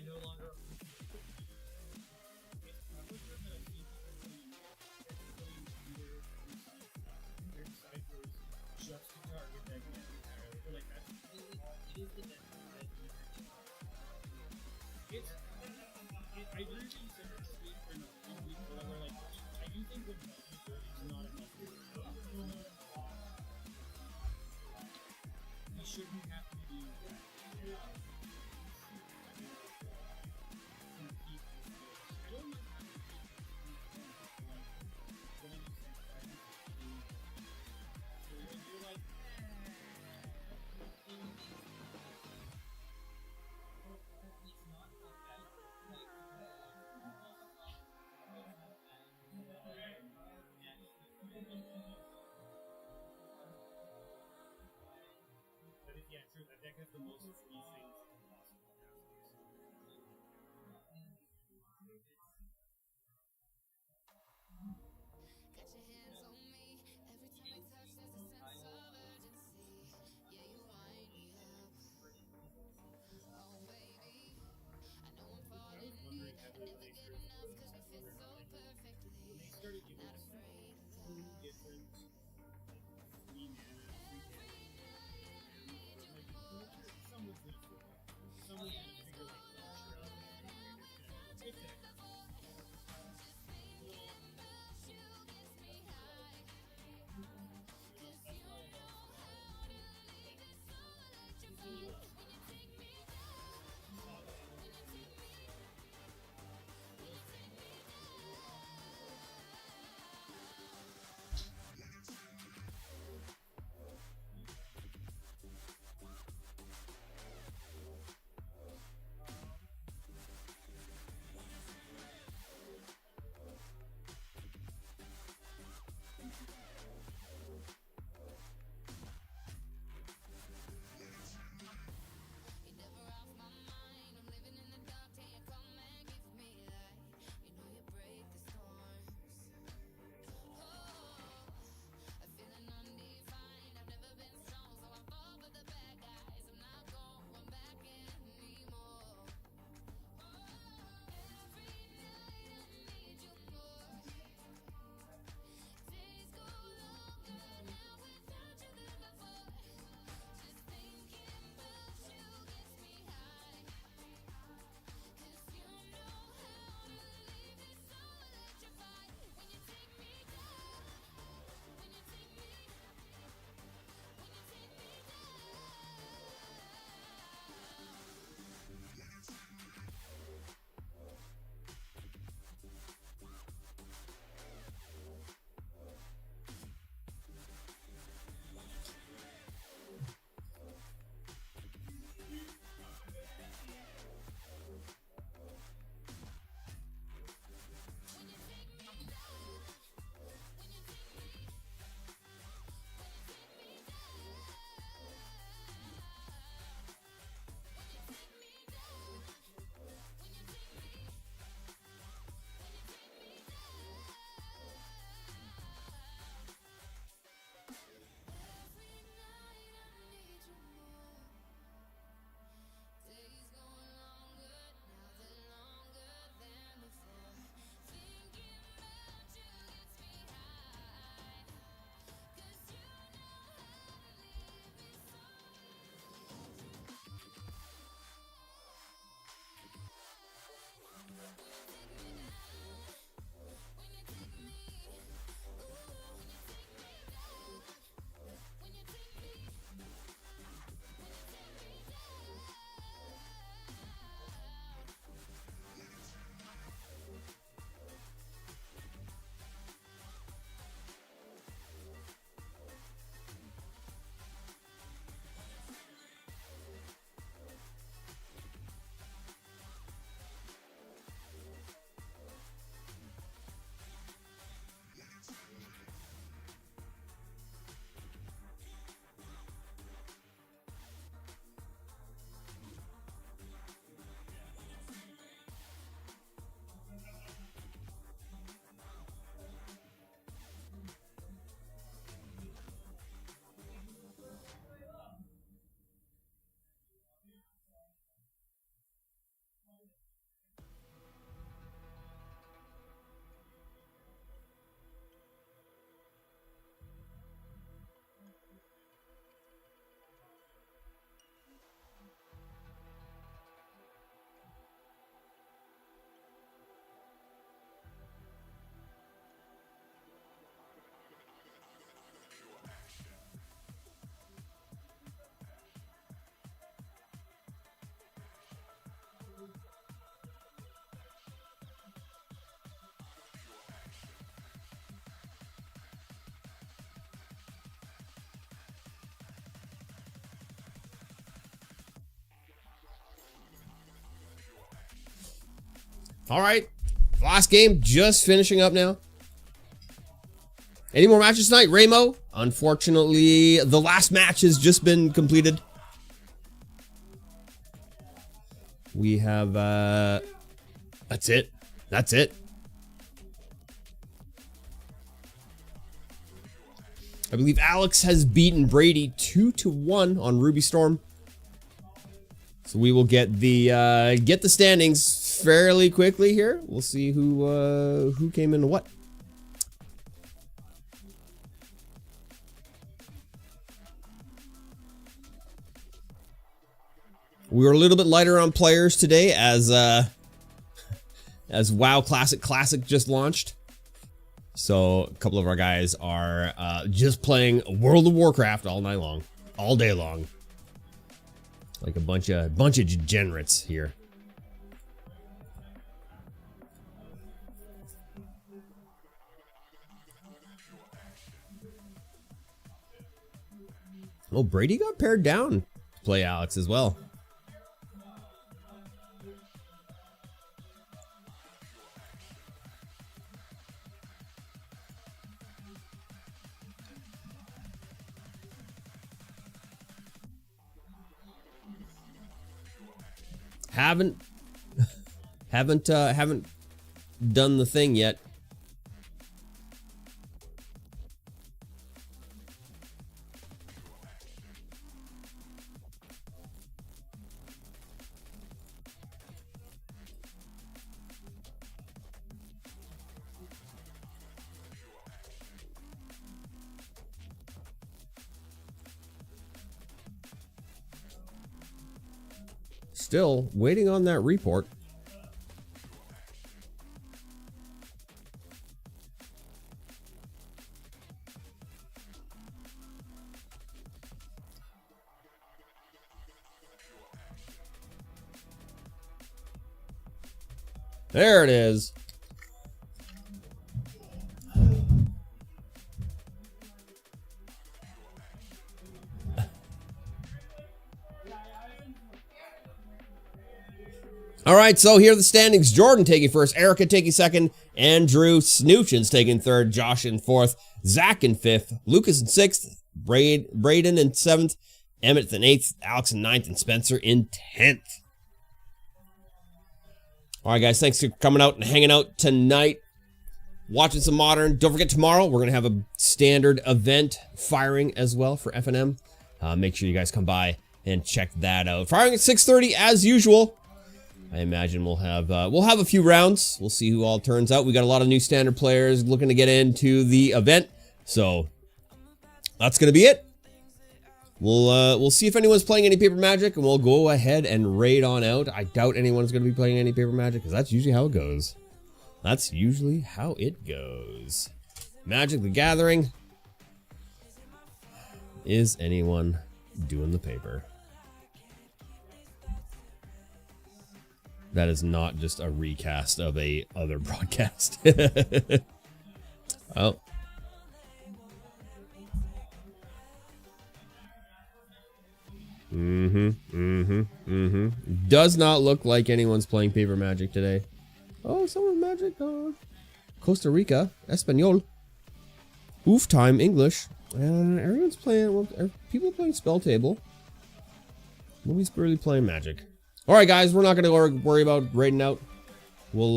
no longer. It's probably true that I've seen people doing their ciphers just to target that game entirely. Or like that's it is the next that I agree with you said this week or no, this week or whatever. Like I do think what is not enough. You shouldn't have to do that. I don't mind having so when you're like, it's not like that. But if, yeah, true, that deck has the most of these things possible. Got your hands on me. Every time I touch, there's a sense of urgency. Yeah, you wind me up. Oh, baby. I know I'm falling deep. Never get enough because we fit so perfectly. Not afraid of love. Different, free mana, someone's gonna feel it. Someone's gonna figure like it's it. All right. Last game just finishing up now. Any more matches tonight? Ramo? Unfortunately, the last match has just been completed. We have, that's it. That's it. I believe Alex has beaten Brady 2-1 on Ruby Storm. So we will get the standings fairly quickly here. We'll see who came into what. We were a little bit lighter on players today as WoW Classic just launched. So a couple of our guys are just playing World of Warcraft all night long, all day long. Like a bunch of degenerates here. Oh, Brady got paired down to play Alex as well. Haven't done the thing yet. Still waiting on that report. There it is. All right, so here are the standings. Jordan taking first, Erica taking second, Andrew Snoochins taking third, Josh in fourth, Zach in fifth, Lucas in sixth, Braden in seventh, Emmett in eighth, Alex in ninth, and Spencer in 10th. All right, guys, thanks for coming out and hanging out tonight, watching some Modern. Don't forget, tomorrow we're going to have a standard event firing as well for FNM. Make sure you guys come by and check that out. Firing at 6:30 as usual. I imagine we'll have a few rounds. We'll see who all turns out. We got a lot of new standard players looking to get into the event, so that's gonna be it. We'll see if anyone's playing any Paper Magic, and we'll go ahead and raid on out. I doubt anyone's gonna be playing any Paper Magic because that's usually how it goes. That's usually how it goes. Magic the Gathering. Is anyone doing the paper? That is not just a recast of a other broadcast. Oh. Does not look like anyone's playing Paper Magic today. Oh, someone's Magic. Costa Rica, Espanol. Oof time, English. Everyone's playing. Well, are people playing Spell Table? Nobody's really playing Magic. All right, guys, we're not going to worry about raiding out. We'll